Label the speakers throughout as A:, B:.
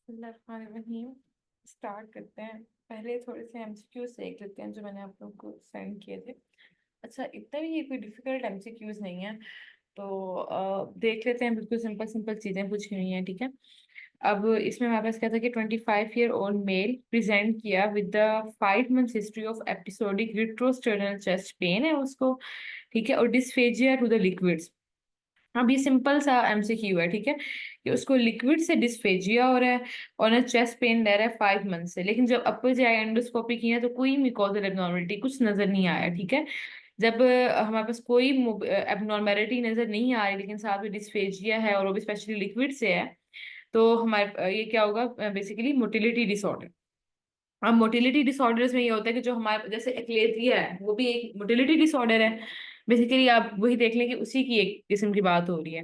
A: बिस्मिल्लाहिर्रहमानिर्रहीम। स्टार्ट करते हैं। पहले थोड़े से एमसीक्यूज देख लेते हैं जो मैंने आप लोगों को सेंड किए थे। अच्छा, इतना भी ये कोई डिफिकल्ट एमसीक्यूज नहीं है, तो देख लेते हैं। बिल्कुल सिंपल सिंपल चीजें पूछी हुई हैं, ठीक है। अब इसमें हमारे पास क्या था कि 25-year-old मेल प्रेजेंट किया with the 5 months history of episodic retrosternal chest pain है उसको, ठीक है, और डिस्फेजिया टू द लिक्विड्स। अब ये सिंपल सा एमसीक्यू है, ठीक है, कि उसको लिक्विड से डिस्फेजिया हो रहा है और ना चेस्ट पेन रह रहा है 5 मंथ से, लेकिन जब अपर जी एंडोस्कोपी की है तो कोई मिकोजल एबनॉर्मलिटी कुछ नजर नहीं आया, ठीक है। जब हमारे पास कोई एबनॉर्मेलिटी नजर नहीं आ रही लेकिन साथ में डिस्फेजिया है और वो भी स्पेशली लिक्विड से है, तो हमारे ये क्या होगा, बेसिकली मोटिलिटी डिसऑर्डर। अब मोटिलिटी डिसऑर्डर्स में ये होता है कि जो हमारे जैसे एक्लेजिया है वो भी एक मोटिलिटी डिसऑर्डर है। बेसिकली आप वही देख लें कि उसी की एक किस्म की बात हो रही है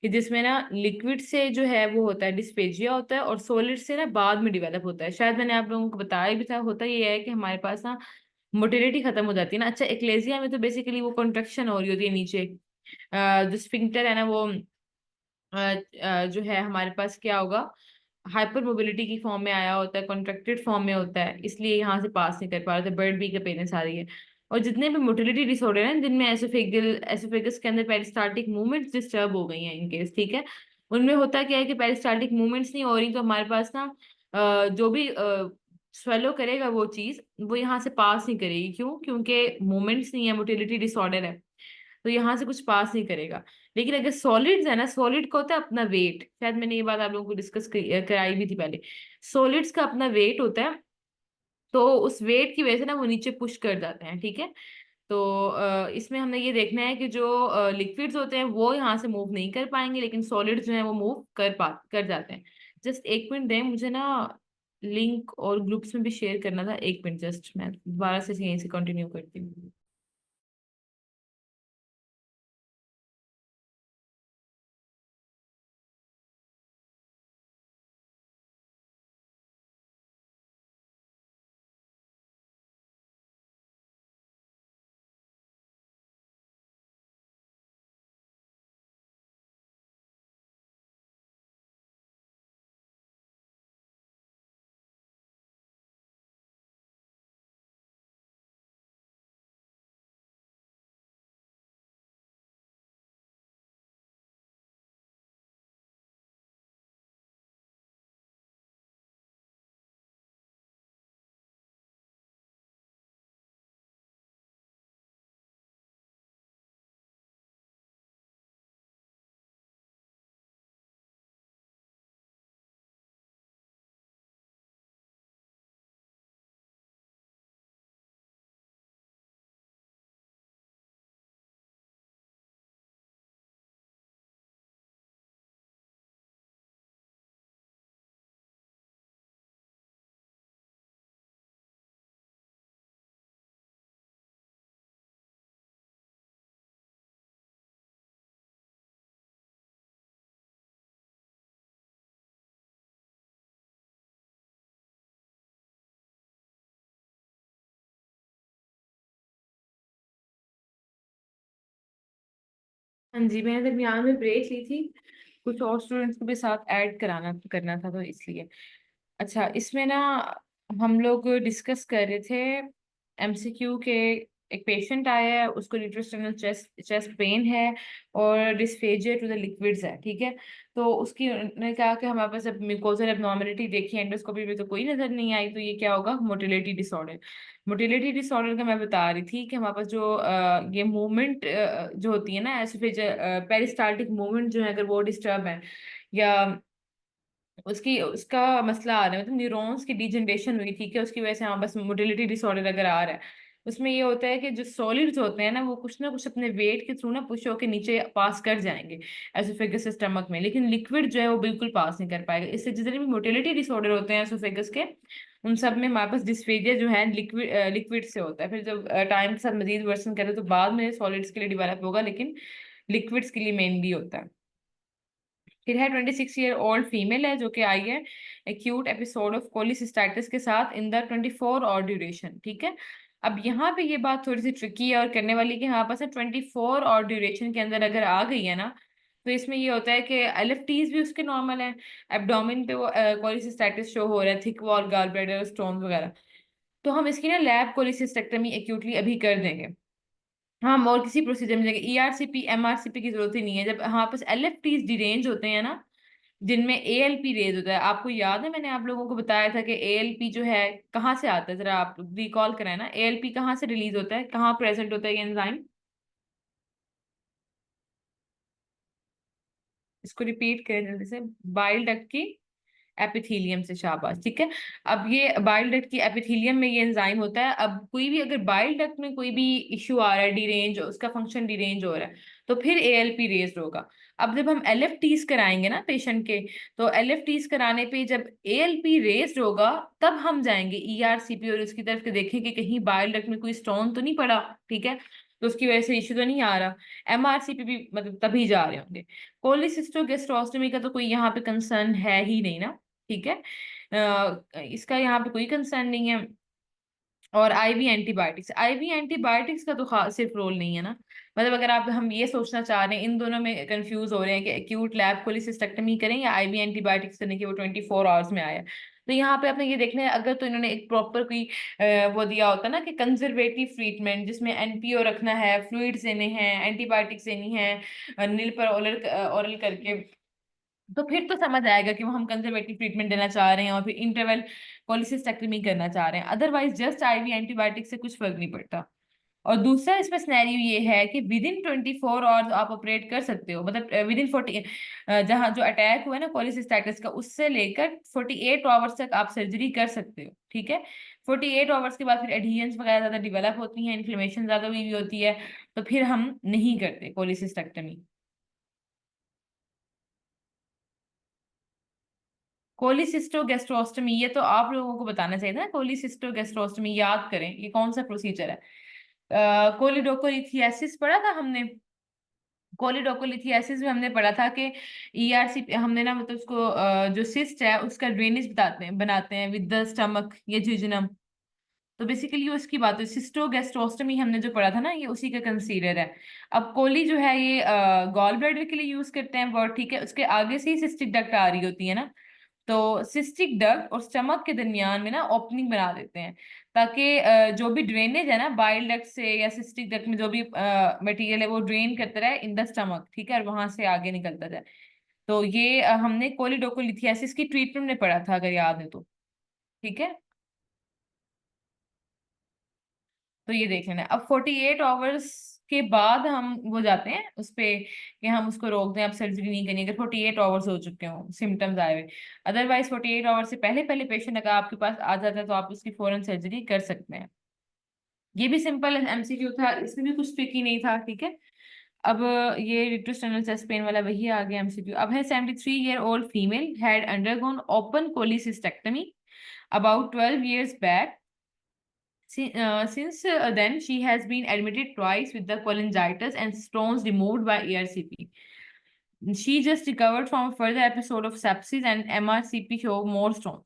A: कि जिसमें ना लिक्विड से जो है वो होता है डिस्पेजिया होता है और सॉलिड से ना बाद में डेवलप होता है। शायद मैंने आप लोगों को बताया भी था। होता ये है कि हमारे पास ना मोटिलिटी खत्म हो जाती है ना। अच्छा, एक्लेजिया में तो बेसिकली वो कॉन्ट्रैक्शन हो रही होती है नीचे। जो स्फिंक्टर है ना वो जो है हमारे पास क्या होगा, हाइपर मोबिलिटी की फॉर्म में आया होता है, कॉन्ट्रैक्टेड फॉर्म में होता है, इसलिए यहाँ से पास नहीं कर पा रहे थे। बर्ड बी का पेरेंट्स आ रही है। और जितने भी मोटिलिटी डिसऑर्डर हैं जिनमें एसोफेगस के अंदर पेरिस्टाल्टिक मूवमेंट्स डिस्टर्ब हो गई हैं इन केस, ठीक है, उनमें होता क्या है कि पेरिस्टाल्टिक मूवमेंट्स नहीं हो रही तो हमारे पास ना जो भी स्वेलो करेगा वो चीज वो यहाँ से पास नहीं करेगी। क्यों? क्योंकि मूवमेंट्स नहीं है, मोटिलिटी डिसऑर्डर है, तो यहाँ से कुछ पास नहीं करेगा। लेकिन अगर सॉलिड्स है ना, सॉलिड का होता है अपना वेट। शायद मैंने ये बात आप लोगों को डिस्कस कराई भी थी पहले। सॉलिड्स का अपना वेट होता है, तो उस वेट की वजह से ना वो नीचे पुश कर जाते हैं, ठीक है। तो इसमें हमने ये देखना है कि जो लिक्विड्स होते हैं वो यहाँ से मूव नहीं कर पाएंगे, लेकिन सॉलिड्स जो है वो मूव कर जाते हैं। जस्ट एक मिनट दें मुझे ना, लिंक और ग्रुप्स में भी शेयर करना था। एक मिनट, जस्ट मैं दोबारा से यहीं से कंटिन्यू करती हूँ। हाँ जी, मैंने दरमियान में ब्रेक ली थी, कुछ और स्टूडेंट्स को भी साथ ऐड कराना करना था तो इसलिए। अच्छा, इसमें ना हम लोग डिस्कस कर रहे थे एमसीक्यू के। एक पेशेंट आया है, उसको रिट्रोस्टर्नल चेस्ट चेस्ट पेन है और डिस्फेजिया टू द लिक्विड्स है, ठीक है। तो उसकी ने कहा कि हमारे पास अब म्यूकोजल एबनॉर्मलिटी देखी एंडोस्कोपी में तो कोई नजर नहीं आई, तो ये क्या होगा, मोटिलिटी डिसऑर्डर। मोटिलिटी डिसऑर्डर का मैं बता रही थी कि हमारे पास जो ये मूवमेंट जो होती है ना एसोफेजियल पेरिस्टाल्टिक मूवमेंट जो है, अगर वो डिस्टर्ब है या उसकी उसका मसला आ रहा है, मतलब न्यूरॉन्स की डिजनरेशन हुई, ठीक है, उसकी वजह से हाँ बस मोटिलिटी डिसऑर्डर अगर आ रहा है, उसमें ये होता है कि जो सॉलिड्स होते हैं ना कुछ अपने वेट के थ्रू ना पुश होकर नीचे पास कर जाएंगे एसोफेगस स्टमक में, लेकिन लिक्विड जो है वो बिल्कुल पास नहीं कर पाएगा। इससे जितने भी मोटिलिटी डिसऑर्डर होते हैं एसोफेगस के, उन सब में हमारे पास डिस्फेजिया जो है लिक्विड से होता है। फिर जब टाइम के साथ मजीद वर्सन करें तो बाद में सॉलिड्स के लिए डेवलप होगा, लेकिन लिक्विड्स के लिए मेनली होता है। फिर है 26-year-old फीमेल है जो कि आई है एक्यूट एपिसोड ऑफ कोलिसिस्टाइटिस के साथ इन द 24 आवर ड्यूरेशन, ठीक है। अब यहाँ पे ये बात थोड़ी सी ट्रिकी है और करने वाली कि हमारे पास 24 आवर ड्यूरेशन के अंदर अगर आ गई है ना, तो इसमें ये होता है कि एलएफटीज भी उसके नॉर्मल है, एब्डोमेन पे वो कोलिसिस्टैटिस शो हो रहा है, thick wall gall bladder stone वगैरह। तो हम इसकी ना लैब कोलिसिस्टेक्टमी एक्यूटली अभी कर देंगे। हम और किसी प्रोसीजर में जाएंगे, ईआरसीपी एमआरसीपी की जरूरत ही नहीं है। जब हमारे पास एलएफटीज डिरेंज होते हैं ना, जिनमें एएलपी रेज होता है, आपको याद है मैंने आप लोगों को बताया था कि एएलपी जो है कहाँ से आता है, जरा आप रिकॉल कराए ना, एएलपी कहाँ से रिलीज होता है, कहाँ प्रेजेंट होता है ये एंजाइम? इसको रिपीट करें जल्दी से। बाइल डक्ट की एपिथीलियम से, शाबाश, ठीक है। अब ये बाइल डक्ट की एपिथीलियम में ये एंजाइम होता है। अब कोई भी अगर बाइल डक्ट में कोई भी इश्यू आ रहा है, डिरेंज, उसका फंक्शन डिरेंज हो रहा है, तो फिर एएलपी रेज होगा। अब जब हम एलएफटीज कराएंगे ना पेशेंट के, तो एलएफटीज कराने पे जब एएलपी रेज होगा, तब हम जाएंगे ईआरसीपी और उसकी तरफ के देखें कि कहीं बाइल डक्ट में कोई स्टोन तो नहीं पड़ा, ठीक है, तो उसकी वजह से इश्यू तो नहीं आ रहा। एमआरसीपी भी मतलब तभी जा रहे होंगे। कोलिसिस्टोगेस्ट्रोस्टोमी का तो कोई यहाँ पे कंसर्न है ही नहीं ना, ठीक है। इसका यहाँ पे कोई कंसर्न नहीं है। और आईवी एंटीबायोटिक्स का तो खास सिर्फ रोल नहीं है ना। मतलब अगर आप हम ये सोचना चाह रहे हैं, इन दोनों में कंफ्यूज हो रहे हैं कि एक्यूट लैब कोलिसिस्टेक्टमी करें या आईवी एंटीबायोटिक्स करने की, वो 24 आवर्स में आया, तो यहाँ पे आपने ये देखना है, अगर तो इन्होंने एक प्रॉपर कोई वो दिया होता ना कि कंजर्वेटिव ट्रीटमेंट, जिसमें एनपीओ रखना है, फ्लूइड्स देने हैं, एंटीबायोटिक्स देनी है, नील पर ओरल ओरल करके, तो फिर तो समझ आएगा कि वो हम कंजर्वेटिव ट्रीटमेंट देना चाह रहे हैं और फिर इंटरवल पॉलिसिस्टेक्टमी करना चाह रहे हैं। अदरवाइज जस्ट आईवी एंटीबायोटिक से कुछ फर्क नहीं पड़ता। और दूसरा इसमें सिनेरियो ये है कि विद इन 24 आवर्स आप ऑपरेट कर सकते हो, मतलब विद इन 40, जहाँ जो अटैक हुआ है ना पॉलिसिस्टाइटिस का, उससे लेकर 48 आवर्स तक आप सर्जरी कर सकते हो, ठीक है। 48 आवर्स के बाद फिर एडहेरेंस वगैरह ज्यादा डिवेलप होती है, इन्फ्लेमेशन ज्यादा हुई होती है, तो फिर हम नहीं करते कोलिसिस्टेक्टमी। कोलिसिस्टोगेस्ट्रोस्टमी ये तो आप लोगों को बताना चाहिए था। कोलिसिस्टोगेस्ट्रोस्टमी याद करें ये कौन सा प्रोसीजर है। कोलिडोकोलिथियासिस पढ़ा था हमने। कोलिडोकोलिथियासिस में हमने पढ़ा था कि ईआरसी हमने ना, मतलब उसको जो सिस्ट है उसका ड्रेनेज बताते हैं, बनाते हैं विद द स्टमक, ये जिजनम। तो बेसिकली उसकी बात है, सिस्टोगेस्ट्रोस्टमी हमने जो पढ़ा था ना, ये उसी का कंसीडर है। अब कोली जो है ये गॉल ब्लैडर के लिए यूज करते हैं वर्ड, ठीक है, उसके आगे से ही सिस्टिक डक्ट आ रही होती है ना, तो सिस्टिक डक्ट और स्टमक के दरमियान में ना ओपनिंग बना देते हैं, ताकि जो भी ड्रेनेज है ना बाइल डक्ट से या सिस्टिक डक्ट में जो भी मटेरियल है वो ड्रेन करता रहे इन द स्टमक, ठीक है, और वहां से आगे निकलता जाए। तो ये हमने कोलिडोकोलिथियासिस की ट्रीटमेंट में पढ़ा था, अगर याद है तो, ठीक है। तो ये देख लेना। अब 48 आवर्स के बाद हम वो जाते हैं उस पे कि हम उसको रोक दें, अब सर्जरी नहीं करनी अगर 48 आवर्स हो चुके हों सिम्टम्स आए हुए। अदरवाइज 48 आवर्स से पहले पहले पेशेंट अगर आपके पास आ जाता है तो आप उसकी फौरन सर्जरी कर सकते हैं। ये भी सिंपल एमसीक्यू था, इसमें भी कुछ ट्रिकी नहीं था, ठीक है। अब ये रिट्रोस्टर्नल चेस्ट पेन वाला वही आ गया एमसीक्यू। अब है 73 year old female had undergone open cholecystectomy about 12 years back. Since then, she has been admitted twice with the cholangitis and stones removed by ERCP. She just recovered from a further episode of sepsis and MRCP show more stones.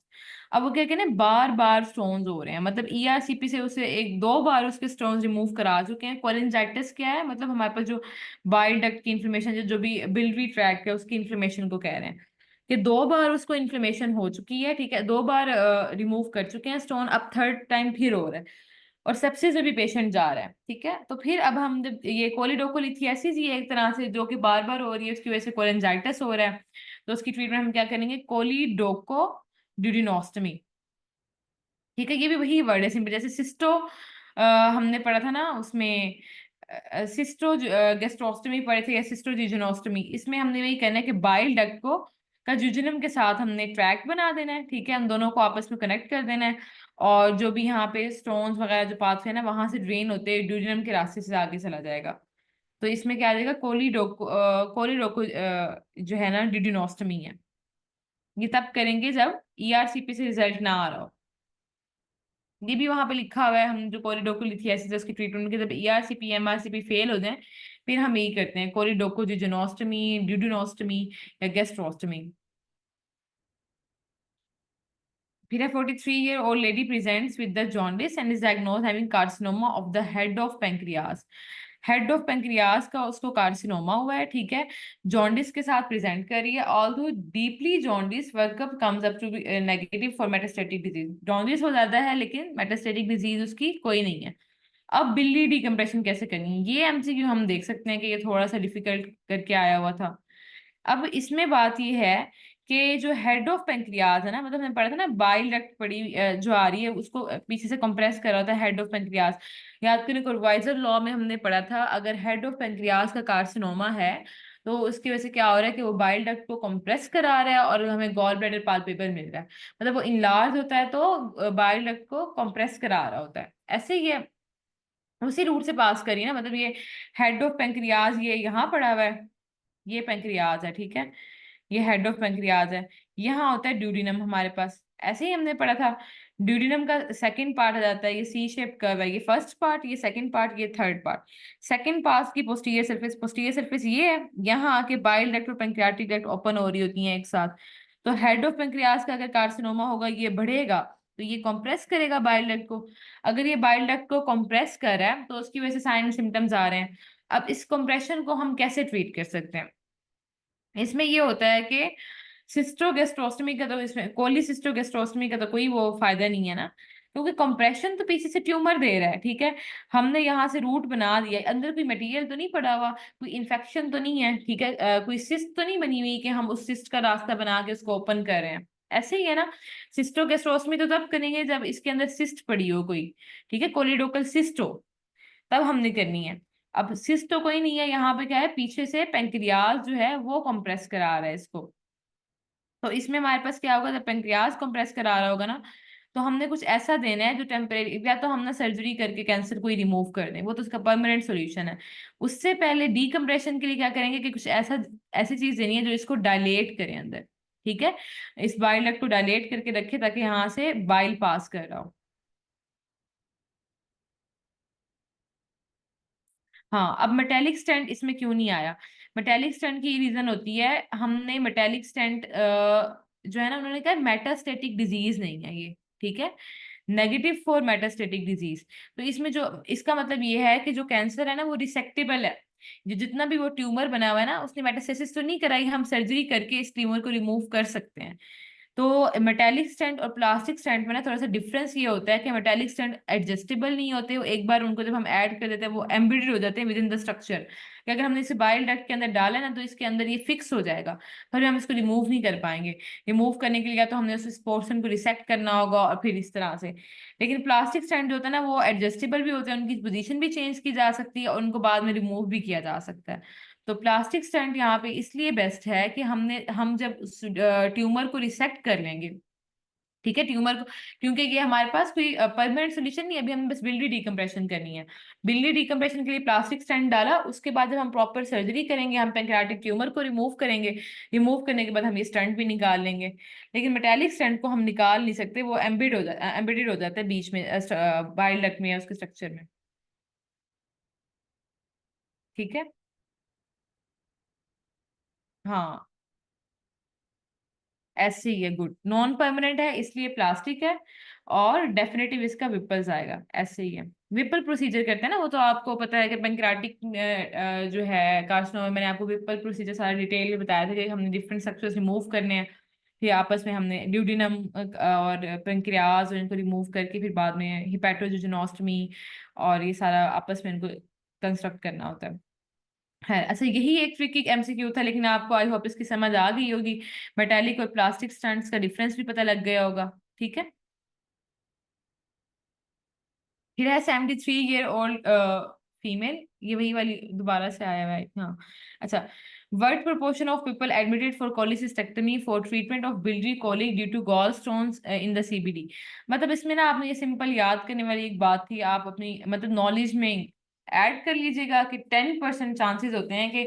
A: अब वो क्या कहते हैं, बार बार stones हो रहे हैं, मतलब ERCP से उसे एक दो बार उसके स्टोन्स रिमूव करा चुके हैं। कोलिंजाइटिस क्या है, मतलब हमारे पास जो बाइल डक्ट की इन्फ्लेमेशन, जो भी बिलियरी ट्रैक्ट है उसकी इन्फ्लेमेशन को कह रहे हैं, कि दो बार उसको इन्फ्लेमेशन हो चुकी है, ठीक है, दो बार रिमूव कर चुके हैं स्टोन, अब थर्ड टाइम फिर हो रहा है, और सेप्सिस में भी पेशेंट जा रहा है, ठीक है। तो फिर अब हम जब ये कोलिडोकोलिथियासिस, ये एक तरह से जो कि बार बार हो रही है, उसकी वजह से कोलेंजाइटिस हो रहा है, तो उसकी ट्रीटमेंट हम क्या करेंगे, कोलिडोको ड्यूडिनोस्टमी, ठीक है। ये भी वही वर्ड है सिंपल, जैसे सिस्टो हमने पढ़ा था ना उसमें, सिस्टो गेस्ट्रोस्टमी पढ़े थे या सिस्टो जिजोनोस्टमी, इसमें हमने वही कहना है कि बाइल डक्ट को का जुजिनम के साथ हमने ट्रैक बना देना है, ठीक है, हम दोनों को आपस में कनेक्ट कर देना है, और जो भी यहाँ पे स्टोन्स वगैरह जो पाथवे है ना वहां से ड्रेन होते हैं ड्यूजिनम के रास्ते से आगे चला जाएगा। तो इसमें क्या आ जाएगा, कोलिडोको जो है ना ड्यूडिनोस्टमी है। ये तब करेंगे जब ईआरसीपी से रिजल्ट ना आ रहा हो। ये भी वहां पे लिखा हुआ है, हम जो कोरिडोको लिथियासिस उसकी ट्रीटमेंट के जब ईआरसीपी एमआरसीपी फेल हो जाए, फिर हम यही करते हैं, कोरिडोको जिजोनोस्टमी, ड्यूडिनोस्टमी या गेस्ट्रोस्टमी। फिर 43-year-old lady presents with the jaundice and is diagnosed having carcinoma of the head of pancreas. Head of pancreas का उसको कार्सिनोमा हुआ है, ठीक है, जॉन्डिस के साथ प्रेजेंट कर रही है। Although deeply jaundice workup comes up to negative for metastatic disease, jaundice हो ज्यादा है लेकिन मेटास्टेटिक डिजीज उसकी कोई नहीं है। अब बिल्ली डिकम्प्रेशन कैसे करनी है, ये एमसीक्यू हम देख सकते हैं कि ये थोड़ा सा डिफिकल्ट करके आया हुआ था। अब इसमें बात ये है कि जो हेड ऑफ पेंक्रियाज है ना, मतलब हमने पढ़ा था ना बाइल डक्ट पड़ी जो आ रही है उसको पीछे से कंप्रेस कर रहा होता है हेड ऑफ पेंक्रियाज। याद करें कोरवाइजर लॉ में हमने पढ़ा था, अगर हेड ऑफ पेंक्रियाज का कार्सिनोमा है तो उसकी वजह से क्या हो रहा है कि वो बाइल डक्ट को कंप्रेस करा रहा है और हमें गॉल ब्लैडर पालपेबर मिल रहा है। मतलब वो इनलार्ज होता है तो बाइल डक्ट को कंप्रेस करा रहा होता है, ऐसे ही है, उसी रूट से पास करिए ना। मतलब ये हेड ऑफ पेंक्रियाज ये यहाँ पड़ा हुआ है, ये पेंक्रियाज है, ठीक है, ये हेड ऑफ पेंक्रियाज है। यहाँ होता है ड्यूडिनम हमारे पास, ऐसे ही हमने पढ़ा था। ड्यूडिनम का सेकंड पार्ट आ जाता है, ये सी शेप कर्व है, ये फर्स्ट पार्ट, ये सेकंड पार्ट, ये थर्ड पार्ट। सेकंड पार्ट की पोस्टीरियर सरफेस ये है, यहाँ आके बाइल डक्ट और पेंक्रियाटिक डक्ट ओपन हो रही होती हैं एक साथ। तो हेड ऑफ पेंक्रियाज का अगर कार्सिनोमा होगा ये बढ़ेगा तो ये कंप्रेस करेगा बाइल डक्ट को। अगर ये बाइल डक्ट को कंप्रेस कर रहा है तो उसकी वजह से साइन सिम्टम्स आ रहे हैं। अब इस कंप्रेशन को हम कैसे ट्रीट कर सकते हैं, इसमें ये होता है कि सिस्टोगेस्ट्रोस्टमी का तो, इसमें कोलिसिस्टोगेस्ट्रोस्टमी का तो कोई वो फायदा नहीं है ना, क्योंकि कंप्रेशन तो पीछे से ट्यूमर दे रहा है, ठीक है, हमने यहाँ से रूट बना दिया है, अंदर कोई मटेरियल तो नहीं पड़ा हुआ, कोई इन्फेक्शन तो नहीं है, ठीक है, कोई सिस्ट तो नहीं बनी हुई कि हम उस सिस्ट का रास्ता बना के उसको ओपन कर रहे हैं। ऐसे ही है ना, सिस्टोगेस्ट्रोस्टमी तो तब करेंगे जब इसके अंदर सिस्ट पड़ी हो कोई, ठीक है, कोलिडोकल सिस्ट हो, तब हमने करनी है। अब सिस्ट तो कोई नहीं है, यहाँ पे क्या है, पीछे से पेंक्रियाज जो है वो कंप्रेस करा रहा है इसको। तो इसमें हमारे पास क्या होगा, जब पेंक्रियाज कंप्रेस करा रहा होगा ना, तो हमने कुछ ऐसा देना है जो टेम्परेरी, या तो हम ना सर्जरी करके कैंसर को ही रिमूव कर दें, वो तो उसका परमानेंट सॉल्यूशन है। उससे पहले डीकम्प्रेशन के लिए क्या करेंगे कि कुछ ऐसा, ऐसी चीज देनी है जो इसको डायलेट करे अंदर, ठीक है, इस बाइल डक्ट को डायलेट करके रखे ताकि यहाँ से बाइल पास कर रहा हो। हाँ, अब मेटेलिक स्टेंट इसमें क्यों नहीं आया, मेटेलिक स्टेंट की रीजन होती है, हमने मेटेलिक स्टेंट जो है ना, उन्होंने कहा मेटास्टेटिक डिजीज नहीं है ये, ठीक है, नेगेटिव फॉर मेटास्टेटिक डिजीज। तो इसमें जो इसका मतलब ये है कि जो कैंसर है ना वो रिसेक्टेबल है, जो जितना भी वो ट्यूमर बना हुआ है ना उसने मेटास्टेसिस तो नहीं कराई, हम सर्जरी करके इस ट्यूमर को रिमूव कर सकते हैं। तो मेटेलिक स्टेंट और प्लास्टिक स्टेंट में ना थोड़ा सा डिफरेंस ये होता है कि मेटेलिक स्टेंट एडजस्टेबल नहीं होते, वो एक बार उनको जब हम ऐड कर देते हैं वो एम्बेडेड हो जाते हैं विद इन द स्ट्रक्चर, कि अगर हमने इसे बाइल डक्ट के अंदर डाला ना तो इसके अंदर ये फिक्स हो जाएगा, फिर हम इसको रिमूव नहीं कर पाएंगे। रिमूव करने के लिए या तो हमने उस पोर्शन को रिसेक्ट करना होगा और फिर इस तरह से। लेकिन प्लास्टिक स्टैंड जो होता है ना वो एडजस्टेबल भी होते हैं, उनकी पोजीशन भी चेंज की जा सकती है और उनको बाद में रिमूव भी किया जा सकता है। तो प्लास्टिक स्टैंड यहाँ पे इसलिए बेस्ट है कि हम जब ट्यूमर को रिसेक्ट कर लेंगे, ठीक है, ट्यूमर को, क्योंकि ये हमारे पास कोई परमानेंट सोल्यूशन नहीं है, अभी हमें बस बिल्ली डिकम्प्रेशन करनी है। बिल्ली डिकम्प्रेशन के लिए प्लास्टिक स्टैंड डाला, उसके बाद जब हम प्रॉपर सर्जरी करेंगे हम पेंक्रियाटिक ट्यूमर को रिमूव करेंगे, रिमूव करने के बाद हम ये स्टंट भी निकाल लेंगे। लेकिन मेटालिक स्टंट को हम निकाल नहीं सकते, वो एम्बेडेड हो जाता है बीच में बाइल डक्ट में या उसके स्ट्रक्चर में, ठीक है। हाँ, ऐसे ही है, गुड, नॉन परमानेंट है इसलिए प्लास्टिक है, और डेफिनेटिव इसका विपल्स आएगा, ऐसे ही है। विपल प्रोसीजर करते हैं ना, वो तो आपको पता है कि पेंक्राटिक जो है कार्सिनोमा, मैंने आपको विपल प्रोसीजर सारा डिटेल में बताया था कि हमने डिफरेंट स्ट्रक्चर्स रिमूव करने हैं, फिर आपस में हमने ड्यूडिनम और पेंक्रियाज और इनको रिमूव करके फिर बाद में हिपैटोजुजिनोस्टमी और ये सारा आपस में इनको कंस्ट्रक्ट करना होता है। अच्छा, यही एक ट्रिकी एमसीक्यू था, लेकिन आपको आई होप इसकी समझ आ गई होगी, मेटालिक और प्लास्टिक स्टंट्स का डिफरेंस भी पता लग गया होगा, ठीक है। फिर है 73 ईयर ओल्ड फीमेल, ये वही वाली दोबारा से आया हुआ है, हाँ। अच्छा, what proportion of people admitted for cholecystectomy for treatment of biliary colic due to gallstones in the CBD। मतलब इसमें ना आपने ये सिंपल याद करने वाली एक बात थी, आप अपनी मतलब नॉलेज में ऐड कर लीजिएगा कि 10% चांसेस होते हैं कि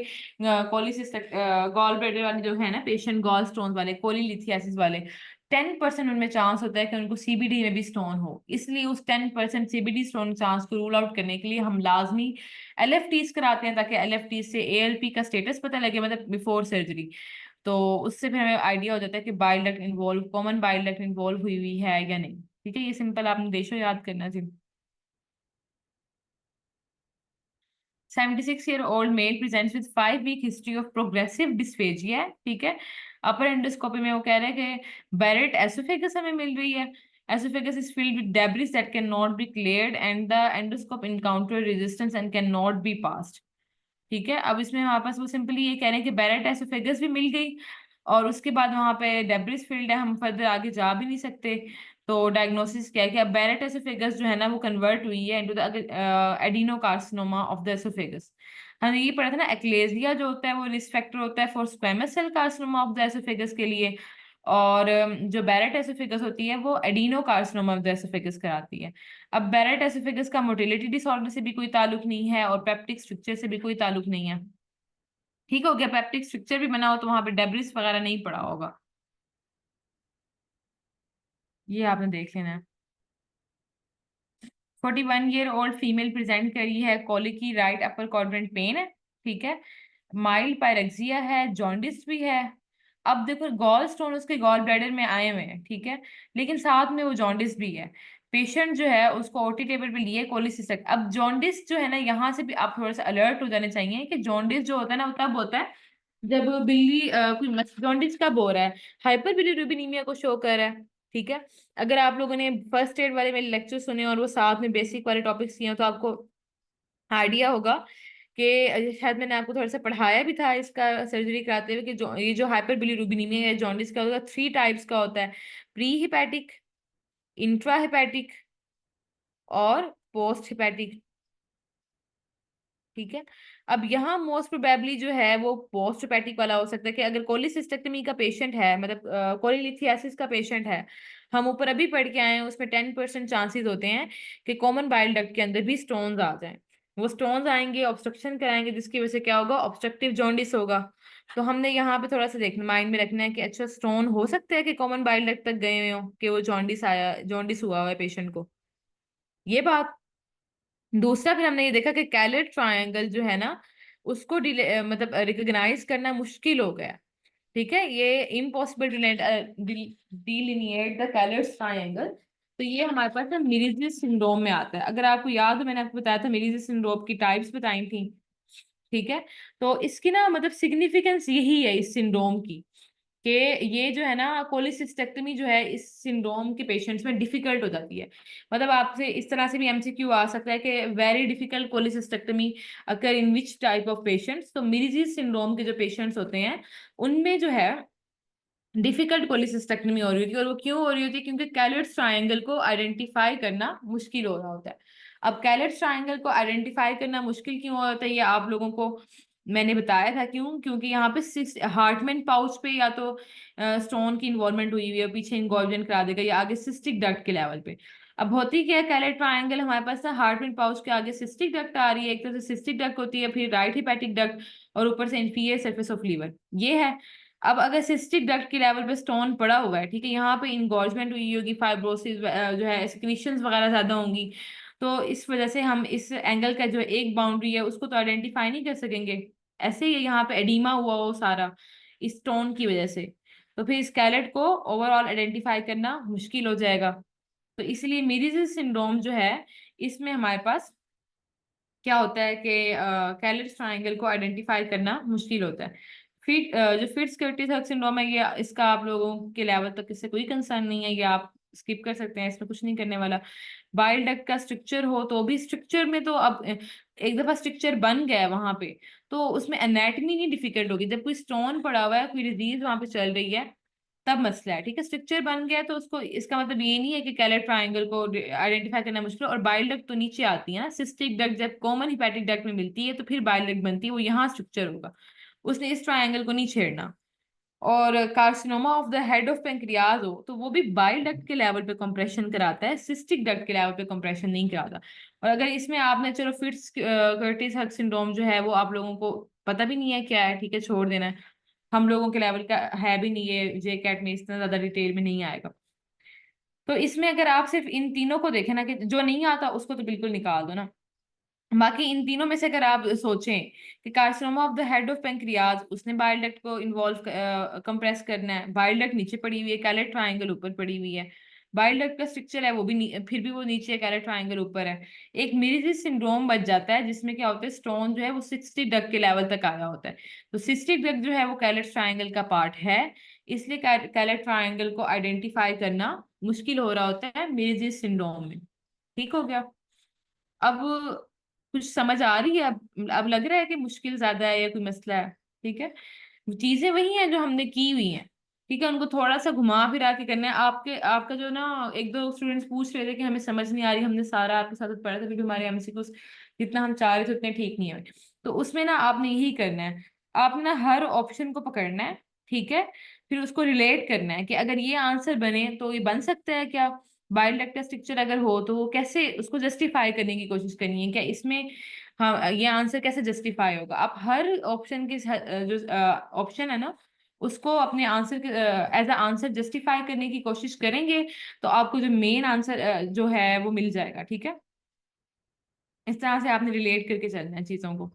A: कोलिसिस्टिक गॉल ब्लैडर वाले जो है ना पेशेंट, गॉल स्टोन वाले, कोलीलिथियासिस वाले, 10% उनमें चांस होता है कि उनको सीबीडी में भी स्टोन हो। इसलिए उस 10% सीबीडी स्टोन चांस को रूल आउट करने के लिए हम लाजमी एलएफटीज कराते हैं, ताकि एलएफटी से एएलपी का स्टेटस पता लगे, मतलब बिफोर सर्जरी। तो उससे फिर हमें आइडिया हो जाता है कि bile duct involve, common bile duct involve हुई हुई है या नहीं, ठीक है, ये सिंपल आपने देशो याद करना जी। 76-year-old male presents with 5 week history of progressive dysphagia है, ठीक है। अपर एंडोस्कोपी में वो कह रहे हैं कि बैरेट एसोफेगस हमें मिल रही है। Oesophagus is filled with debris that cannot be cleared and the endoscope encounter resistance and cannot be passed। ठीक है, अब इसमें हमारे पास वो सिंपली ये कह रहे हैं कि बैरेट एसोफेगस भी मिल गई और उसके बाद वहां पे डेब्रिस फील्ड है, हम फर्दर आगे जा भी नहीं सकते। तो डायग्नोसिस क्या है कि अब बैरेट एसोफेगस जो है ना वो कन्वर्ट हुई है into the adenocarcinoma of the oesophagus. हमने ये पढ़ा था ना, एक्लेजिया जो होता है वो रिस्क फैक्टर होता है for squamous cell carcinoma of the oesophagus के लिए, और जो बैरेट एसोफेगस होती है वो एडिनोकार्सिनोमा ऑफ द एसोफेगस कराती है। अब बैरेट एसोफेगस का मोटिलिटी डिसऑर्डर से भी कोई ताल्लुक नहीं है और पेप्टिक स्ट्रक्चर से भी कोई ताल्लुक नहीं है। ठीक हो गया, पेप्टिक स्ट्रक्चर भी बना हो तो वहां पे डेब्रिस वगैरह नहीं पड़ा होगा, ये आपने देख लेना है। 41-year-old फीमेल प्रेजेंट करी है, colicky right upper quadrant pen है, ठीक है। माइल्ड पायरेक्सिया है, जॉन्डिस भी है। अब देखो गॉल स्टोन उसके गॉल ब्लैडर में आए हुए हैं, ठीक है, लेकिन साथ में वो जॉन्डिस भी है। पेशेंट जो है उसको ओटी टेबल पे लिए कोलिसिस्टिक। अब जॉन्डिस जो है ना, यहाँ से भी आप थोड़ा सा अलर्ट हो जाने चाहिए कि जॉन्डिस जो होता है ना वो तब होता है जब बिल्ली कोई जॉन्डिस कब हो रहा है, हाइपर बिलिरुबिनीमिया को शो कर रहा है, ठीक है। अगर आप लोगों ने फर्स्ट एड वाले मेरे लेक्चर सुने और वो साथ में बेसिक वाले टॉपिक्स किए हो तो आपको आइडिया होगा कि शायद मैंने आपको थोड़ा सा पढ़ाया भी था इसका सर्जरी कराते हुए कि जो ये जो हाइपर बिलिरुबिनीमिया या जॉन्डिस का होगा 3 टाइप्स का होता है, प्री हिपैटिक, इंट्रा हिपैटिक और पोस्ट हिपैटिक, ठीक है। अब यहाँ मोस्ट प्रोबेबली जो है वो पोस्ट हिपैटिक वाला हो सकता है कि अगर कोलिसिस्टेक्टमी का पेशेंट है, मतलब कोलिलिथियासिस का पेशेंट है, हम ऊपर अभी पढ़ के आए हैं उसमें 10% चांसेस होते हैं कि कॉमन बाइल डक्ट के अंदर भी स्टोन्स आ जाएं। वो स्टोन्स आएंगे, ऑब्स्ट्रक्शन कराएंगे, जिसकी वजह से क्या होगा, ऑब्स्ट्रक्टिव जॉन्डिस होगा। तो हमने यहाँ पे थोड़ा सा देखना, माइंड में रखना है कि अच्छा स्टोन हो सकता है कि कॉमन बाइल डक्ट तक गए हुए हो कि वो जॉन्डिस आया, जॉन्डिस हुआ हुआ है पेशेंट को, ये बात। दूसरा फिर हमने ये देखा कि कैलेट ट्रायंगल जो है ना उसको मतलब रिकॉग्नाइज करना मुश्किल हो गया, ठीक है। ये इम्पॉसिबल डिलिनिएट द कैलेट ट्रायंगल। तो ये हमारे पास ना मिरीज सिंड्रोम में आता है। अगर आपको याद हो मैंने आपको बताया था मिरीज सिंड्रोम की टाइप्स बताई थी, ठीक है। तो इसकी ना मतलब सिग्निफिकेंस यही है इस सिंड्रोम की कि ये जो है ना कोलिसिस्टेक्टमी जो है इस सिंड्रोम के पेशेंट्स में डिफिकल्ट हो जाती है। मतलब आपसे इस तरह से भी एमसीक्यू आ सकता है कि very difficult cholecystectomy occur in which type of patients. तो मिरीज सिंड्रोम के जो पेशेंट्स होते हैं उनमें जो है डिफिकल्ट कोलिसिस्टेक्टमी हो रही होती है। और वो क्यों हो रही होती है, क्योंकि कैलेट्स ट्रायंगल को आइडेंटिफाई करना मुश्किल हो रहा होता है। अब कैलेट्स ट्रायंगल को आइडेंटिफाई करना मुश्किल क्यों होता है ये आप लोगों को मैंने बताया था क्यों, क्योंकि यहाँ पे हार्टमैन पाउच पे या तो स्टोन की इन्वॉल्वमेंट हुई हुई है, पीछे इंगॉल्वेंट करा देगा, या आगे सिस्टिक डक्ट के लेवल पे। अब होती क्या है, कैलेट ट्रायंगल हमारे पास ना हार्टमैन पाउच के आगे सिस्टिक डक्ट आ रही है, एक तरफ से सिस्टिक डक्ट होती है, फिर राइट हिपैटिक डक्ट, और ऊपर से इंफीरियर सरफेस ऑफ लीवर, ये है। अब अगर सिस्टिक डक्ट के लेवल पे स्टोन पड़ा हुआ है, ठीक है, यहाँ पे इंगॉर्जमेंट हुई होगी, फाइब्रोसिस जो है सिक्रीशंस वगैरह ज्यादा होंगी, तो इस वजह से हम इस एंगल का जो एक बाउंड्री है उसको तो आइडेंटिफाई नहीं कर सकेंगे। ऐसे ही यहाँ पे एडीमा हुआ वो सारा इस स्टोन की वजह से, तो फिर स्केलेट को ओवरऑल आइडेंटिफाई करना मुश्किल हो जाएगा। तो इसलिए मिरीज सिंड्रोम जो है इसमें हमारे पास क्या होता है कि कैलेट ट्रायंगल को आइडेंटिफाई करना मुश्किल होता है। जो फिट्स कर्टिस हक सिंड्रोम है ये इसका आप लोगों के लेवल तक इससे कोई कंसर्न नहीं है, ये आप स्किप कर सकते हैं, इसमें कुछ नहीं करने वाला। बाइल डक्ट का स्ट्रक्चर हो तो भी स्ट्रक्चर में तो अब एक दफा स्ट्रक्चर बन गया है वहां पे तो उसमें एनाटमी नहीं डिफिकल्ट होगी। जब कोई स्टोन पड़ा हुआ है, कोई डिजीज वहां पे चल रही है, तब मसला है, ठीक है। स्ट्रक्चर बन गया तो उसको इसका मतलब ये नहीं है कि कैलेट ट्रायंगल को आइडेंटिफाई करना मुश्किल। और बाइल डक्ट तो नीचे आती है ना, सिस्टिक डक्ट जब कॉमन हिपैटिक डक्ट में मिलती है तो फिर बाइल डक्ट बनती है, वो यहाँ स्ट्रक्चर होगा, उसने इस ट्रायंगल को नहीं छेड़ना। और carcinoma of the head of pancreas हो तो वो भी बाइल डक्ट के लेवल पे कंप्रेशन कराता है, सिस्टिक डक्ट के लेवल पे कंप्रेशन नहीं कराता। और अगर इसमें आपने चलो फिट्स कर्टिस हक सिंड्रोम जो है वो आप लोगों को पता भी नहीं है क्या है, ठीक है, छोड़ देना है, हम लोगों के लेवल का है भी नहीं, ये जे कैट में इतना ज्यादा डिटेल में नहीं आएगा। तो इसमें अगर आप सिर्फ इन तीनों को देखें ना कि जो नहीं आता उसको तो बिल्कुल निकाल दो ना, बाकी इन तीनों में से अगर आप सोचें कि carcinoma of the head of pancreas उसने बाइल डक्ट को इन्वॉल्व कंप्रेस करना है, बाइल डक्ट नीचे पड़ी हुई है, कैलेट ट्रायंगल ऊपर पड़ी हुई है, बाइल डक्ट का स्ट्रक्चर है वो भी फिर भी वो नीचे, कैरेट ट्रायंगल ऊपर है। एक मिरीजी सिंड्रोम बच जाता है, जिसमें क्या होता है, स्टोन जो है वो सिस्टिक डक्ट के लेवल तक आया होता है। तो सिस्टिक डक्ट जो है वो कैरेट ट्रायंगल का पार्ट है, इसलिए कैरेट ट्रायंगल को आइडेंटिफाई करना मुश्किल हो रहा होता है मिरीजी सिंड्रोम में। ठीक हो गया? अब कुछ समझ आ रही है? अब लग रहा है कि मुश्किल ज्यादा है या कोई मसला है? ठीक है, चीजें वही हैं जो हमने की हुई हैं। ठीक है, उनको थोड़ा सा घुमा फिरा के करना है। आपका जो ना, एक दो स्टूडेंट्स पूछ रहे थे कि हमें समझ नहीं आ रही, हमने सारा आपके साथ पढ़ा था, क्योंकि हमारे एमसीक्यू जितना हम चाह रहे थे उतने ठीक नहीं है। तो उसमें ना आपने यही करना है, आपने ना हर ऑप्शन को पकड़ना है। ठीक है, फिर उसको रिलेट करना है कि अगर ये आंसर बने तो ये बन सकता है क्या, बाइल डक्ट स्ट्रक्चर अगर हो तो वो कैसे, उसको जस्टिफाई करने की कोशिश करनी है क्या इसमें, हाँ ये आंसर कैसे जस्टिफाई होगा। आप हर ऑप्शन के जो ऑप्शन है ना, उसको अपने आंसर के एज अ आंसर जस्टिफाई करने की कोशिश करेंगे, तो आपको जो मेन आंसर जो है वो मिल जाएगा। ठीक है, इस तरह से आपने रिलेट करके चलना है चीजों को।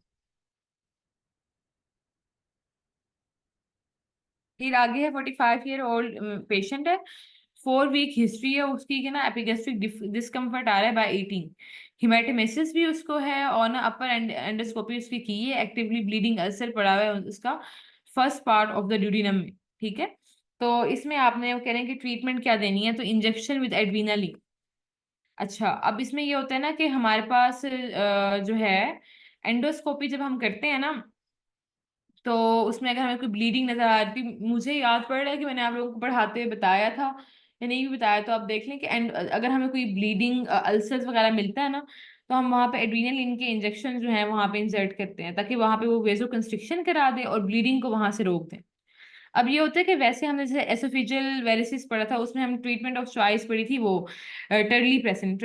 A: फिर आगे है 45 ईयर ओल्ड पेशेंट है, 4 वीक हिस्ट्री है उसकी कि ना एपिगेस्ट्रिक डिस्कम्फर्ट आ रहा है बाय ईटिंग, हिमेटेमेसिस भी उसको है, और ना अपर एंडोस्कोपी उसकी की है, एक्टिवली ब्लीडिंग अल्सर पड़ा हुआ है उसका first part of the duodenum में। ठीक है, तो इसमें आपने वो कह रहे हैं कि ट्रीटमेंट क्या देनी है, तो इंजेक्शन विद एड्रीनलिन। अच्छा, अब इसमें ये होता है ना कि हमारे पास जो है एंडोस्कोपी जब हम करते हैं ना, तो उसमें अगर हमें कोई ब्लीडिंग नजर आ रही थी, मुझे याद पड़ रहा है कि मैंने आप लोगों को पढ़ाते हुए बताया था या नहीं भी बताया, तो आप देख लें कि एंड अगर हमें कोई ब्लीडिंग अल्सर्स वगैरह मिलता है ना, तो हम वहाँ पे एड्रीनलिन के इंजेक्शन जो है वहाँ पे इंसर्ट करते हैं, ताकि वहाँ पे वो वेजो कंस्ट्रिक्शन करा दे और ब्लीडिंग को वहां से रोक दें। अब ये होता है कि वैसे हमने जैसे एसोफिजियल वेरिसिस पढ़ा था, उसमें हम ट्रीटमेंट ऑफ चॉइस पढ़ी थी वो टर्ली प्रेसिन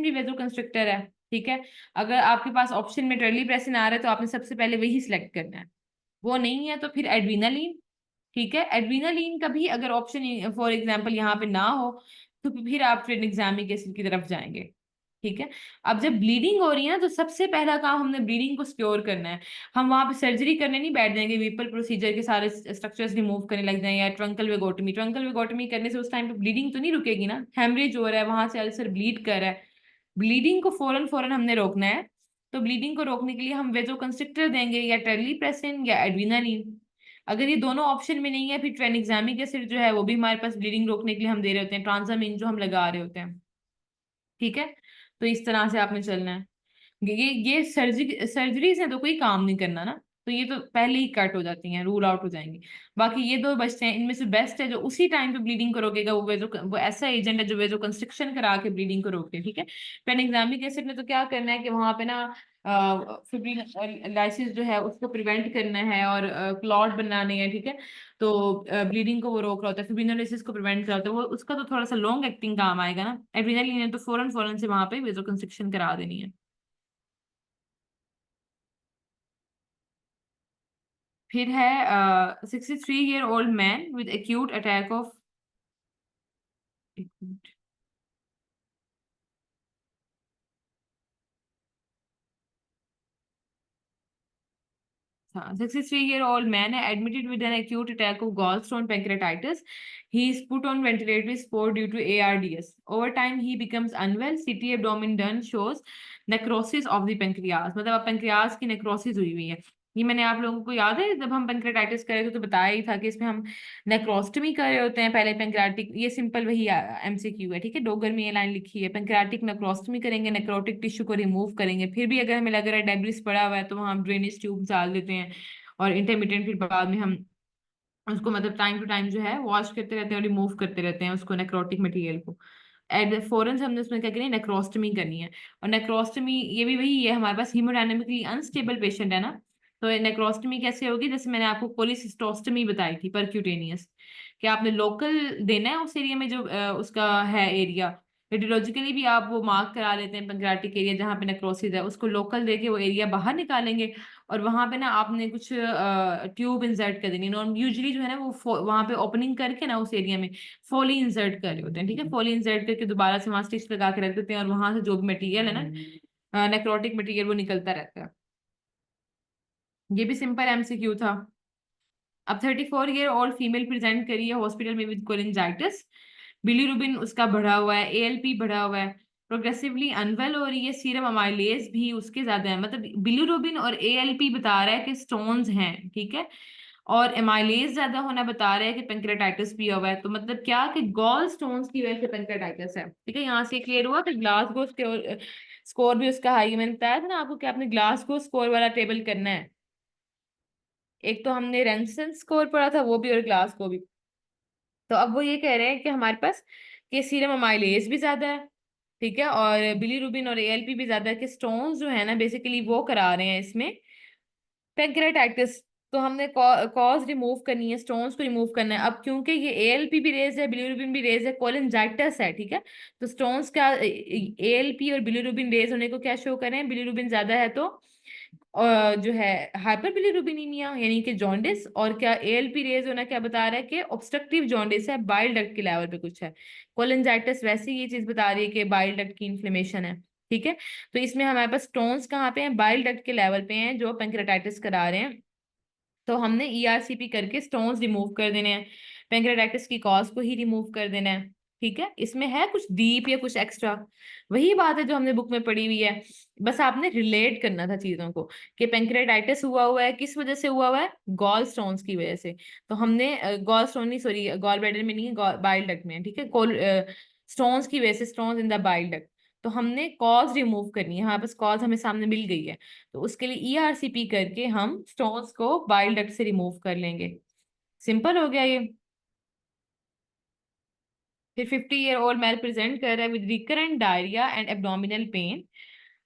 A: भी वेजो कंस्ट्रिक्टर है। ठीक है, अगर आपके पास ऑप्शन में टर्ली प्रेसिन आ रहा है तो आपने सबसे पहले वही सिलेक्ट करना है, वो नहीं है तो फिर एड्रीनालीन। ठीक है, एड्रीनालीन का भी अगर ऑप्शन फॉर एग्जांपल यहाँ पे ना हो, तो फिर आप ट्रेनिक्सामिक एसिड की तरफ जाएंगे। ठीक है, अब जब ब्लीडिंग हो रही है ना, तो सबसे पहला काम हमने ब्लीडिंग को सिक्योर करना है। हम वहां पे सर्जरी करने नहीं बैठ जाएंगे, वीपल प्रोसीजर के सारे स्ट्रक्चर्स रिमूव करने लग जाएंगे, या ट्रंकल वेगोटमी करने से उस टाइम पे ब्लीडिंग तो नहीं रुकेगी ना, हेमरेज हो रहा है वहां से, अल्सर ब्लीड कर रहा है, ब्लीडिंग को फौरन फौरन हमने रोकना है। तो ब्लीडिंग को रोकने के लिए हम वेजो कंस्ट्रिक्टर देंगे, या टेरलीप्रेसिन या एड्रीनालीन। अगर ये दोनों ऑप्शन में नहीं है, फिर ट्रेनिक्सामिक एसिड जो है वो भी हमारे पास ब्लीडिंग रोकने के लिए हम दे रहे होते हैं, ट्रांजामिन जो हम लगा रहे होते हैं। ठीक है, तो इस तरह से आपने चलना है। ये सर्जरी से तो कोई काम नहीं करना ना, तो ये तो पहले ही कट हो जाती हैं, रूल आउट हो जाएंगी। बाकी ये दो बचते हैं, इनमें से बेस्ट है जो उसी टाइम पे ब्लीडिंग को रोकेगा, वो ऐसा एजेंट है जो वेजो कंस्ट्रिक्शन करा के ब्लीडिंग को रोकते हैं। ठीक है, पेनिग्रामिक एसिड में तो क्या करना है कि वहां पे ना फिब्रिलाइसिस जो है उसको प्रिवेंट करना है और क्लॉट बनाने हैं। ठीक है, तो ब्लीडिंग को वो रोक रहा होता है, फिब्रिनोलिसिस को प्रिवेंट करता है वो, उसका तो थोड़ा सा लॉन्ग एक्टिंग काम आएगा ना। एड्रेनालिन है तो फौरन फौरन से वहां पे वेजो कंस्ट्रिक्शन करा देनी है। फिर है 63 year old man with acute attack of, हाँ, 63 ईयर ओल्ड मैन है admitted with an acute attack of gallstone pancreatitis, he is put on ventilatory support due to ARDS, over time he becomes unwell, CT abdomen done shows necrosis of the pancreas, मतलब अब pancreas की necrosis हुई हुई है। ये मैंने आप लोगों को याद है जब हम पेंक्रेटाइटिस कर रहे थे तो बताया ही था कि इसमें हम नेक्रोस्टमी कर रहे होते हैं पहले, पेंक्रियाटिक, ये सिंपल वही MCQ है। ठीक है, डोगर में ये लाइन लिखी है, पेंक्रियाटिक नेक्रोस्टमी करेंगे, नेक्रोटिक टिश्यू को रिमूव करेंगे, फिर भी अगर हमें लग रहा है डेब्रिस पड़ा हुआ है तो वहाँ हम ड्रेनेज ट्यूब डाल देते हैं, और इंटरमीडिएट फिर बाद में हम उसको मतलब टाइम टू टाइम जो है वॉश करते रहते हैं और रिमूव करते रहते हैं उसको, नेक्रोटिक मटेरियल को। एट फोरन हमने उसमें क्या करनी है, नेक्रोस्टमी करनी है। और नेक्रोस्टमी ये भी वही है, हमारे पास हीमोडायनेमिकली अनस्टेबल पेशेंट है ना, तो नेक्रोस्टमी कैसे होगी, जैसे मैंने आपको कोलिसिस्टोस्टमी बताई थी परक्यूटेनियस, कि आपने लोकल देना है उस एरिया में जो उसका है एरिया, रेडियोलॉजिकली भी आप वो मार्क करा लेते हैं पेंक्रियाटिक एरिया जहाँ पे नेक्रोसिस है, उसको लोकल देके वो एरिया बाहर निकालेंगे, और वहां पे ना आपने कुछ ट्यूब इंसर्ट कर देनी, नॉन यूजली जो है ना वो वहां पे ओपनिंग करके ना उस एरिया में फोली इंसर्ट कर रहे होते हैं। ठीक है, फोली इंसर्ट करके दोबारा से वहां स्टिच लगा के रख देते हैं, और वहां से जो भी मटेरियल है ना, नेक्रोटिक मटेरियल, वो निकलता रहता है। ये भी सिंपल MCQ था। अब 34 ईयर ओल्ड फीमेल प्रेजेंट करी है हॉस्पिटल में विद कोलिंजाइटिस, बिलीरुबिन उसका बढ़ा हुआ है, एएलपी बढ़ा हुआ है, प्रोग्रेसिवली अनवेल हो रही है, सीरम अमाइलेज भी उसके ज्यादा है। मतलब बिलीरुबिन और एएलपी बता रहा है कि स्टोन्स हैं, ठीक है, और एमाइलेज ज्यादा होना बता रहा है कि पेंक्रेटाइटिस भी हुआ है। तो मतलब क्या कि गॉल स्टोन्स की वजह से पेंक्रेटाइटिस है, ठीक है। यहाँ से क्लियर हुआ कि ग्लासगो स्कोर भी उसका हाई है। मैंने बताया था ना आपको कि आपने ग्लासगो स्कोर वाला टेबल करना है। एक तो हमने रैंसन स्कोर पढ़ा था वो भी, और ग्लासगो भी। तो अब वो ये कह रहे हैं कि हमारे पास कि सीरम अमाइलेज भी ज्यादा है, ठीक है, और बिलीरुबिन और एएलपी भी ज्यादा है, कि स्टोन्स जो है ना बेसिकली वो करा रहे हैं इसमें पेंक्रेटाइटिस। तो हमने कॉज रिमूव करनी है, स्टोन्स को रिमूव करना है। अब क्योंकि ये एएलपी भी रेज है, बिलीरुबिन भी रेज है, कोलिनजाइटिस है, ठीक है, तो स्टोन्स का एएलपी और बिलीरुबिन रेज होने को क्या शो कर रहे हैं, बिलीरुबिन ज्यादा है तो जो है हाइपर बिलीरुबिनीमिया यानी कि जॉन्डिस, और क्या एएलपी रेज होना क्या बता रहा है कि ऑब्स्ट्रक्टिव जॉन्डिस है, बाइल डक्ट के लेवल पे कुछ है। कोलिनजाइटिस वैसे ही ये चीज बता रही है कि बाइल डक्ट की इन्फ्लेमेशन है, ठीक है। तो इसमें हमारे पास स्टोन्स कहाँ पे हैं, बाइल डक्ट के लेवल पे हैं जो पेंक्रेटाइटिस करा रहे हैं। तो हमने ईआरसीपी करके स्टोन्स रिमूव कर देने हैं, पेंक्रेटाइटिस की कॉज को ही रिमूव कर देना है, ठीक है। इसमें है कुछ डीप या कुछ एक्स्ट्रा, वही बात है जो हमने बुक में पढ़ी हुई है। बस आपने रिलेट करना था चीजों को कि पेंक्रेटाइटिस हुआ है, किस वजह से हुआ है, गॉल स्टोन्स की वजह से। तो हमने गॉल स्टोन नहीं, सॉरी, गॉल ब्लैडर में नहीं है, बाइल डक्ट में है, ठीक है, स्टोन्स की वजह से, stones in the bile duct. तो हमने कॉज रिमूव करनी है, हमारे पास कॉज हमें सामने मिल गई है। तो उसके लिए ईआरसीपी करके हम स्टोन्स को बाइल डक्ट से रिमूव कर लेंगे। सिंपल हो गया ये। फिर 50 ईयर ओल्ड मेल प्रेजेंट कर रहा है with recurrent diarrhoea and abdominal pain,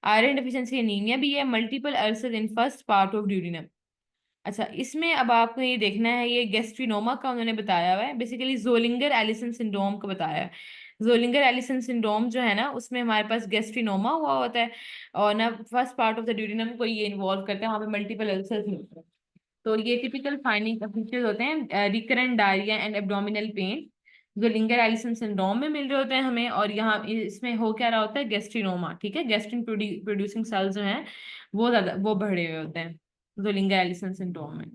A: iron deficiency anaemia भी है, multiple ulcer in first part of duodenum. अच्छा, इसमें अब आपको ये देखना है, ये गैस्ट्रिनोमा का उन्होंने बताया हुआ है, बेसिकली जोलिंगर एलिसन सिंड्रोम का बताया है। जोलिंगर एलिसन सिंड्रोम जो है ना उसमें हमारे पास गैस्ट्रिनोमा हुआ होता है, और ना first part of the duodenum को ये इन्वॉल्व करता है, वहाँ पे मल्टीपल अल्सर्स मिलते हैं। तो ये टिपिकल फाइंडिंग फीचर्स होते हैं, recurrent diarrhoea and abdominal pain जो लिंगर एलिसन सिंड्रोम में मिल रहे होते हैं हमें, और यहाँ इसमें हो क्या रहा होता है, गैस्ट्रिनोमा, ठीक है, गैस्ट्रिन प्रोड्यूसिंग सेल्स जो हैं वो ज्यादा वो बढ़े हुए होते हैं जो लिंगर एलिसन सिंड्रोम में।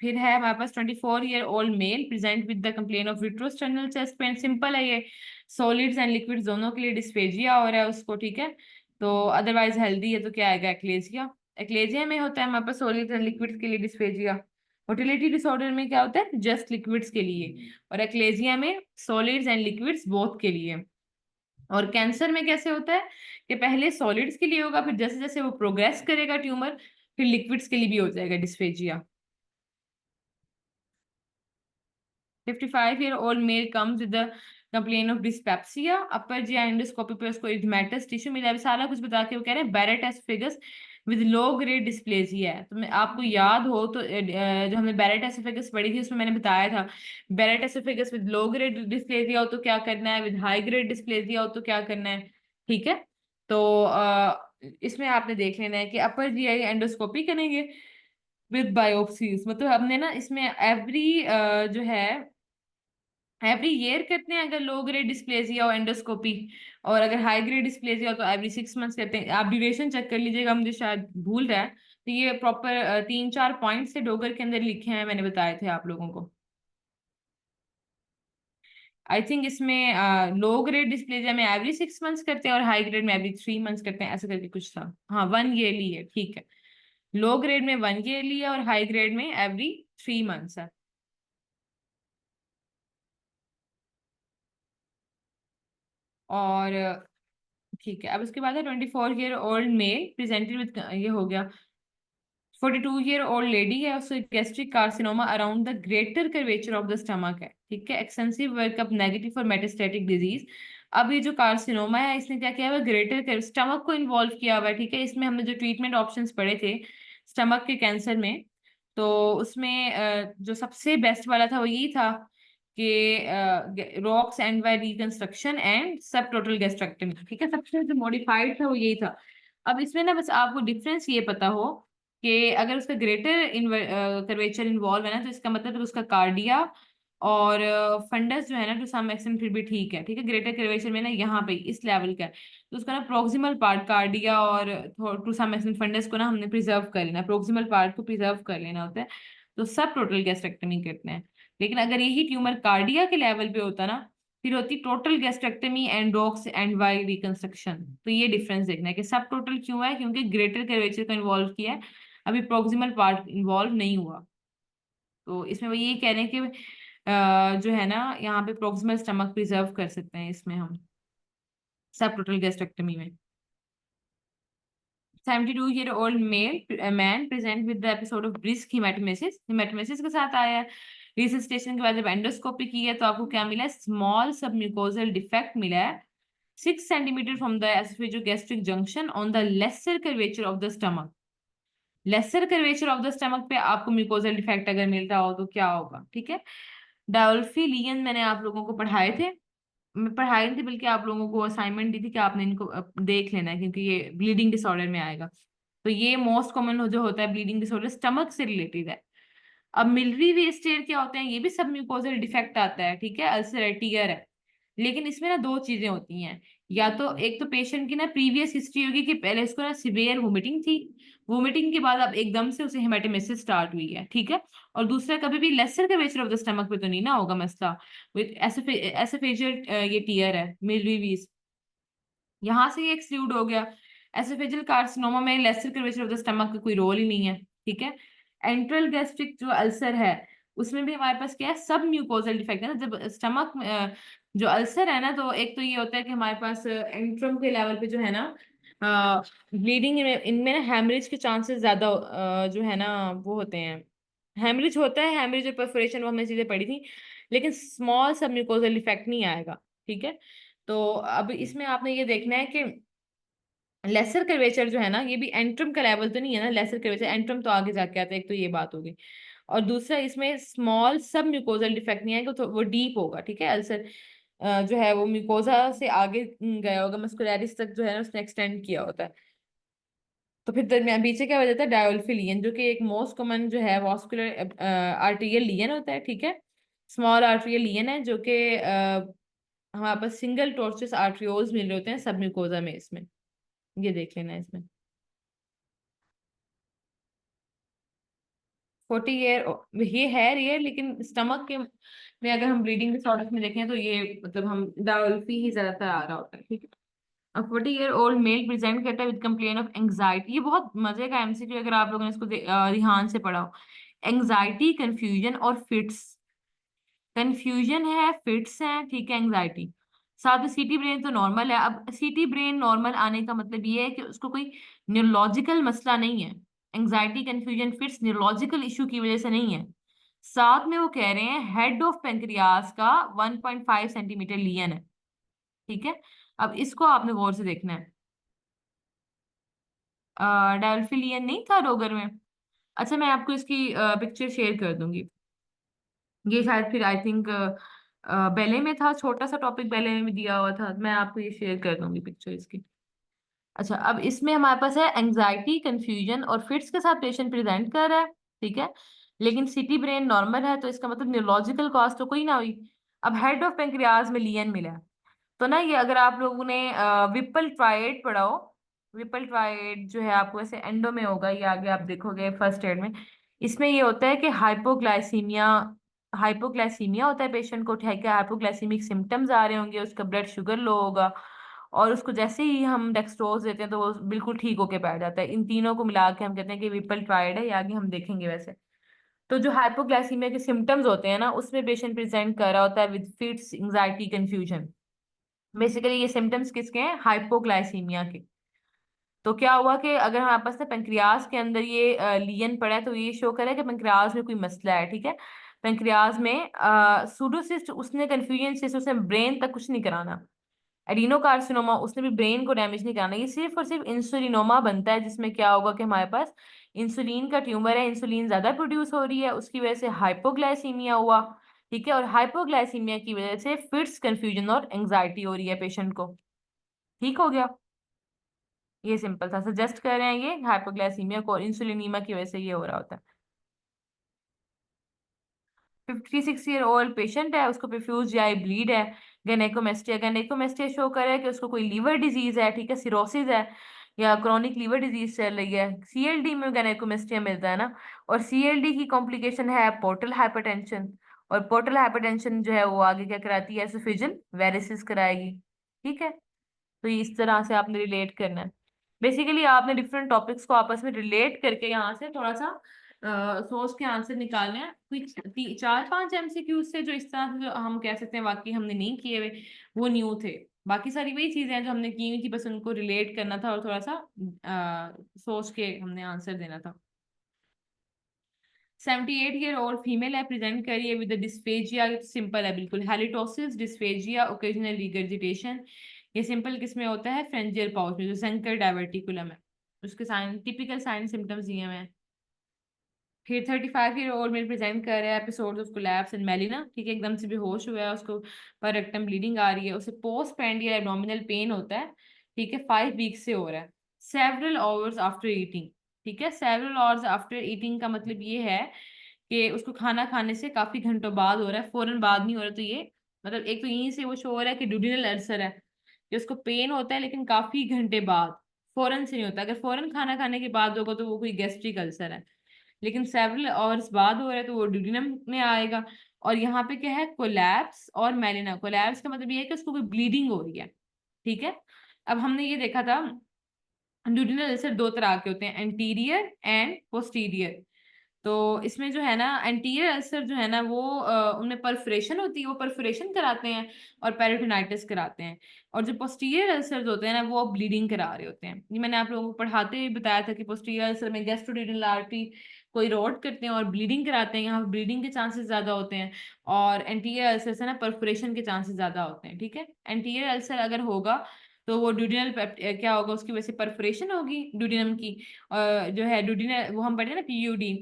A: फिर है हमारे पास 24 year old male present with the complain of retrosternal chest pain. Simple है ये, सॉलिड्स एंड लिक्विड्स दोनों के लिए डिस्फेजिया हो रहा है उसको, ठीक है। तो अदरवाइज हेल्दी है तो क्या आएगा, एक्लेजिया। एक्लेजिया में होता है हमारे पास सॉलिड्स एंड लिक्विड्स के लिए डिस्फेजिया। मोटिलिटी डिसऑर्डर में क्या होता है, जस्ट लिक्विड्स के लिए, और एक्लेजिया में सॉलिड्स एंड लिक्विड्स बोथ के लिए। और कैंसर में कैसे होता है कि पहले सॉलिड्स के लिए होगा, फिर जैसे जैसे वो प्रोग्रेस करेगा ट्यूमर, फिर लिक्विड्स के लिए भी हो जाएगा dysphagia. 55 year old male comes with the complain of dyspepsia, upper G endoscopy पे उसको इडमेटस टिश्यू मिला है, सारा कुछ बता के वो कह रहे हैं Barrett oesophagus with low grade dysplasia है। तो मैं आपको याद हो तो जो हमने बैरेट एस्फिगस पढ़ी थी उसमें मैंने बताया था, Barrett oesophagus with low grade dysplasia हो तो क्या करना है, विद हाई ग्रेड डिस्प्लेसिया हो तो क्या करना है, ठीक है। तो इसमें आपने देख लेना है कि अपर जीआई एंडोस्कोपी करेंगे विद बायोप्सीज, मतलब हमने ना इसमें एवरी जो है एवरी ईयर करते हैं अगर लो ग्रेड डिस्प्लेसिया हो एंडोस्कोपी, और अगर हाई ग्रेड डिस्प्लेसिया हो तो एवरी 6 मंथ्स करते हैं। आप ड्यूरेशन चेक कर लीजिएगा, मुझे शायद भूल रहा है। तो ये प्रॉपर 3-4 पॉइंट से डोगर के अंदर लिखे हैं, मैंने बताए थे आप लोगों को। आई थिंक इसमें लो ग्रेड डिस्प्लेसिया में एवरी 6 मंथ्स करते हैं और हाई ग्रेड में एवरी 3 मंथ्स करते हैं, ऐसा करके कुछ था। हाँ, 1 ईयरली है, ठीक है। लो ग्रेड में 1 ईयरली है और हाई ग्रेड में एवरी 3 मंथ्स है। और ठीक है, अब उसके बाद है 24 year old mail presented with, ये हो गया। 42 ईयर ओल्ड लेडी है, उसको gastric carcinoma around the greater curvature of the stomach है, ठीक है, extensive workup negative for metastatic disease. अब ये जो कार्सिनोमा है इसने क्या किया हुआ, ग्रेटर स्टमक को इन्वॉल्व किया हुआ है, ठीक है। इसमें हमने जो ट्रीटमेंट ऑप्शंस पढ़े थे स्टमक के कैंसर में, तो उसमें जो सबसे बेस्ट वाला था वो यही था कि Roux en Y reconstruction and सब टोटल गैस्ट्रेक्टमी, ठीक है, सबसे जो मॉडिफाइड था वो यही था। अब इसमें ना बस आपको डिफरेंस ये पता हो कि अगर उसका ग्रेटर कर्वेचर इन्वॉल्व है ना, तो इसका मतलब है उसका कार्डिया और फंडस जो है ना टू सम एक्सटेंट फिर भी ठीक है, ठीक है। ग्रेटर कर्वेचर में ना यहाँ पे इस लेवल का है, तो उसका ना प्रोक्सिमल पार्ट कार्डिया और टू सम एक्सटेंट फंडस को ना हमने प्रिजर्व कर लेना, प्रोक्सिमल पार्ट को प्रिजर्व कर लेना होता है। तो सब टोटल गैस्ट्रेक्टमी करते हैं। लेकिन अगर यही ट्यूमर कार्डिया के लेवल पे होता ना, फिर होती total gastrectomy and Roux and Y reconstruction. तो ये डिफरेंस देखना है कि सब टोटल क्यों है, क्योंकि ग्रेटर कर्वेचर को इन्वॉल्व किया है, अभी प्रोक्सिमल पार्ट इन्वॉल्व नहीं हुआ। तो इसमें वो ये कह रहे हैं कि जो है ना यहाँ पे प्रोक्सिमल स्टमक प्रिजर्व कर सकते हैं इसमें हम सब टोटल गैस्ट्रेक्टमी में। 72-year-old male man present with the episode of brisk hematemesis, हेमेटोमेसिस के साथ आया है। रिसस्टेशन के बाद जब एंडोस्कोपी की है तो आपको क्या मिला है, स्मॉल सबम्यूकोजल डिफेक्ट मिला है 6 cm from the oesophagogastric junction on the lesser curvature of the stomach. Lesser curvature of the stomach पे आपको म्यूकोजल डिफेक्ट अगर मिलता हो तो क्या होगा, ठीक है। डायोल्फी लियन मैंने आप लोगों को पढ़ाए थे, मैं पढ़ाई नहीं थी बल्कि आप लोगों को असाइनमेंट दी थी कि आपने इनको देख लेना है, क्योंकि ये ब्लीडिंग डिसऑर्डर में आएगा। तो ये मोस्ट कॉमन जो होता है ब्लीडिंग डिसऑर्डर स्टमक से रिलेटेड है। अब मिलरी वेस्टेर क्या होते हैं, ये भी सब म्यूकोजल डिफेक्ट आता है, ठीक है, अल्सर टीयर है। लेकिन इसमें ना दो चीजें होती हैं, या तो एक तो पेशेंट की ना प्रीवियस हिस्ट्री होगी कि पहले इसको ना सिवियर वोमिटिंग थी, वोमिटिंग के बाद अब एकदम से उसे हेमेटोमेसिस स्टार्ट हुई है, ठीक है। और दूसरा कभी भी laser curvature of the stomach पे तो नहीं ना होगा मसला, विद एसोफेजियल ये टीयर है मिलरी, यहाँ से ये एक्सक्लूड हो गया। एसोफेजियल कार्सिनोमा में laser curvature of the stomach का कोई रोल ही नहीं है, ठीक है। एंट्रल गैस्ट्रिक जो अल्सर है उसमें भी हमारे पास क्या है, सब म्यूकोजल डिफेक्ट है ना। जब स्टमक जो अल्सर है ना, तो एक तो ये होता है कि हमारे पास एंट्रम के लेवल पे जो है ना ब्लीडिंग इनमें ना हेमरेज के चांसेस ज्यादा जो है ना वो होते हैं। हेमरेज होता है, हेमरेज और परफोरेशन वो हमने चीजें पढ़ी थी, लेकिन स्मॉल सब म्यूकोजल डिफेक्ट नहीं आएगा, ठीक है। तो अब इसमें आपने ये देखना है कि लेसर कर्वेचर जो है ना, ये भी एंट्रम का लेवल तो नहीं है ना, लेसर कर्वेचर एंट्रम तो आगे जाके आता है, एक तो ये बात होगी। और दूसरा इसमें स्मॉल सब म्यूकोजल डिफेक्ट नहीं आएगा, तो वो डीप होगा, ठीक है। अल्सर जो है वो म्यूकोजा से आगे गया होगा, मस्कुलैरिस तक जो है ना उसने एक्सटेंड किया होता है। तो फिर दरमियान पीछे क्या हो जाता है, डायोल्फी लियन, जो कि एक मोस्ट कॉमन जो है वॉस्कुलर आर्टेरियल लियन होता है, ठीक है। स्मॉल आर्टेरियल लियन है जो कि हमारे पास सिंगल टॉर्चस आर्ट्रियोल्स मिल रहे होते हैं सब म्यूकोजा में, इसमें ये देख लेना है इसमें। 40 ईयर ये है रेयर, लेकिन स्टमक के में अगर हम ब्लीडिंग डिसऑर्डर्स में देखें तो ये मतलब हम डायल्फी ही ज्यादातर आ रहा होता है, ठीक है। अब 40 ईयर ओल्ड मेल प्रेजेंट करता है विद कंप्लेन ऑफ एंग्जाइटी, ये बहुत मजे का एमसीक्यू अगर आप लोगों ने इसको ध्यान से पढ़ा हो। एंग्जाइटी, कंफ्यूजन और फिट्स, कंफ्यूजन है, फिट्स है, ठीक है, एंग्जाइटी, साथ में सीटी ब्रेन तो नॉर्मल है। अब सीटी ब्रेन नॉर्मल आने का मतलब ये है कि उसको कोई न्यूरोलॉजिकल मसला नहीं है। Anxiety, confusion, fits neurological issue की वजह से नहीं है। साथ में वो कह रहे हैं हेड ऑफ पेंक्रियास का 1.5 सेंटीमीटर लियन है, ठीक है। अब इसको आपने गौर से देखना है। डेल्फी लियन नहीं था रोगर में। अच्छा, मैं आपको इसकी पिक्चर शेयर कर दूंगी। ये शायद फिर आई थिंक बैले में था, छोटा सा टॉपिक बैले में भी दिया हुआ था, मैं आपको ये शेयर कर दूंगी पिक्चर इसकी। अच्छा, अब इसमें हमारे पास है एंग्जाइटी, कंफ्यूजन और फिट्स के साथ पेशेंट प्रेजेंट कर रहा है, ठीक है। लेकिन सिटी ब्रेन नॉर्मल है, तो इसका मतलब न्यूरोलॉजिकल कॉज तो कोई ना हुई। अब हेड ऑफ पेंक्रियाज में लियन मिला है, तो ना ये अगर आप लोगों ने विपल ट्राइड पढ़ा हो, विपल ट्राइड जो है आपको ऐसे एंडो में होगा, ये आगे आप देखोगे फर्स्ट एड में। इसमें ये होता है कि हाइपोग्लाइसीमिया, हाइपोग्लाइसीमिया होता है पेशेंट को, ठीक है, हाइपोग्लाइसीमिक सिम्टम्स आ रहे होंगे, उसका ब्लड शुगर लो होगा, और उसको जैसे ही हम डेक्सट्रोज देते हैं तो वो बिल्कुल ठीक होके बैठ जाता है। इन तीनों को मिला के हम कहते हैं कि विपल ट्राइड है, ये आगे हम देखेंगे वैसे। तो जो हाइपोग्लाइसीमिया के सिम्टम्स होते हैं ना, उसमें पेशेंट प्रेजेंट कर रहा होता है with fits, anxiety, confusion. Basically ये सिम्टम्स किसके हैं, हाइपोग्लाइसीमिया के। तो क्या हुआ कि अगर हमारे पास ना पेंक्रियाज के अंदर ये लियन पड़ा है, तो ये शो करे कि पेंक्रियाज में कोई मसला है, ठीक है। पेंक्रियाज में सूडोसिस्ट उसने, कंफ्यूजन सिस्ट उसने ब्रेन तक कुछ नहीं कराना। एडिनोकार्सिनोमा उसने भी ब्रेन को डैमेज नहीं कराना, ये सिर्फ और सिर्फ इंसुलिनोमा बनता है, जिसमें क्या होगा कि हमारे पास इंसुलिन का ट्यूमर है, इंसुलिन ज्यादा प्रोड्यूस हो रही है, उसकी वजह से हाइपोग्लाइसीमिया हुआ, ठीक है। और हाइपोग्लाइसीमिया की वजह से फिट्स, कंफ्यूजन और एंग्जाइटी हो रही है पेशेंट को, ठीक हो गया। ये सिंपल था, सजेस्ट कर रहे हैं ये हाइपोग्लाइसीमिया को इंसुलिनीमा की वजह से ये हो रहा होता है। 56 ईयर ओल्ड पेशेंट है, उसको प्रोफ्यूज जीआई ब्लीड है, गैनेकोमेस्टिया, गैनेकोमेस्टिया शो कर रहा है कि उसको कोई लीवर डिजीज है, ठीक है, सिरोसिस है। या क्रोनिक लीवर डिजीज चल रही है, सीएलडी में गायनेकोमेस्टिया मिलता है ना। और सीएलडी की कॉम्प्लिकेशन है पोर्टल हाइपरटेंशन, और पोर्टल हाइपरटेंशन जो है वो आगे क्या कराती है, एसोफेजियल वेरिसिस कराएगी। ठीक है, तो ये इस तरह से आपने रिलेट करना है। बेसिकली आपने डिफरेंट टॉपिक्स को आपस में रिलेट करके यहाँ से थोड़ा सा सोच के आंसर निकालने हैं। कुछ 4-5 एमसीक्यूज से जो इस तरह से जो हम कह सकते हैं वाकई हमने नहीं किए हुए, वो न्यू थे। बाकी सारी वही चीजें हैं जो हमने की हुई थी, बस उनको रिलेट करना था और थोड़ा सा सोच के हमने आंसर देना था। 78-year-old फीमेल है, प्रेजेंट करिए विद डिस्फेजिया। सिंपल है बिल्कुल, हेलिटोसिस, डिस्फेजिया, ओकेजनल रिगर्जिटेशन। ये सिंपल किस में होता है, फ्रेंजियल पाउच में, जो सेंकर डायवर्टिकुलम है उसके साइन, टिपिकल साइन सिम्टम्स दिए हुए हैं। फिर 35-year-old मेल प्रेजेंट कर रहा है episode of collapse and melaena. ठीक है, एकदम से बेहोश हुआ है, उसको पर रेक्टम ब्लीडिंग आ रही है, उसे पोस्ट पेंडियल एब्डोमिनल पेन होता है। ठीक है, 5 वीक से हो रहा है, सेवरल आवर्स आफ्टर ईटिंग। ठीक है, सेवरल आवर्स आफ्टर ईटिंग का मतलब ये है कि उसको खाना खाने से काफी घंटों बाद हो रहा है, फौरन बाद नहीं हो रहा। तो ये मतलब एक तो यहीं से वो शो हो रहा है कि ड्यूडिनल अल्सर है, कि उसको पेन होता है लेकिन काफी घंटे बाद, फौरन से नहीं होता। अगर फौरन खाना खाने के बाद होगा तो वो कोई गैस्ट्रिक अल्सर है, लेकिन सेवरल आवर्स बाद हो रहा है तो वो ड्यूडिनम में आएगा। और यहाँ पे क्या है, कोलैप्स और मेलिना। कोलैप्स का मतलब ये है कि उसको कोई ब्लीडिंग हो रही है। ठीक है, अब हमने ये देखा था ड्यूडिनल अल्सर दो तरह के होते हैं, एंटीरियर एंड पोस्टीरियर। तो इसमें जो है ना, एंटीरियर अल्सर जो है ना वो उनमें परफोरेशन होती है, वो परफोरेशन कराते हैं और पेरिटोनाइटिस कराते हैं। और जो पोस्टीरियर अल्सर होते हैं ना वो ब्लीडिंग करा रहे होते हैं। ये मैंने आप लोगों को पढ़ाते हुए बताया था कि पोस्टीरियर अल्सर में गैस्ट्रोड्यूडिनल आर्टरी को इरोड करते हैं और ब्लीडिंग कराते हैं, यहाँ ब्लीडिंग के चांसेस ज्यादा होते हैं। और एंटीरियर अल्सर से ना परफोरेशन के चांसेस ज्यादा होते हैं। ठीक है, एंटीरियर अल्सर अगर होगा तो वो ड्यूडिनल क्या होगा, उसकी वजह से परफोरेशन होगी ड्यूडिनम की। जो है ड्यूडिनल, वो हम पढ़े ना पीयूडी,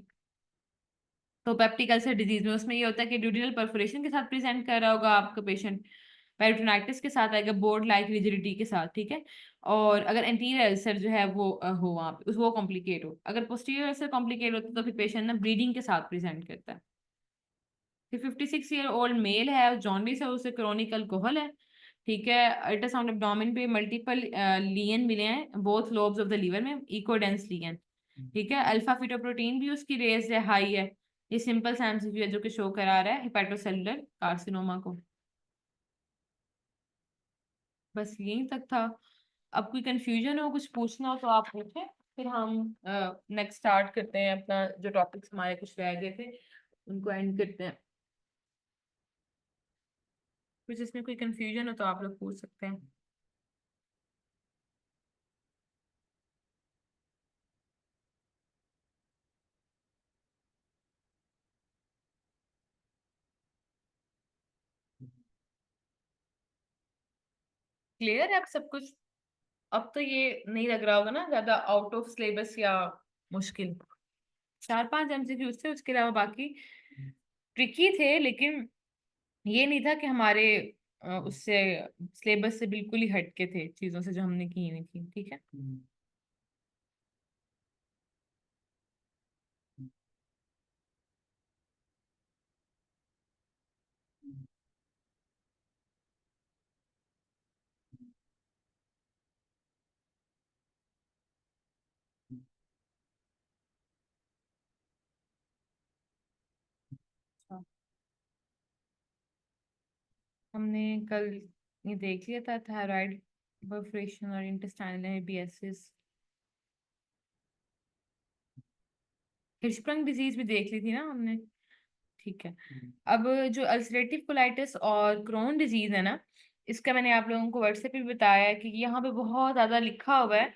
A: तो पेप्टिक अल्सर डिजीज में उसमें ये होता है कि ड्यूडिनल परफोरेशन के साथ प्रेजेंट कर रहा होगा आपका पेशेंट, पेरिटोनाइटिस के साथ आएगा, बोर्ड लाइक रिजिडिटी के साथ। ठीक है, और अगर एंटीरियर अल्सर जो है वो हो वहाँ पे वो कॉम्प्लिकेट हो, अगर पोस्टीरियर अल्सर कॉम्प्लिकेट होता है तो फिर पेशेंट ना ब्लीडिंग के साथ प्रेजेंट करता है। फिर 56-year-old मेल है, जॉन्डिस है, उसे क्रोनिक अल्कोहल है। ठीक है, अल्ट्रासाउंड एब्डोमेन पे मल्टीपल लियन मिले हैं both lobes of the liver में, इकोडेंस लियन। ठीक है, अल्फा फिटोप्रोटीन भी उसकी रेज है, हाई है। ये सिंपल सा एमसीक्यू है जो कि शो करा रहा है हेपेटोसेलुलर कार्सिनोमा को। बस यहीं तक था। अब कोई कंफ्यूजन हो, कुछ पूछना हो तो आप पूछें, फिर हम नेक्स्ट स्टार्ट करते हैं अपना, जो टॉपिक्स हमारे कुछ रह गए थे उनको एंड करते हैं। कुछ इसमें कोई कंफ्यूजन हो तो आप लोग पूछ सकते हैं। क्लियर है अब सब कुछ? अब तो ये नहीं लग रहा होगा ना ज्यादा आउट ऑफ सिलेबस या मुश्किल। 4-5 एमसीक्यूज थे, उसके अलावा बाकी ट्रिकी थे, लेकिन ये नहीं था कि हमारे उससे सिलेबस से बिल्कुल ही हटके थे चीजों से जो हमने की नहीं थी। ठीक है, अच्छा। हमने कल ये देख लिया था, थायराइड परफोरेशन और इंटेस्टाइनल एबीएसिस। हिर्शस्प्रंग डिजीज भी देख ली थी ना हमने। ठीक है, अब जो अल्सरेटिव कोलाइटिस और क्रोन डिजीज है ना, इसका मैंने आप लोगों को व्हाट्सएप पे भी बताया है कि यहाँ पे बहुत ज्यादा लिखा हुआ है।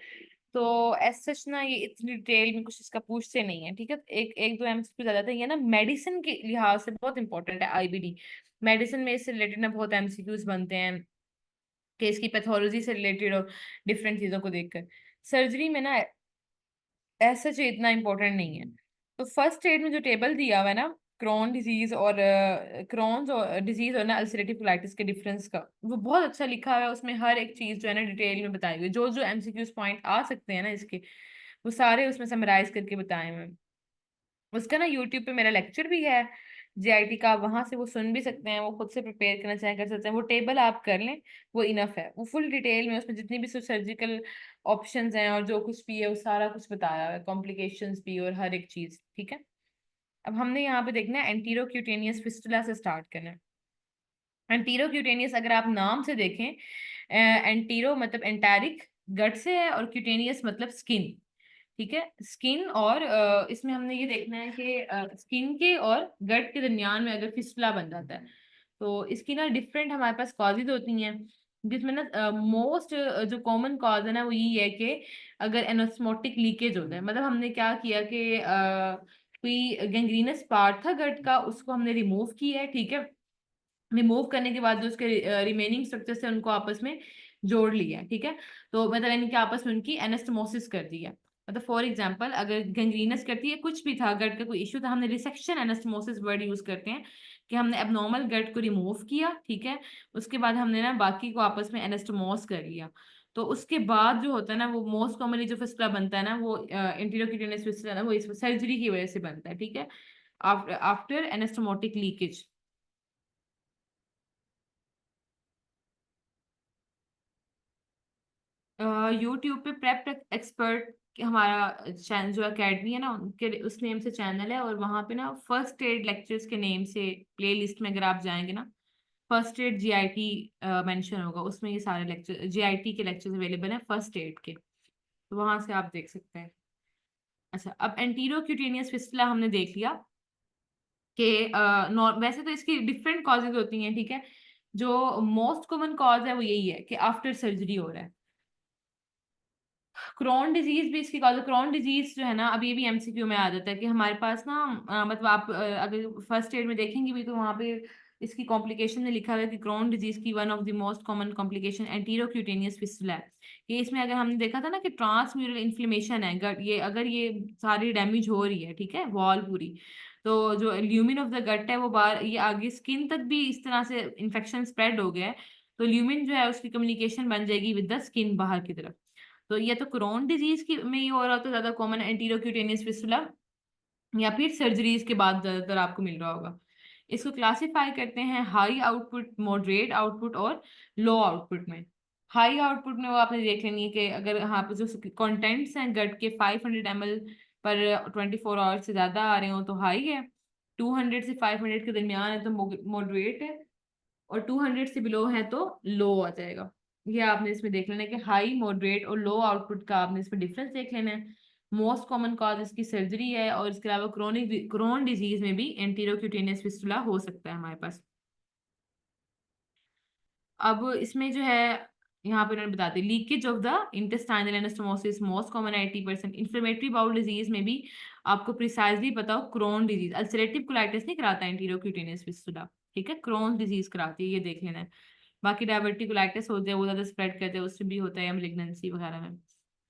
A: तो एज सच ना ये इतनी डिटेल में कुछ इसका पूछते नहीं है। ठीक है, एक एक दो एमसीक्यू ज्यादा था, ये ना मेडिसिन के लिहाज से बहुत इंपॉर्टेंट है, आईबीडी मेडिसिन में इससे रिलेटेड ना बहुत एमसीक्यूज बनते हैं कि इसकी पैथोलॉजी से रिलेटेड और डिफरेंट चीजों को देखकर। सर्जरी में ना ऐसा जो इतना इम्पोर्टेंट नहीं है। तो फर्स्ट एड में जो टेबल दिया हुआ है ना, क्रोन डिजीज और क्रोन्स और डिजीज और ना अल्सरेटिव कोलाइटिस के डिफरेंस का, वो बहुत अच्छा लिखा हुआ है। उसमें हर एक चीज जो है ना डिटेल में बताई हुई है, जो जो एमसीक्यूज पॉइंट आ सकते हैं ना इसके, वो सारे उसमें समराइज करके बताए हुए हैं। उसका ना यूट्यूब पे मेरा लेक्चर भी है, जीआईटी का, वहां से वो सुन भी सकते हैं, वो खुद से प्रिपेयर करना चाहे कर सकते हैं, वो टेबल आप कर लें, वो इनफ है। वो फुल डिटेल में उसमें जितनी भी सर्जिकल ऑप्शंस हैं और जो कुछ भी है वो सारा कुछ बताया हुआ है, कॉम्प्लिकेशंस भी और हर एक चीज, ठीक है। अब हमने यहाँ पे देखना है एंटीरो क्यूटेनियस फिस्टुला से स्टार्ट करना है। एंटीरो क्यूटेनियस अगर आप नाम से देखें, एंटीरो मतलब एंटारिक, गट से है, और क्यूटेनियस मतलब स्किन, ठीक है। स्किन और इसमें हमने ये देखना है कि स्किन के और गट के दरमियान में अगर फिस्टुला बन जाता है तो इसकी ना डिफरेंट हमारे पास कॉजेज होती हैं, जिसमें ना मोस्ट जो कॉमन कॉज है ना वो यही है कि अगर एनोस्मोटिक लीकेज होता है, मतलब हमने क्या किया कि कोई गैंग्रीनस पार्ट था गट का, उसको हमने रिमूव किया है, ठीक है। रिमूव करने के बाद जो उसके रिमेनिंग स्ट्रक्चर है उनको आपस में जोड़ लिया, ठीक है। तो मतलब इनके आपस में उनकी एनास्टोमोसिस कर दी है। मतलब फॉर एग्जांपल अगर गैंग्रीनस करती है, कुछ भी था गट का कोई इशू था, हमने रिसेक्शन एनास्टोमोसिस वर्ड यूज करते हैं कि हमने एबनॉर्मल गट को रिमूव किया, ठीक है। उसके बाद हमने ना बाकी को आपस में एनास्टोमोस कर लिया। तो उसके बाद जो होता है ना वो मोस्ट कॉमनली जो फिस्टुला बनता है ना वो इंटीरियोक्यूटेनियस फिस्टुला ना वो इस सर्जरी की वजह से बनता है, ठीक है, आफ्टर एनास्टोमोटिक लीकेज। यूट्यूब पे प्रेप एक्सपर्ट हमारा चैनल जो एकेडमी है ना उनके उस नेम से चैनल है, और वहाँ पे ना फर्स्ट एड लेक्चर्स के नेम से प्ले लिस्ट में अगर आप जाएंगे ना, फर्स्ट एड जीआईटी मेंशन होगा उसमें, ये सारे लेक्चर जीआईटी के लेक्चर्स अवेलेबल हैं फर्स्ट एड के, तो वहां से आप देख सकते हैं। अच्छा, अब एंटीरो क्यूटेनियस फिस्टुला हमने देख लिया कि वैसे तो इसकी डिफरेंट कॉजेज होती हैं, ठीक है। जो मोस्ट कॉमन कॉज है वो यही है कि आफ्टर सर्जरी हो रहा है। क्रोन डिजीज भी इसकी कॉज है। क्रोन डिजीज जो है ना, अब ये भी एमसीक्यू में आ जाता है कि हमारे पास ना मतलब आप अगर फर्स्ट एड में देखेंगे भी तो वहाँ पे इसकी कॉम्प्लिकेशन में लिखा हुआ है कि क्रोन डिजीज की one of the most common complication enterocutaneous fistula है। ये इसमें अगर हमने देखा था ना कि ट्रांसम्यूरल इन्फ्लेमेशन है गट, ये अगर ये सारी डैमेज हो रही है, ठीक है, वॉल पूरी, तो जो ल्यूमिन ऑफ द गट है वो बाहर ये आगे स्किन तक भी इस तरह से इन्फेक्शन स्प्रेड हो गया है, तो ल्यूमिन जो है उसकी कम्युनिकेशन बन जाएगी विद द स्किन बाहर की तरफ। तो या तो क्रोन डिजीज की में ये हो रहा होता है ज्यादा कॉमन एंटीरोक्यूटेनियस फिस्टुला, या फिर सर्जरीज के बाद ज्यादातर आपको मिल रहा होगा। इसको क्लासिफाई करते हैं हाई आउटपुट, मॉडरेट आउटपुट और लो आउटपुट में। हाई आउटपुट में वो आपने देख लेनी है कि अगर यहाँ पे जो कंटेंट्स हैं गट के 500 ml पर 24 आवर्स से ज्यादा आ रहे हो तो हाई है, 200 से 500 के दरमियान है तो मॉडरेट है, और 200 से बिलो है तो लो आ जाएगा। ये आपने इसमें देख लेना है कि हाई, मॉडरेट और लो आउटपुट का आपने इसमें डिफरेंस देख लेना है। मोस्ट कॉमन कॉज इसकी सर्जरी है, और इसके अलावा क्रोनिक क्रोन डिजीज में भी एंटीरोक्यूटेनियस फिस्टुला हो सकता है हमारे पास। अब इसमें जो है यहाँ पे उन्होंने बता दी leakage of the intestinal anastomosis most common 80%। Inflammatory bowel disease में भी आपको प्रिसाइजली पता हो क्रोन डिजीज, अल्सरेटिव कोलाइटिस नहीं कराता एंटीरोक्यूटेनियस फिस्टुला, ठीक है, क्रोन डिजीज कराती है, ये देख लेना है। बाकी डायवर्टिकुलाइटिस होते हैं वो ज्यादा स्प्रेड करते हैं, उससे भी होता है मेलिग्नेंसी वगैरह में,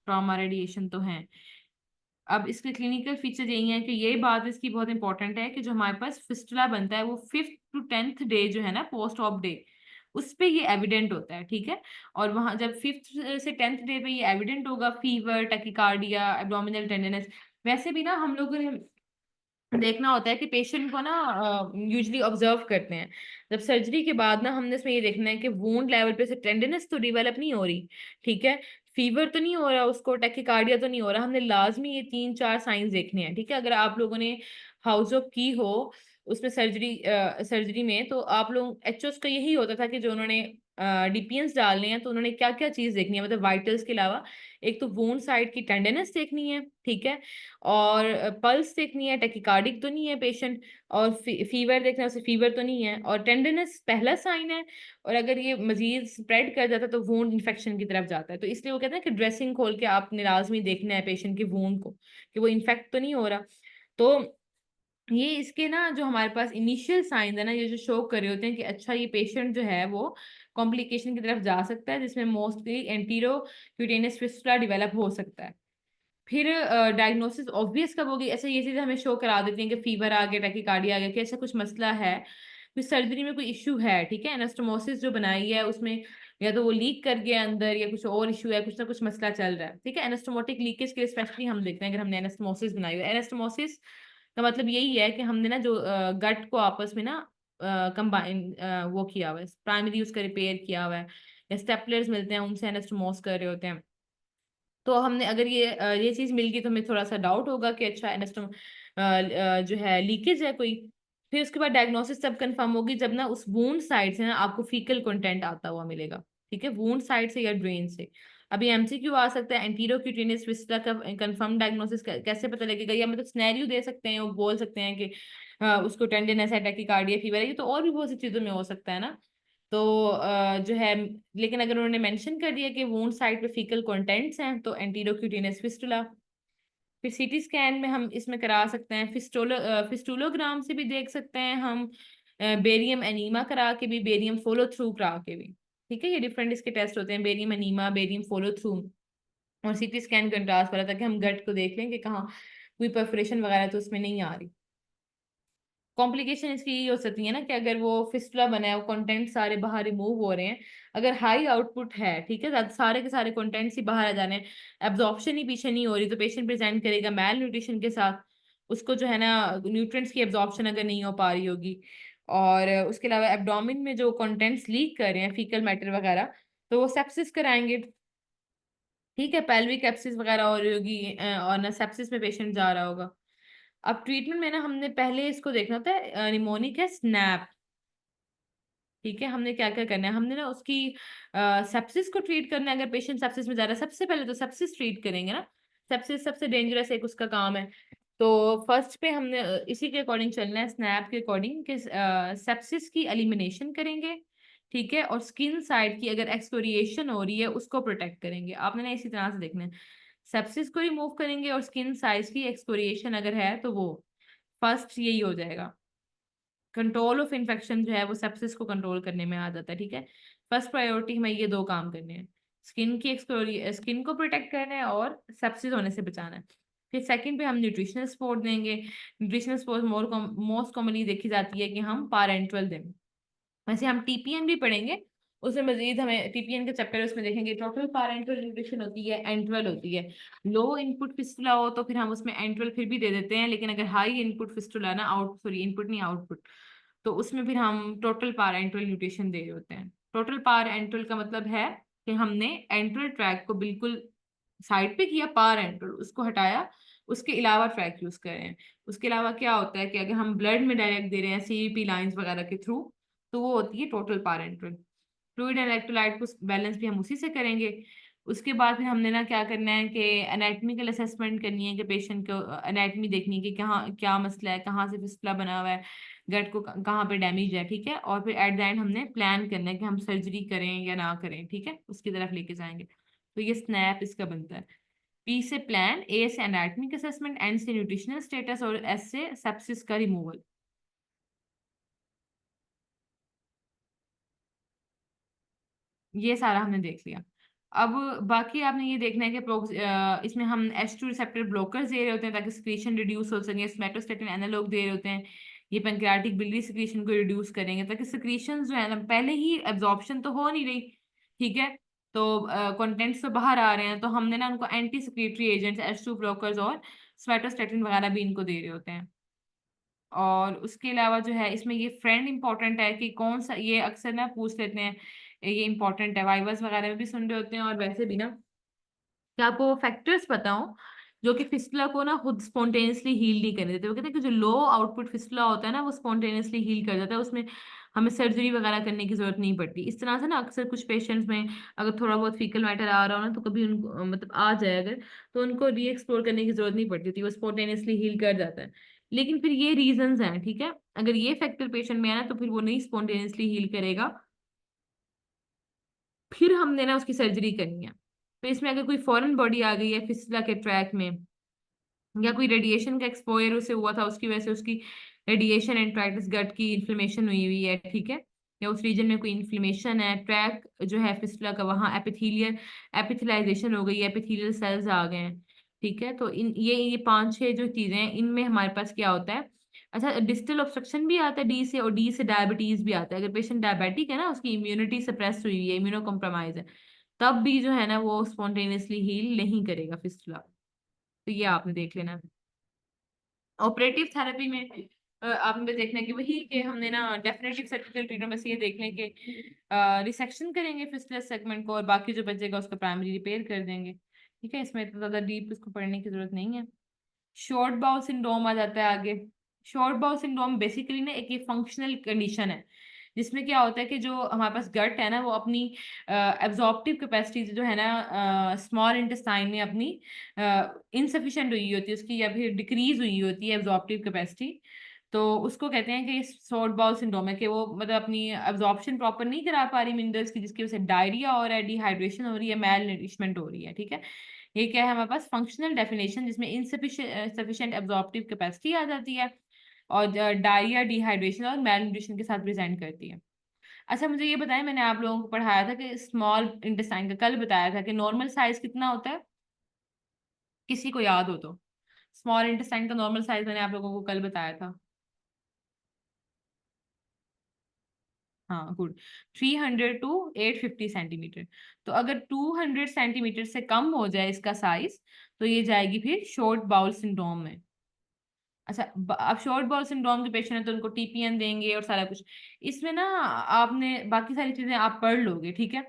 A: ट्रॉमा रेडिएशन तो है। अब इसके क्लिनिकल फीचर यही है कि ये बात इसकी बहुत इंपॉर्टेंट है कि जो हमारे पास फिस्टुला बनता है वो 5th to 10th डे जो है ना पोस्ट ऑप डे, उस पे ये एविडेंट होता है, ठीक है। और वहां जब 5th से 10th डे पे ये एविडेंट होगा, फीवर, टैकिकार्डिया, एब्डोमिनल टेंडरनेस, वैसे भी ना हम लोगों ने देखना होता है कि पेशेंट को ना यूजली ऑब्जर्व करते हैं जब सर्जरी के बाद ना, हमने इसमें ये देखना है कि वूंड लेवल पे से टेंडरनेस तो डेवलप नहीं हो रही, ठीक है, फीवर तो नहीं हो रहा उसको, टैकिकार्डिया तो नहीं हो रहा, हमने लाजमी ये 3-4 साइंस देखने हैं, ठीक है। अगर आप लोगों ने हाउस ऑफ की हो उसमें सर्जरी में, तो आप लोग एचओस का यही होता था कि जो उन्होंने डीपीएंस डालने हैं तो उन्होंने क्या क्या चीज देखनी है, मतलब वाइटल्स के अलावा एक तो वूंड साइड की टेंडरनेस देखनी है, ठीक है, और पल्स देखनी है, टेकिकार्डिक तो नहीं है पेशेंट, और फीवर देखना है, उसे फीवर तो नहीं है, और टेंडरनेस पहला साइन है, और अगर ये मजीद स्प्रेड कर जाता है तो वूंड इन्फेक्शन की तरफ जाता है, तो इसलिए वो कहते हैं कि ड्रेसिंग खोल के आपने लाजमी देखना है पेशेंट के वूंड को कि वो इन्फेक्ट तो नहीं हो रहा। तो ये इसके ना जो हमारे पास इनिशियल साइंस है ना, ये जो शो कर रहे होते हैं कि अच्छा ये पेशेंट जो है वो कॉम्प्लिकेशन की तरफ जा सकता है, जिसमें mostly antero cutaneous fistula develop हो सकता है। फिर डायग्नोसिस ऑब्वियस कब होगी, ऐसे ये चीजें हमें शो करा देती हैं कि फीवर आ गया, टैकिकार्डिया आ गया, कि ऐसा कुछ मसला है, फिर सर्जरी में कोई इश्यू है, ठीक है, एनास्टोमोसिस जो बनाई है उसमें या तो वो लीक कर गया अंदर या कुछ और इशू है, कुछ ना कुछ मसला चल रहा है, ठीक है। एनास्टोमोटिक लीकेज के लिए स्पेशली हम देखते हैं अगर हमने एनास्टोमोसिस बनाई है। एनास्टोमोसिस तो मतलब यही है कि हमने ना जो गट को आपस में ना कंबाइन वो किया हुआ है, प्राइमरी उसका रिपेयर किया हुआ है, या स्टेपलर्स मिलते हैं उनसे एनास्टोमोस कर रहे होते हैं। तो हमने अगर ये चीज मिल गई तो हमें थोड़ा सा डाउट होगा कि अच्छा एनास्टोम जो है लीकेज है कोई। फिर उसके बाद डायग्नोसिस तब कंफर्म होगी जब ना उस वूंड साइड से ना आपको फीकल कंटेंट आता हुआ मिलेगा, ठीक है, वूंड साइड से या ड्रेन से। अभी एमसीक्यू आ सकता है, एंटीरोक्यूटेनियस फिस्टुला का कंफर्म डायग्नोसिस कैसे पता लगेगा, या मतलब सिनेरियो दे सकते हैं, वो बोल सकते हैं कि उसको टेंडनस है, टैकीकार्डिया, फीवर है, ये तो और भी बहुत सी चीजों में हो सकता है ना। तो जो है, लेकिन अगर उन्होंने मेंशन कर दिया कि वुंड साइड पे फीकल कंटेंट्स हैं तो एंटीरोक्यूटेनियस फिस्टुला। फिर सीटी स्कैन में हम इसमें करा सकते हैं, फिस्टुलोग्राम से भी देख सकते हैं हम, बेरियम एनीमा करा के भी, बेरियम फॉलो थ्रू करा के भी। ठीक है, ये डिफरेंट इसके टेस्ट होते हैं, barium enema, barium follow through और सीटी स्कैन कंट्रास्ट वाला, ताकि हम गट को देख लें कि कहाँ कोई परफोरेशन वगैरह तो उसमें नहीं आ रही। कॉम्प्लिकेशन इसकी यही हो सकती है ना कि अगर वो फिस्टुला बना है, वो कंटेंट सारे बाहर रिमूव हो रहे हैं, अगर हाई आउटपुट है, ठीक है, सारे के सारे कंटेंट्स ही बाहर आ जा रहे हैं, एब्जॉर्प्शन ही पीछे नहीं हो रही, तो पेशेंट प्रेजेंट करेगा मैल न्यूट्रिशन के साथ। उसको जो है ना न्यूट्रिएंट्स की एब्जॉर्प्शन अगर नहीं हो पा रही होगी, और उसके अलावा एब्डोमेन में जो कंटेंट्स लीक कर रहे हैं, फीकल मैटर वगैरह, तो वो सेप्सिस कराएंगे। ठीक है, पेल्विक एब्सिस वगैरह हो रही होगी, और ना सेप्सिस में पेशेंट जा रहा होगा। अब ट्रीटमेंट में ना हमने पहले इसको देखना होता है, निमोनिक है स्नैप। ठीक है, हमने क्या क्या करना है, हमने ना उसकी सेप्सिस को ट्रीट करना है। अगर पेशेंट सेप्सिस में जा रहा है, सबसे पहले तो सेप्सिस ट्रीट करेंगे ना, सेप्सिस सबसे डेंजरस एक उसका काम है। तो फर्स्ट पे हमने इसी के अकॉर्डिंग चलना है, स्नैप के अकॉर्डिंग, कि सेप्सिस की एलिमिनेशन करेंगे। ठीक है, और स्किन साइड की अगर एक्सफोलिएशन हो रही है उसको प्रोटेक्ट करेंगे। आपने ना इसी तरह से देखना है, सेप्सिस को रिमूव करेंगे और स्किन साइज की एक्सफोलिएशन अगर है तो वो फर्स्ट यही हो जाएगा। कंट्रोल ऑफ इन्फेक्शन जो है वो सेप्सिस को कंट्रोल करने में आ जाता है। ठीक है, फर्स्ट प्रायोरिटी हमें ये दो काम करने हैं, स्किन को प्रोटेक्ट करना है और सेप्सिस होने से बचाना है। फिर सेकंड पे हम न्यूट्रिशनल सपोर्ट देंगे। न्यूट्रिशनल सपोर्ट मोस्ट कॉमनली देखी जाती है कि हम पारेंटरल दें। वैसे हम टीपीएन भी पढ़ेंगे, उसमें मजीद हमें टीपीएन का चैप्टर उसमें देखेंगे, टोटल पैरेंटल न्यूट्रिशन होती है, एंट्रल होती है। लो इनपुट फिस्टुला हो तो फिर हम उसमें एंट्रल फिर भी दे देते हैं, लेकिन अगर हाई इनपुट फिस्टुला ना, आउट सॉरी इनपुट नहीं आउटपुट, तो उसमें फिर हम टोटल पैरेंटल न्यूट्रिशन दे रहे होते हैं। टोटल पैरेंटल का मतलब है कि हमने एंट्रल ट्रैक को बिल्कुल साइड पे किया, पैरेंटल उसको हटाया, उसके अलावा ट्रैक यूज कर रहे हैं। उसके अलावा क्या होता है कि अगर हम ब्लड में डायरेक्ट दे रहे हैं सीवीपी लाइंस वगैरह के थ्रू, तो वो होती है total parental. Fluid and electrolyte को बैलेंस भी हम उसी से करेंगे। उसके बाद फिर हमने ना क्या करना है कि एनाटॉमिकल असेसमेंट करनी है, कि पेशेंट को एनाटॉमी देखनी है कि कहाँ क्या मसला है, कहाँ से फिस्टुला बना हुआ है, गट को कहाँ पे डैमेज है। ठीक है, और फिर एट द एंड हमने प्लान करना है कि हम सर्जरी करें या ना करें। ठीक है, उसकी तरफ लेके जाएंगे। तो ये स्नैप इसका बनता है। पी से प्लान, ए से एनाटॉमिक असेसमेंट, एन से न्यूट्रिशनल स्टेटस और एस से सेप्सिस का रिमूवल। ये सारा हमने देख लिया। अब बाकी आपने ये देखना है कि इसमें हम H2 रिसेप्टर ब्लॉकर्स दे रहे होते हैं ताकि सिक्रीशन रिड्यूस हो सके, सोमैटोस्टेटिन एनालॉग दे रहे होते हैं, ये पैंक्रियाटिक बिलियरी सिक्रीशन को रिड्यूस करेंगे, ताकि सिक्रीशन जो है ना, पहले ही एब्जॉर्प्शन तो हो नहीं रही, ठीक है, तो कंटेंट्स तो बाहर आ रहे हैं, तो हमने ना उनको anti secretory agents H2 blockers और सोमैटोस्टेटिन वगैरह भी इनको दे रहे होते हैं। और उसके अलावा जो है इसमें ये फ्रेंड इंपॉर्टेंट है कि कौन सा, ये अक्सर ना पूछ लेते हैं, ये इंपॉर्टेंट है, वाइवास वगैरह में भी सुन रहे होते हैं और वैसे भी ना, क्या आपको फैक्टर्स पता हो जो कि फिस्टुला को ना खुद स्पॉन्टेनियसली हील नहीं करने देते। वो कहते हैं कि जो लो आउटपुट फिस्टुला होता है ना, वो स्पॉन्टेनियसली हील कर जाता है, उसमें हमें सर्जरी वगैरह करने की जरूरत नहीं पड़ती। इस तरह से ना अक्सर कुछ पेशेंट्स में अगर थोड़ा बहुत फीकल मैटर आ रहा हो ना, तो कभी उनको मतलब आ जाए अगर, तो उनको री एक्सप्लोर करने की जरूरत नहीं पड़ती थी, वो स्पॉन्टेनियसली हील कर जाता है। लेकिन फिर ये रीजंस हैं, ठीक है, अगर ये फैक्टर पेशेंट में है ना, तो फिर वो नहीं स्पॉन्टेनियसली हील करेगा, फिर हमने ना उसकी सर्जरी करनी है। तो इसमें अगर कोई फॉरेन बॉडी आ गई है फिस्टुला के ट्रैक में, या कोई रेडिएशन का एक्सपोजर उसे हुआ था, उसकी वजह से उसकी रेडिएशन एंट्राइटिस, गट की इन्फ्लेमेशन हुई हुई है, ठीक है, या उस रीजन में कोई इन्फ्लेमेशन है, ट्रैक जो है फिस्टुला का, वहाँ एपिथेलियल एपिथेलाइजेशन हो गई है, एपिथेलियल सेल्स आ गए हैं। ठीक है, तो इन ये पांच छह जो चीजें हैं, इनमें हमारे पास क्या होता है। अच्छा, डिस्टल ऑब्स्ट्रक्शन भी आता है डी से, और डी से डायबिटीज भी आता है। अगर पेशेंट डायबिटिक है ना, उसकी इम्यूनिटी सप्रेस हुई हुई है, इम्यूनो कॉम्प्रोमाइज है, तब भी जो है ना वो स्पॉन्टेनियसली हील नहीं करेगा फिस्टुला। तो ये आपने देख लेना है। ऑपरेटिव थेरेपी में आपने देखना कि वही कि हमने ना डेफिनेटिव सर्जिकल ट्रीटमेंट बस ये देख लें कि रिसेक्शन करेंगे फिस्टुलस सेगमेंट को और बाकी जो बचेगा उसका प्राइमरी रिपेयर कर देंगे। ठीक है, इसमें इतना ज़्यादा डीप उसको पढ़ने की जरूरत नहीं है। शॉर्ट बाउल सिंड्रोम आ जाता है आगे। शॉर्ट बाउल सिंड्रोम बेसिकली ना एक ये फंक्शनल कंडीशन है जिसमें क्या होता है कि जो हमारे पास गट है ना वो अपनी एब्जॉर्प्टिव कैपेसिटी जो है ना स्मॉल इंटेस्टाइन में अपनी इनसफिशिएंट हुई होती है उसकी या फिर डिक्रीज हुई होती है एब्जॉर्प्टिव कैपेसिटी। तो उसको कहते हैं कि शॉर्ट बाउल सिंड्रोम है कि वो मतलब अपनी एब्जॉर्प्शन प्रॉपर नहीं करा पा रही मिनरल्स की जिसकी वजह से डायरिया हो रहा है, डिहाइड्रेशन हो रही है, मैल नरिशमेंट हो रही है। ठीक है, ये क्या है हमारे पास फंक्शनल डेफिनेशन जिसमें इनसफिशिएंट एब्जॉर्प्टिव कैपेसिटी आ जाती है और डायरिया, डिहाइड्रेशन और मैलन्यूट्रिशन के साथ प्रेजेंट करती है। अच्छा मुझे ये बताएं, मैंने आप लोगों को पढ़ाया था कि स्मॉल इंटेस्टाइन का कल बताया था कि नॉर्मल साइज कितना होता है, किसी को याद हो तो? स्मॉल इंटेस्टाइन का नॉर्मल साइज मैंने आप लोगों को कल बताया था। हाँ गुड, 300 to 850 सेंटीमीटर। तो अगर 200 सेंटीमीटर से कम हो जाए इसका साइज तो ये जाएगी फिर शॉर्ट बाउल सिंड्रोम में। अच्छा आप शॉर्ट बाउल सिंड्रोम के पेशेंट हैं तो उनको टीपीएन देंगे और सारा कुछ। इसमें ना आपने बाकी सारी चीजें आप पढ़ लोगे, ठीक है,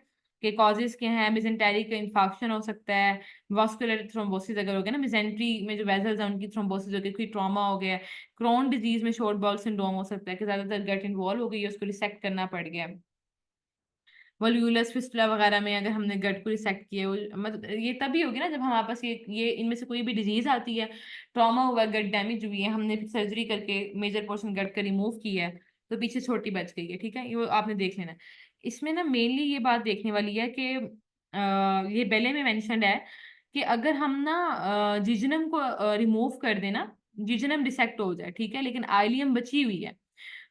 A: कि कॉजेज क्या है। मिजेंटेरी का इन्फेक्शन हो सकता है, वास्कुलर थ्रोम्बोसिस अगर हो गया ना, मिजेंट्री में जो वेजल्स हैं उनकी थ्रोम्बोसिस हो गई, कोई ट्रॉमा हो गया, क्रोन डिजीज में शॉर्ट बाउल सिंड्रोम हो सकता है कि ज्यादातर गट इन्वॉल्व हो गई है, उसको रिसेक्ट करना पड़ गया। वोल्यूलस फिस्टुला वगैरह में अगर हमने गट को रिसेक्ट किया मतलब ये तभी होगी ना जब हमारे पास ये इनमें से कोई भी डिजीज आती है, ट्रॉमा हुआ, गट डैमेज हुई है, हमने फिर सर्जरी करके मेजर पोर्शन गट का रिमूव किया है तो पीछे छोटी बच गई है। ठीक है, ये वो आपने देख लेना है। इसमें ना मेनली ये बात देखने वाली है कि ये बेले में मेंशन्ड है कि अगर हम ना जिजनम को रिमूव कर देना, जिजनम डिसेक्ट हो जाए, ठीक है, लेकिन आइलियम बची हुई है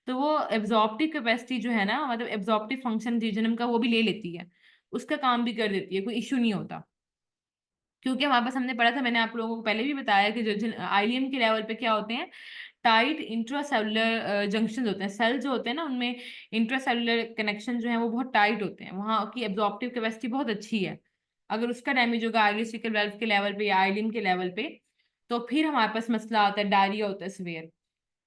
A: तो वो एब्जॉर्प्टिव कैपेसिटी जो है ना, मतलब एब्जॉर्प्टिव फंक्शन जीजनम का वो भी ले लेती है, उसका काम भी कर देती है, कोई इश्यू नहीं होता। क्योंकि हमारे पास हमने पढ़ा था, मैंने आप लोगों को पहले भी बताया कि जो आइलियम के लेवल पे क्या होते हैं, टाइट इंट्रासेलुलर जंक्शन होते हैं, सेल जो होते हैं ना उनमें इंट्रासेलुलर कनेक्शन जो है वो बहुत टाइट होते हैं, वहाँ की एब्जॉर्प्टिव कैपेसिटी बहुत अच्छी है। अगर उसका डैमेज होगा आइलियस्टिकल वेल्व के लेवल पे या आइलियम के लेवल पे तो फिर हमारे पास मसला आता है, डायरिया होता है सीवियर।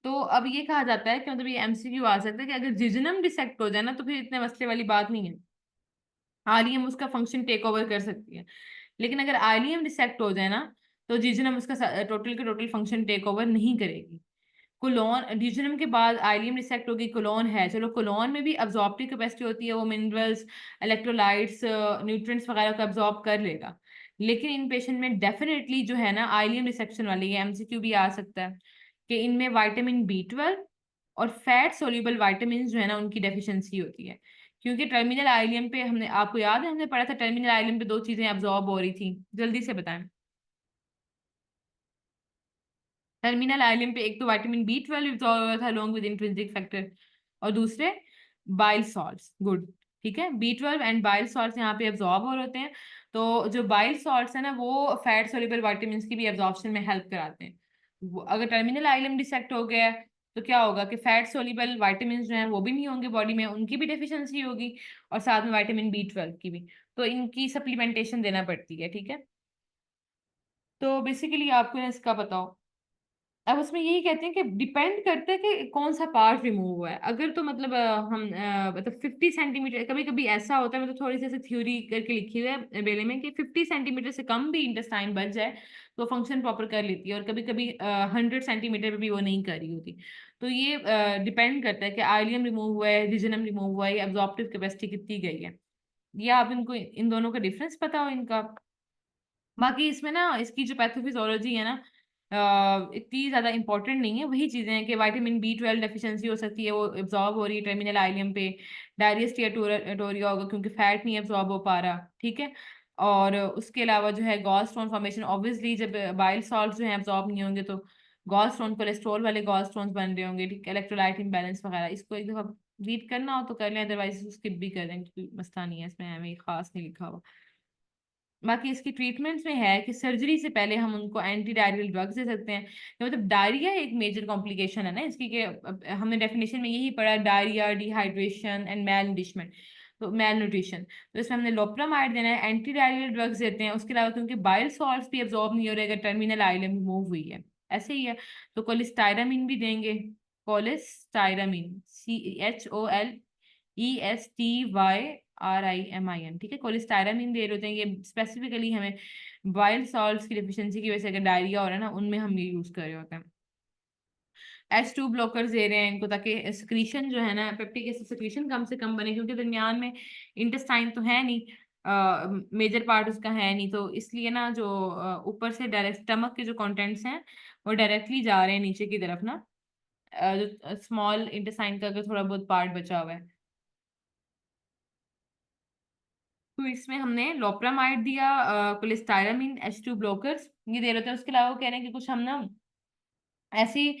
A: तो अब ये कहा जाता है कि मतलब ये एमसीक्यू आ सकता है कि अगर जिजनम डिसेक्ट हो जाए ना तो फिर इतने मसले वाली बात नहीं है, आलियम उसका फंक्शन टेक ओवर कर सकती है। लेकिन अगर आलियम डिसेक्ट हो जाए ना तो जिजनम उसका टोटल के टोटल फंक्शन टेक ओवर नहीं करेगी। कोलोन ड्यूजनम के बाद आइलियम डिसेक्ट होगी, कोलोन है, चलो कोलोन में भी अब्जॉर्प्टिव कैपेसिटी होती है, वो मिनरल्स, इलेक्ट्रोलाइट्स, न्यूट्रिएंट्स वगैरह को अब्जॉर्ब कर लेगा। लेकिन इन पेशेंट में डेफिनेटली जो है ना आइलियम डिसेक्शन वाली एमसीक्यू भी आ सकता है कि इनमें विटामिन बी 12 और फैट सोल्यूबल विटामिन जो है ना उनकी डेफिशिएंसी होती है। क्योंकि टर्मिनल आइलियम पे हमने, आपको याद है हमने पढ़ा था टर्मिनल आइलियम पे दो चीजें अब्जॉर्ब हो रही थी, जल्दी से बताएं। टर्मिनल आइलैंड पे एक तो विटामिन बी 12 विड्रॉल हुआ था अलोंग विद इंट्रिंसिक फैक्टर और दूसरे बाइल सॉल्ट्स। गुड, ठीक है, बी 12 एंड बाइल सॉल्ट्स यहाँ पे एब्जॉर्ब हो रहे होते हैं। तो जो बाइल सॉल्ट्स है ना वो फैट सोल्यूबल विटामिन की भी एब्जॉर्प्शन में हेल्प कराते हैं। अगर टर्मिनल आइलम डिसेक्ट हो गया है तो क्या होगा कि फैट सोल्यूबल विटामिन जो है वो भी नहीं होंगे बॉडी में, उनकी भी डेफिशिएंसी होगी और साथ में विटामिन बी 12 की भी, तो इनकी सप्लीमेंटेशन देना पड़ती है। ठीक है, तो बेसिकली आपको इसका बताओ। अब उसमें यही कहते हैं कि डिपेंड करता है कि कौन सा पार्ट रिमूव हुआ है। अगर तो मतलब हम मतलब 50 सेंटीमीटर, कभी कभी ऐसा होता है, मतलब थोड़ी सी ऐसे थ्योरी करके लिखी हुई है बेले में कि 50 सेंटीमीटर से कम भी इंटेस्टाइन बच जाए तो फंक्शन प्रॉपर कर लेती है, और कभी कभी 100 सेंटीमीटर पे भी वो नहीं कर रही होती। तो ये डिपेंड करता है कि आइलियम रिमूव हुआ है, रिजनम रिमूव हुआ है, या एब्जॉर्प्टिव कैपेसिटी कितनी गई है, या आप इनको इन दोनों का डिफरेंस पता हो इनका। बाकी इसमें ना इसकी जो पैथोफिजियोलॉजी है ना इतनी ज्यादा इंपॉर्टेंट नहीं है, वही चीजें हैं कि विटामिन बी 12 डेफिशिएंसी हो सकती है, वो एब्जॉर्ब हो रही है टर्मिनल आइलियम पे, डायरिया स्टियाटोरिया होगा क्योंकि फैट नहीं एब्जॉर्ब हो पा रहा। ठीक है, और उसके अलावा जो है गॉल स्टोन फॉर्मेशन, ऑब्वियसली जब बाइल सॉल्ट जो है एब्जॉर्ब नहीं होंगे तो गॉल स्टोन, कोलेस्ट्रॉल वाले गॉल स्टोन बन रहे होंगे। ठीक है, इलेक्ट्रोलाइट इम्बैलेंस वगैरह, इसको एक दफा रीड करना हो तो कर लें, अदरवाइज स्किप भी कर दें, कोई मसला नहीं है इसमें, हमें खास नहीं लिखा हुआ। बाकी इसकी ट्रीटमेंट्स में है कि सर्जरी से पहले हम उनको एंटी डायरियल ड्रग्स दे सकते हैं, मतलब डायरिया एक मेजर कॉम्प्लिकेशन है ना इसकी, कि हमने डेफिनेशन में यही पढ़ा, diarrhoea, dehydration and malnourishment, तो मैल न्यूट्रिशन। तो इसमें हमने लोप्रामाइड देना है, एंटी डायरियल ड्रग्स देते हैं। उसके अलावा क्योंकि बाइल सॉल्ट्स भी एब्जॉर्ब नहीं हो रहे अगर टर्मिनल आइलम रिमूव हुई है, ऐसे ही है। तो कोलिस्टायरामीन भी देंगे, कोलिस्टायरामीन, CHOLESTYRIMIN, ठीक है, कोलिस्टायरामीन दे रहे होते हैं। ये स्पेसिफिकली हमें वाइल्ड सॉल्ट्स की डिफिशियंसी की वजह से अगर डायरिया हो रहा है ना, उनमें हम ये यूज कर रहे होते हैं। H2 ब्लॉकर्स दे रहे हैं इनको, ताकि सिक्रीशन जो है ना, पेप्टिक एसिड सिक्रीशन कम से कम बने, क्योंकि दरमियान में इंटेस्टाइन तो है नहीं, मेजर पार्ट उसका है नहीं, तो इसलिए ना जो ऊपर से डायरेक्ट स्टमक के जो कंटेंट्स हैं वो डायरेक्टली जा रहे हैं नीचे की तरफ ना, जो स्मॉल इंटेस्टाइन का अगर थोड़ा बहुत पार्ट बचा हुआ है। तो इसमें हमने लोप्रामाइड दिया, कोलिस्टायरामीन, H2 ब्लॉकर्स ये दे रहे थे। उसके अलावा वो कह रहे हैं कि कुछ हम ना ऐसी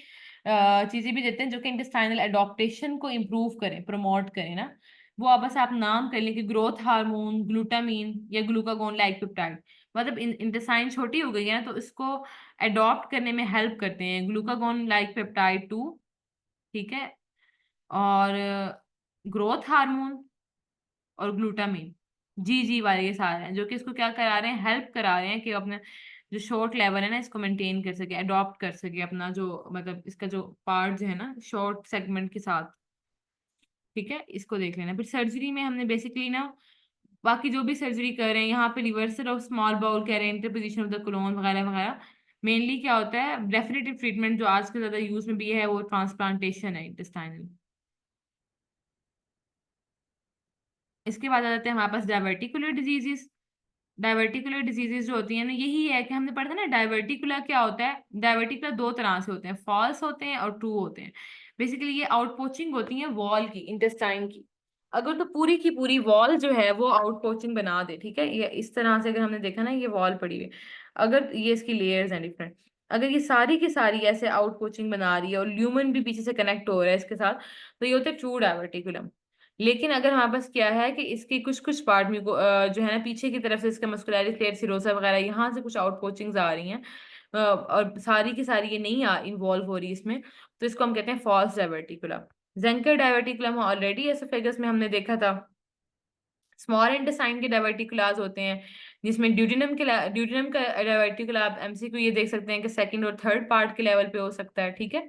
A: चीजें भी देते हैं जो कि इंटेस्टाइनल एडॉप्टेशन को इम्प्रूव करें, प्रमोट करें ना। वो आप बस आप नाम कर लें कि ग्रोथ हार्मोन, ग्लूटामीन या ग्लूकागोन लाइक पेप्टाइड, मतलब इंटेस्टाइन छोटी हो गई है ना, तो इसको अडॉप्ट करने में हेल्प करते हैं ग्लूकागोन लाइक पेप्टाइड 2, ठीक है, और ग्रोथ हार्मोन और ग्लूटामीन, जी वाले ये सारे हैं जो कि इसको क्या करा रहे हैं, हेल्प करा रहे हैं कि अपने जो शॉर्ट लेवल है ना इसको मेंटेन कर सके, अडॉप्ट कर सके अपना जो मतलब इसका जो पार्ट जो है ना शॉर्ट सेगमेंट के साथ, ठीक है। इसको देख लेना। फिर सर्जरी में हमने बेसिकली ना बाकी जो भी सर्जरी कर रहे हैं यहाँ पे रिवर्सल ऑफ स्मॉल बाउल कह रहे हैं, इंटरपोजिशन ऑफ द कोलोन वगैरह वगैरह। मेनली क्या होता है, डेफिनेटिव ट्रीटमेंट जो आजकल ज्यादा यूज में भी है वो ट्रांसप्लांटेशन है इंटेस्टाइनल। इसके बाद आ जाते हैं हमारे पास डायवर्टिकुलर डिजीजेस। डायवर्टिकुलर डिजीजेस जो होती हैं ना, यही है कि हमने पढ़ा था ना डायवर्टिकुला क्या होता है। डायवर्टिकुला दो तरह से होते हैं, फॉल्स होते हैं और ट्रू होते हैं। बेसिकली ये आउटपोचिंग होती है वॉल की, इंटेस्टाइन की। अगर तो पूरी की पूरी वॉल जो है वो आउटपोचिंग बना दे, ठीक है, ये इस तरह से अगर हमने देखा ना ये वॉल पड़ी हुई है, अगर ये इसकी लेयर्स हैं डिफरेंट, अगर ये सारी की सारी ऐसे आउटपोचिंग बना रही है और ल्यूमन भी पीछे से कनेक्ट हो रहा है इसके साथ, तो ये होता है ट्रू डायवर्टिकुलम। लेकिन अगर हमारे पास क्या है कि इसके कुछ कुछ पार्ट में जो है ना पीछे की तरफ से इसका मस्कुलरी फ्लेयर सिरोसा वगैरह यहाँ से कुछ आउट कोचिंग्स आ रही हैं, और सारी की सारी ये नहीं इन्वॉल्व हो रही इसमें, तो इसको हम कहते हैं false diverticulum. Zenker diverticulum already oesophagus में हमने देखा था। स्मॉल इंटेस्टाइन के डायवर्टिकुलास होते हैं, जिसमें ड्यूडेनम का डायवर्टिकुला आप एमसीक्यू ये देख सकते हैं कि सेकंड और थर्ड पार्ट के लेवल पे हो सकता है, ठीक है।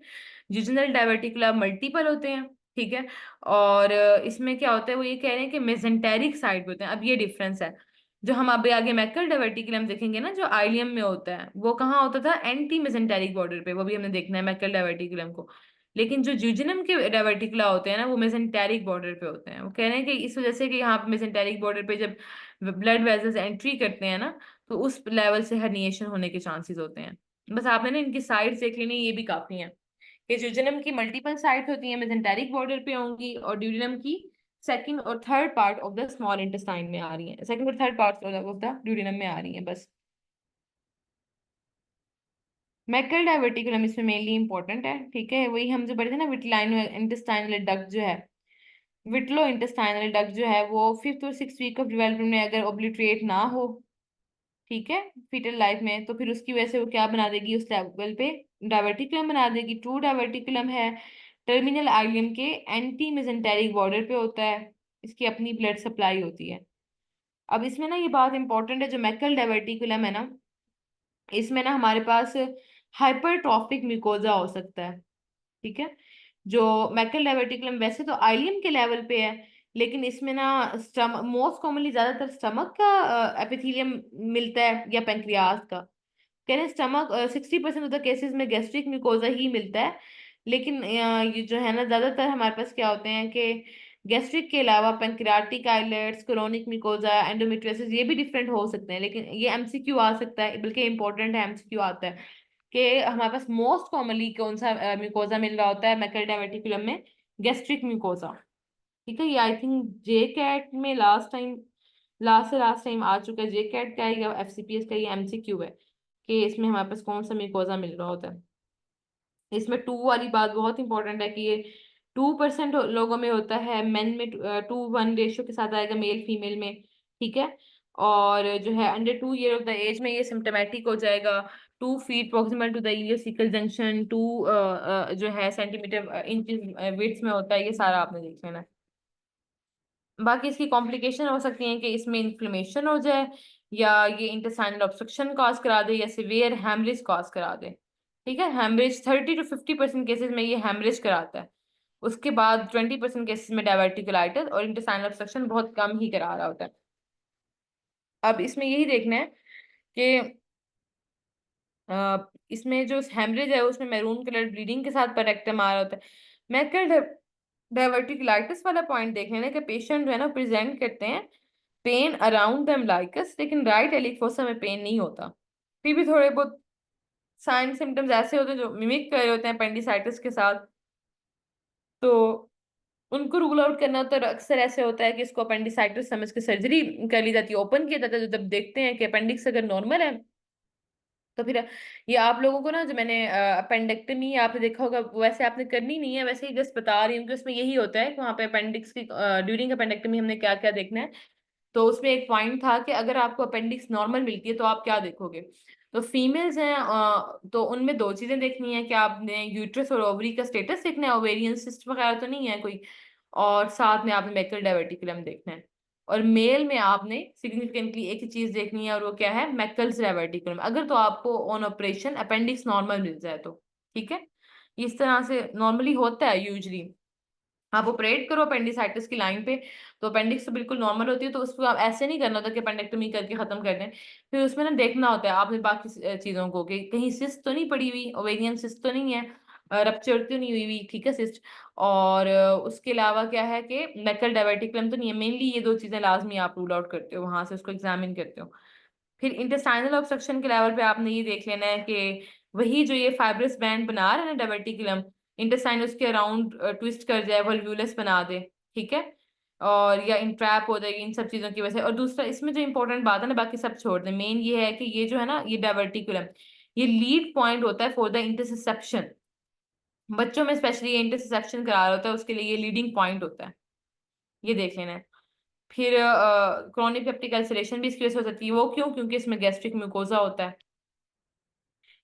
A: ड्यूडेनल डायवर्टिकुला मल्टीपल होते हैं, ठीक है। और इसमें क्या होता है, वो ये कह रहे हैं कि मेसेंटेरिक साइड पे होते हैं। अब ये डिफरेंस है, जो हम अभी आगे मैकल डायवर्टिकुलम देखेंगे ना जो आइलियम में होता है, वो कहाँ होता था, एंटी मेसेंटेरिक बॉर्डर पे, वो भी हमने देखना है मैकल डायवर्टिकुलम को। लेकिन जो ज्यूजिनम के डायवर्टिकुला होते हैं ना वो मेसेंटेरिक बॉर्डर पे होते हैं। वो कह रहे हैं कि इस वजह से कि यहाँ पे मेसेंटेरिक बॉर्डर पे जब ब्लड वेसल्स एंट्री करते हैं ना, तो उस लेवल से हर्निएशन होने के चांसेस होते हैं। बस आपने ना इनकी साइड्स देख लेनी, ये भी काफी है कि ज्यूजिनम की मल्टीपल साइड्स होती हैं, मेसेंटेरिक बॉर्डर पे होंगी, और ड्यूडिनम की सेकंड और third part of the small intestine में आ रही है, सेकंड और third part of the duodenum में आ रही है बस। मैकल डायवर्टिकुलम इसमें मेनली इंपॉर्टेंट है, ठीक है, वही हम जो पढ़े थे ना, विटलाइनो इंटेस्टाइनल डक्ट जो है, विटलो इंटेस्टाइनल डक्ट जो है वो फिफ्थ और सिक्स वीक ऑफ डेवलपमेंट में अगर ओब्लिटरेट ना हो, ठीक है, फीटल लाइफ में, तो फिर उसकी वजह से वो क्या बना देगी, उस लेवल पे डायवर्टिकुलम बना देगी। ट्रू डायवर्टिकुलम है टर्मिनल आइलियम के एंटी मेसेंटेरिक बॉर्डर पे होता है, इसकी अपनी ब्लड सप्लाई होती है। अब इसमें ना ये बात इंपॉर्टेंट है, जो मैकल डायवर्टिकुलम है ना, इसमें ना हमारे पास हाइपरट्रॉफिक म्यूकोजा हो सकता है, ठीक है। जो मैकल डायवर्टिकुलम वैसे तो आइलियम के लेवल पे है, लेकिन इसमें ना स्टमक मोस्ट कॉमनली ज्यादातर स्टमक का एपिथेलियम मिलता है या पेंक्रियाज का। कह रहे हैं स्टमक 60% ऑफ द केसेस में गैस्ट्रिक म्यूकोजा ही मिलता है, लेकिन ये जो है ना ज्यादातर हमारे पास क्या होते हैं कि गैस्ट्रिक के अलावा pancreatic islets, colonic mucosa, endometriosis, ये भी डिफरेंट हो सकते हैं। लेकिन ये एमसीक्यू आ सकता है, बल्कि इंपॉर्टेंट है, एमसीक्यू आता है कि हमारे पास मोस्ट कॉमनली कौन सा म्यूकोजा मिल रहा होता है मैकल डायवर्टिकुलम में, गैस्ट्रिक म्यूकोजा, ठीक है। ये आई थिंक जे कैट में लास्ट टाइम आ चुका है, जे कैट का है या एफसीपीएस का, ये एमसीक्यू है कि इसमें हमारे पास कौन सा म्यूकोजा मिल रहा होता है। इसमें टू वाली बात बहुत इंपॉर्टेंट है कि ये 2% लोगों में होता है, मेन में 2:1 रेशियो के साथ आएगा, मेल फीमेल में, ठीक है। और जो है under 2 year of the age में ये सिम्टोमेटिक हो जाएगा। 2 feet proximal to the ileocaecal junction, 2 जो है सेंटीमीटर इंच विड्थ में होता है, ये सारा आपने देख लेना है। बाकी इसकी कॉम्प्लिकेशन हो सकती हैं कि इसमें इन्फ्लेमेशन हो जाए, या ये इंटेस्टाइनल ऑब्स्ट्रक्शन कॉज करा दे, या सिवियर हेमरेज कॉज करा दे, ठीक है, हेमरेज 30 to 50% केसेस में ये हेमरेज कराता है। उसके बाद 20% केसेस में डायवर्टिकुलाइटिस और इंटेस्टाइनल ऑब्स्ट्रक्शन बहुत कम ही करा रहा होता है। अब इसमें यही देखना है कि इसमें जो हेमरेज है उसमें मैरून कलर ब्लीडिंग के साथ रेक्टम आ रहा होता है। मैकल डायवर्टिकुलाइटिस वाला पॉइंट देख लेना कि पेशेंट जो है ना प्रेजेंट करते हैं पेन अराउंड द अम्बिलिकस, लेकिन राइट एलिक फोसा में पेन नहीं होता। फिर भी थोड़े बहुत साइन सिम्टम्स ऐसे होते हैं जो मिमिक कर रहे होते हैं अपेंडिसाइटिस के साथ, तो उनको रूल आउट करना तो अक्सर ऐसे होता है कि इसको अपेंडिसाइटिस समझ के सर्जरी कर ली जाती है, ओपन किया जाता है। तो जब देखते हैं कि अपेंडिक्स अगर नॉर्मल है तो फिर ये आप लोगों को ना, जो मैंने अपेंडेक्टमी आपने देखा होगा वैसे आपने करनी नहीं है, वैसे ही जस्ट बता रही हूँ कि उसमें यही होता है कि वहाँ पे अपेंडिक्स की ड्यूरिंग अपेंडेक्टमी हमने क्या क्या देखना है। तो उसमें एक पॉइंट था कि अगर आपको अपेंडिक्स नॉर्मल मिलती है तो आप क्या देखोगे। तो फीमेल्स हैं तो उनमें दो चीजें देखनी है कि आपने यूट्रस और ओवरी का स्टेटस देखना है, ओवेरियन सिस्ट वगैरह तो नहीं है कोई, और साथ में आपने मैकल डायवर्टिकुलम देखना है। और मेल में आपने सिग्निफिकेंटली एक ही चीज देखनी है और वो क्या है, मैकल्स डायवर्टिकुलम, अगर तो आपको ऑन ऑपरेशन अपेंडिक्स नॉर्मल मिल जाए तो। ठीक है, इस तरह से नॉर्मली होता है यूजली। आप ऑपरेट करो अपेंडिसाइटिस की लाइन पे तो अपेंडिक्स तो बिल्कुल नॉर्मल होती है, तो उसको आप ऐसे नहीं करना होता कि अपेंडेक्टमी करके खत्म कर दें। फिर उसमें ना देखना होता है आपने बाकी चीजों को कि कहीं सिस्ट तो नहीं पड़ी हुई, ओवेरियन सिस्ट तो नहीं है, रप्चर तो नहीं हुई हुई, ठीक है सिस्ट। और उसके अलावा क्या है कि मैकल डायवर्टिकुलम तो नहीं है। मेनली ये दो चीजें लाजमी आप रूल आउट करते हो, वहां से उसको एग्जामिन करते हो। फिर इंटेस्टाइनल ऑब्स्ट्रक्शन के लेवल पे आपने ये देख लेना है कि वही जो ये फाइब्रस बैंड बना रहा है ना डायवर्टिकुलम, इंटेस्टाइन उसके अराउंड ट्विस्ट कर जाए, वल्वुलस बना दे। ठीक है, और या इंट्रैप हो जाएगी इन सब चीजों की वजह से। और दूसरा इसमें जो इंपॉर्टेंट बात है ना, बाकी सब छोड़ दें, मेन ये है कि ये जो है ना ये डायवर्टिकुलम ये लीड पॉइंट होता है फॉर द इंटरसेप्शन। बच्चों में स्पेशली ये इंटरसेप्शन करा रहा होता है, उसके लिए ये लीडिंग पॉइंट होता है, ये देख लेना है। फिर क्रोनिक पेप्टिक अल्सरेशन भी इसकी वजह से हो सकती है। वो क्यों? क्योंकि इसमें गैस्ट्रिक म्यूकोजा होता है।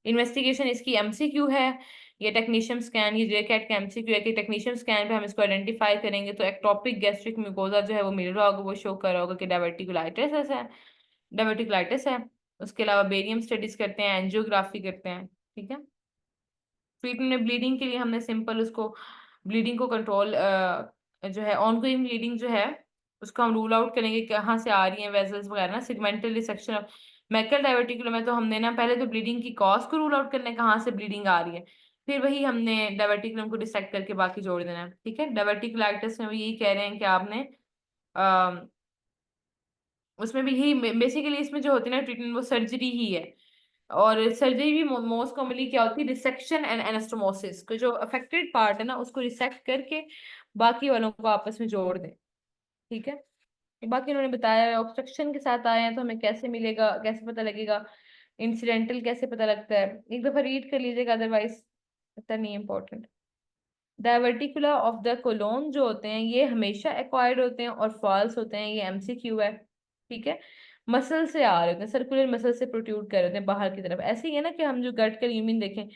A: इन्वेस्टिगेशन इसकी एमसीक्यू है, ये टेक्नीशियन स्कैन, ये जेकेट का एमसीक्यू है कि टेक्नीशियन स्कैन पे हम इसको आइडेंटिफाई करेंगे तो एक्टोपिक गैस्ट्रिक म्यूकोजा जो है वो मिल रहा होगा, वो शो कर रहा होगा कि डायवर्टिकुलाइटिस है, डायवर्टिकुलाइटिस है। उसके अलावा बेरियम स्टडीज करते हैं, एंजियोग्राफी करते हैं। ठीक है, ट्रीटमेंट में ब्लीडिंग के लिए हमने सिंपल उसको ब्लीडिंग को कंट्रोल जो है ऑनगोइंग ब्लीडिंग जो है उसको हम रूल आउट करेंगे कहाँ से आ रही है, वेजल्स वगैरह ना, segmental dissection of Maikal diverticulum है तो हमने ना पहले तो ब्लीडिंग की कॉज को रूल आउट करना है कहाँ से ब्लीडिंग आ रही है, फिर वही हमने डायवर्टिकुलम को डिसेक्ट करके बाकी जोड़ देना है। ठीक है, डायवर्टिकुलाइटिस में भी यही कह रहे हैं कि आपने उसमें भी यही बेसिकली इसमें जो होती है ना ट्रीटमेंट वो सर्जरी ही है। और सर्जरी भी मोस्ट कॉमनली क्या होती है, रिसेक्शन एंड एनास्टोमोसिस, को जो अफेक्टेड पार्ट है ना उसको रिसेक्ट करके बाकी वालों को आपस में जोड़ दें। ठीक है, ये बाकी उन्होंने बताया ऑब्स्ट्रक्शन के साथ आए हैं तो हमें कैसे मिलेगा, कैसे पता लगेगा, इंसिडेंटल कैसे पता लगता है, एक दफा रीड कर लीजिएगा, अदरवाइज इतना नहीं important. Diverticula of the colon जो होते हैं ये हमेशा एक्वायर्ड होते हैं और फॉल्स होते हैं, ये एमसीक्यू है। ठीक है, मसल से आ रहे होते हैं, सर्कुलर मसल से प्रोट्रूड कर रहे होते हैं बाहर की तरफ। ऐसे ही है ना कि हम जो गट का ल्यूमिन देखें,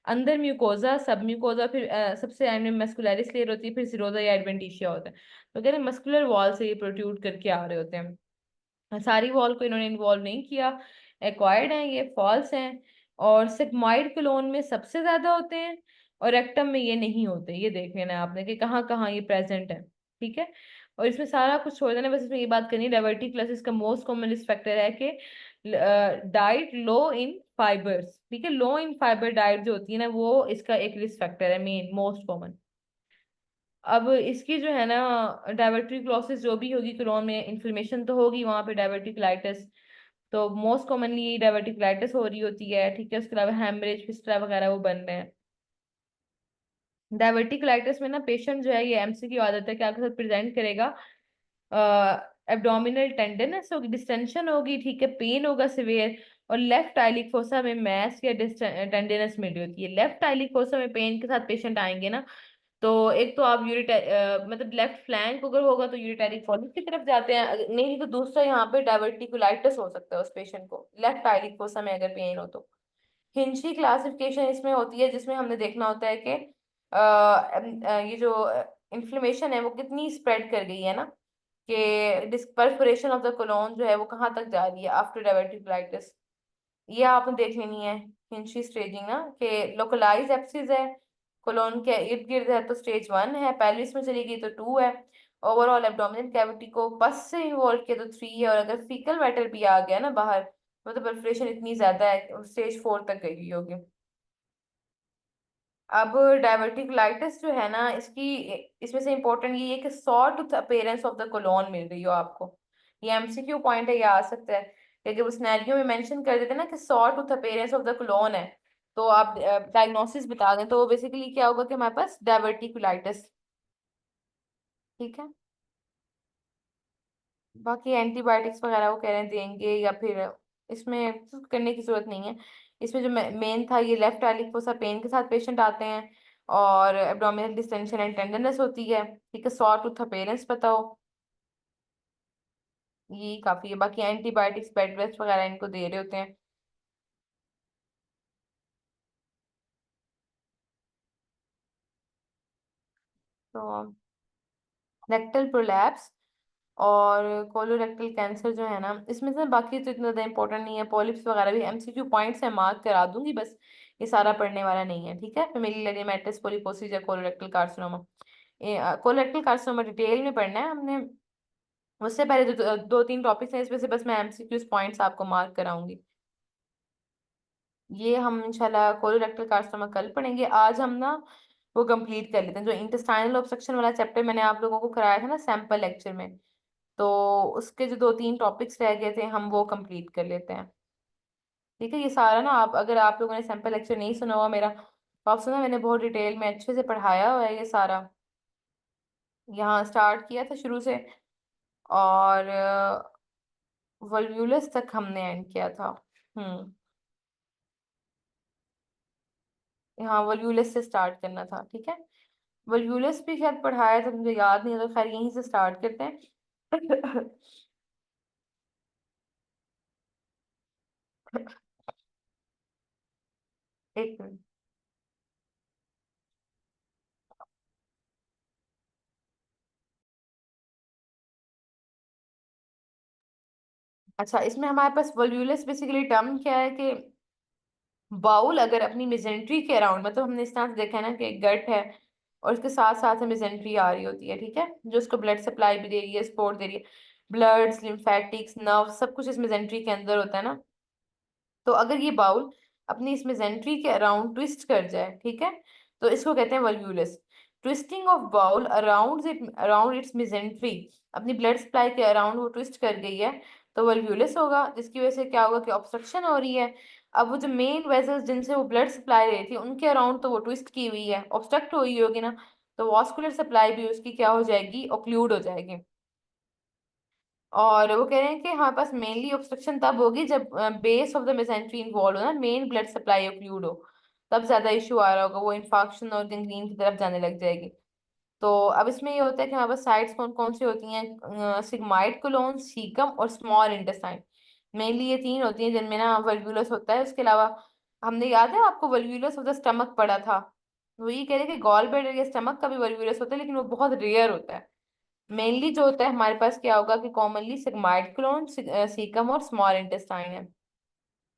A: अंदर म्यूकोजा, सब म्यूकोजा, फिर सबसे एंड में मस्कुलरिस लेयर होती है, फिर सिरोजा या एडवेंटिशिया होता है। तो कह रहे हैं मस्कुलर वॉल से ये प्रोट्रूड करके आ रहे होते हैं। सारी वॉल को इन्होंने इन्वॉल्व नहीं किया, एक्वायर्ड हैं ये, फॉल्स हैं। और सिग्मॉइड कोलोन में सबसे ज्यादा होते हैं और रेक्टम में ये नहीं होते। ये देख लेना है आपने कि कहाँ कहाँ ये प्रेजेंट है। ठीक है, और इसमें सारा कुछ छोड़ देना, बस इसमें ये बात करनी है डायवर्टिकुलोसिस का मोस्ट कॉमन रिस्क फैक्टर है कि डाइट लो इन फाइबर्स। ठीक है, लो इन फाइबर डाइट जो होती है ना वो इसका एक रिस्क फैक्टर है, मेन मोस्ट कॉमन। अब इसकी जो है ना डायवर्टिकुलोसिस जो भी होगी, कोलोन में इन्फ्लेमेशन तो होगी, वहां पे डायवर्टिकुलाइटिस, तो मोस्ट कॉमनली डायवर्टिकुलाइटिस हो रही होती है। ठीक है, उसके अलावा हेमरेज फिस्टुला वगैरह वो बन रहे हैं। डायवर्टिकुलाइटिस में ना पेशेंट जो है ये एमसीक्यू आदत है कि आपके साथ प्रेजेंट करेगा, एब्डोमिनल टेंडरनेस होगी, डिस्टेंशन होगी, ठीक है, पेन होगा सिवियर, और लेफ्ट आइलिक फोसा में मैस या टेंडरनेस मिल रही होती है। लेफ्ट आइलिक फोसा में पेन के साथ पेशेंट आएंगे ना, तो एक तो आप मतलब लेफ्ट फ्लैंक अगर होगा तो यूरिटरी कॉलिक की तरफ जाते हैं, नहीं तो दूसरा यहाँ पे डायवर्टिकुलाइटिस हो सकता है उस पेशेंट को लेफ्ट आइलिक फोसा में अगर पेन हो तो। हिंची क्लासिफिकेशन इसमें होती है जिसमें हमने देखना होता है कि ये जो इन्फ्लेमेशन है वो कितनी स्प्रेड कर गई है ना, कि परफोरेशन ऑफ द कोलोन जो है वो कहाँ तक जा रही है आफ्टर डायवर्टिकुलाइटिस। ये आपने देख लेनी है हिंची स्टेजिंग ना, कि लोकलाइज एप्सिस है, कोलोन के इर्द गिर्द है तो स्टेज 1 है, पेल्विस में चली गई तो 2 है, ओवरऑल एब्डोमिनल कैविटी को पस से इन्वॉल्व किया तो 3 है, और अगर फीकल मैटर भी आ गया ना बाहर, मतलब परफोरेशन इतनी ज्यादा है, स्टेज 4 तक गई होगी। अब डायवर्टिकुलाइटिस जो है ना, इसकी इसमें से इम्पोर्टेंट ये है कि saw tooth appearance of the colon मिल रही हो आपको। ये एमसीक्यू पॉइंट है, ये आ सकता है कि जब सिनेरियो में मेंशन कर देते हैं ना कि saw tooth appearance of the colon है, तो आप डायग्नोसिस बता दें, तो बेसिकली क्या होगा कि हमारे पास डायवर्टिकुलाइटिस। ठीक है। बाकी एंटीबायोटिक्स वगैरह वो कह रहे हैं देंगे, या फिर इसमें कुछ करने की जरूरत नहीं है। इसमें जो मेन था, ये लेफ्ट एलिक्वोसा पेन के साथ पेशेंट आते हैं, और एब्डोमिनल डिस्टेंशन एंड टेंडरनेस होती है। ठीक है, सॉ टूथ अपीयरेंस पता हो, ये काफी है। बाकी एंटीबायोटिक्स बेड रेस्ट वगैरह इनको दे रहे होते हैं। तो रेक्टल प्रोलैप्स और कोलोरेक्टल कैंसर जो है ना, इसमें से बाकी तो इतना ज़्यादा इंपॉर्टेंट नहीं है, पॉलिप्स वगैरह भी एमसीक्यू पॉइंट्स है, मार्क करा दूंगी बस। ये सारा पढ़ने वाला नहीं है। ठीक है, फेमिलियल एडेमाइटिस पोलिपोसिस या colorectal carcinoma, colorectal carcinoma detail में पढ़ना है हमने। उससे पहले जो दो तीन टॉपिक्स हैं, इसमें से बस मैं एमसीक्यू पॉइंट्स आपको मार्क कराऊंगी। ये हम इंशाल्लाह कोलोरेक्टल कार्सिनोमा कल पढ़ेंगे। आज हम ना वो कंप्लीट कर लेते हैं, जो इंटेस्टाइनल ऑब्स्ट्रक्शन वाला चैप्टर मैंने आप लोगों को कराया था ना सैंपल लेक्चर में, तो उसके जो दो तीन टॉपिक्स रह गए थे हम वो कंप्लीट कर लेते हैं। ठीक है, ये सारा ना, आप अगर आप लोगों ने सैंपल लेक्चर नहीं सुना हुआ मेरा, तो आप सुना, मैंने बहुत डिटेल में अच्छे से पढ़ाया हुआ है ये सारा। यहाँ स्टार्ट किया था शुरू से, और वल्वुलस तक हमने एंड किया था। हम्म। यहाँ वल्वुलस से स्टार्ट करना था। ठीक है, वल्वुलस भी शायद पढ़ाया था, मुझे याद नहीं है, तो खैर यहीं से स्टार्ट करते हैं। एक मिनट। अच्छा, इसमें हमारे पास वल्वुलस बेसिकली टर्म क्या है कि बाउल अगर अपनी मेजेंट्री के अराउंड, मतलब हमने इस तरह से देखा है ना कि एक गट है और उसके साथ साथ में मेजेंट्री आ रही होती है। ठीक है, जो उसको ब्लड सप्लाई भी दे रही है, सपोर्ट दे रही है, ब्लड लिम्फेटिक्स नर्व सब कुछ इस मेजेंट्री के अंदर होता है ना। तो अगर ये बाउल अपनी इस मेजेंट्री के अराउंड ट्विस्ट कर जाए, ठीक है, तो इसको कहते हैं volvulus. Twisting of bowel around its mesentery, अपनी ब्लड सप्लाई के अराउंड वो ट्विस्ट कर गई है, तो वल्वुलस होगा, जिसकी वजह से क्या होगा कि ऑब्स्ट्रक्शन हो रही है। अब वो जो मेन वेसल्स जिनसे वो ब्लड सप्लाई रही थी उनके अराउंड तो वो ट्विस्ट की हुई है, ऑब्स्ट्रक्ट हुई होगी ना, तो वास्कुलर सप्लाई भी उसकी क्या हो जाएगी, ओक्लूड हो जाएगी। और वो कह रहे हैं कि हमारे पास मेनली ऑब्स्ट्रक्शन तब होगी जब base of the mesentery involve हो ना, मेन ब्लड सप्लाई ओक्लूड हो, तब ज्यादा इशू आ रहा होगा, वो इन्फाक्शन और गैंग्रीन की तरफ जाने लग जाएगी। तो अब इसमें ये होता है कि हमारे पास साइट्स कौन कौन सी होती हैं, सिग्माइड कोलोन, सीकम और स्मॉल इंटेस्टाइन, मेनली ये तीन होती हैं जिनमें ना वल्वुलस होता है। उसके अलावा हमने, याद है आपको, वल्वुलस ऑफ द स्टमक पढ़ा था, वो ये कह रहे हैं कि गॉल ब्लैडर या स्टमक का भी वल्वुलस होता है, लेकिन वो बहुत रेयर होता है। मेनली जो होता है हमारे पास क्या होगा कि कॉमनली सिग्माइड क्लोन, सीकम और स्मॉल इंटेस्टाइन है।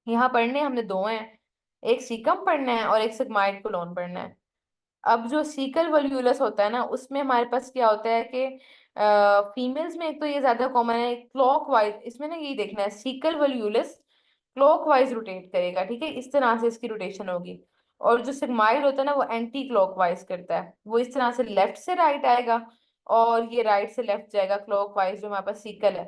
A: यहाँ पढ़ने हमने दो हैं, एक सीकम पढ़ना है और एक सिग्माइड क्लोन पढ़ना है। अब जो सीकल वल्यूलस होता है ना, उसमें हमारे पास क्या होता है कि फीमेल्स में एक तो ये ज्यादा कॉमन है, क्लॉक वाइज, इसमें ना यही देखना है, सीकल वल्यूलस क्लॉक वाइज रोटेट करेगा। ठीक है, इस तरह से इसकी रोटेशन होगी। और जो सिग्माइड होता है ना, वो एंटी क्लॉक वाइज करता है, वो इस तरह से लेफ्ट से राइट आएगा, और ये राइट से लेफ्ट जाएगा क्लॉक वाइज, जो हमारे पास सीकल है।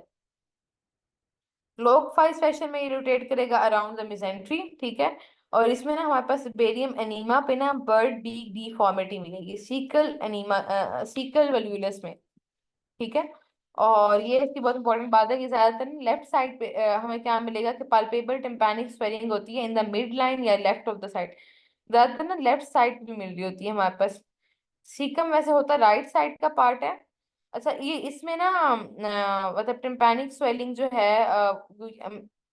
A: क्लॉक वाइज फैशन में ये रोटेट करेगा अराउंड द मेसेंट्री। ठीक है, और इसमें ना हमारे पास बेरियम एनीमा पे ना बर्ड बीक डिफॉर्मिटी मिलेगी, सीकल एनीमा, सीकल वल्वुलस में। ठीक है, और ये इसकी बहुत इंपॉर्टेंट बात है कि ज्यादातर लेफ्ट साइड पे हमें क्या मिलेगा कि पाल्पेबल टिम्पैनिक स्वेलिंग होती है इन द मिड लाइन या लेफ्ट ऑफ द साइड, ज्यादातर ना लेफ्ट साइड भी मिल रही होती है हमारे पास। सीकम वैसे होता राइट साइड का पार्ट है। अच्छा, ये इसमें ना मतलब टिम्पैनिक स्वेलिंग जो है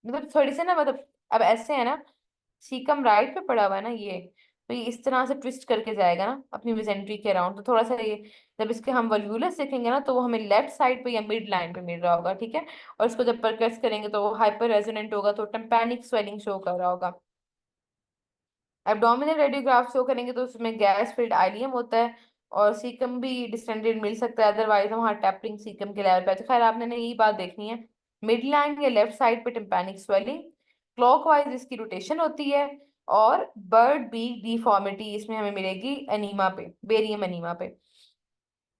A: मतलब थोड़ी सी ना, मतलब अब ऐसे है ना, सीकम राइट पे पड़ा हुआ है ना ये, तो ये इस तरह से ट्विस्ट करके जाएगा ना अपनी मेसेंट्री के अराउंड। तो थोड़ा सा ये जब इसके हम वल्वुलस देखेंगे ना तो वो हमें लेफ्ट साइड पे या मिड लाइन पे मिल रहा होगा, ठीक है। और इसको जब परकस करेंगे तो वो हाइपर रेजोनेंट होगा, तो टेम्पैनिक स्वेलिंग शो कर रहा होगा। एब्डोमिनल रेडियोग्राफ शो करेंगे तो उसमें गैस फिल्ड आइलियम होता है, और सीकम भी डिस्टेंडेड मिल सकता है, अदरवाइज हम वहाँ टैपरिंग सीकम के लेवल पे है। तो खैर आपने ने यही बात देखनी है, मिड लाइन या लेफ्ट साइड पे टिम्पैनिक स्वेलिंग, क्लॉकवाइज इसकी रोटेशन होती है, और बर्ड बीक डिफॉर्मिटी इसमें हमें मिलेगी एनीमा पे, बेरियम एनीमा पे।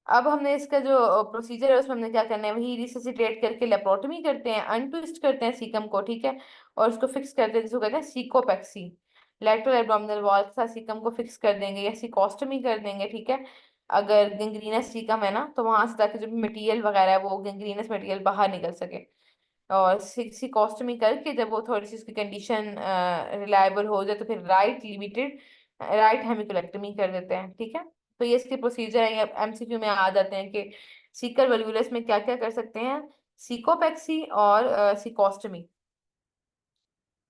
A: अब हमने इसका जो प्रोसीजर है उसमें हमने क्या करना है, वही रिससिटेट करके लेप्रोटमी करते हैं, अनट्विस्ट करते हैं सीकम को, ठीक है। और उसको फिक्स करते हैं, जिसको कहते हैं सीकोपेक्सी। लेटरल एब्डोमिनल वॉल के साथ सीकम को फिक्स कर देंगे या सीकोस्टमी कर देंगे, ठीक है। अगर गैंग्रीनस सीकम है ना तो वहां से ताकि जो मटेरियल वगैरह है वो गैंग्रीनस मटेरियल बाहर निकल सके। और सीकोस्टमी करके जब वो थोड़ी सी उसकी कंडीशन रिलायबल हो जाए तो फिर राइट हेमिकोलेक्टमी कर देते हैं, ठीक है। तो ये इसके प्रोसीजर है, ये एमसीक्यू में आ जाते हैं कि सीकर वल्वुलस में क्या क्या कर सकते हैं, सीकोपेक्सी और सीकोस्टमी।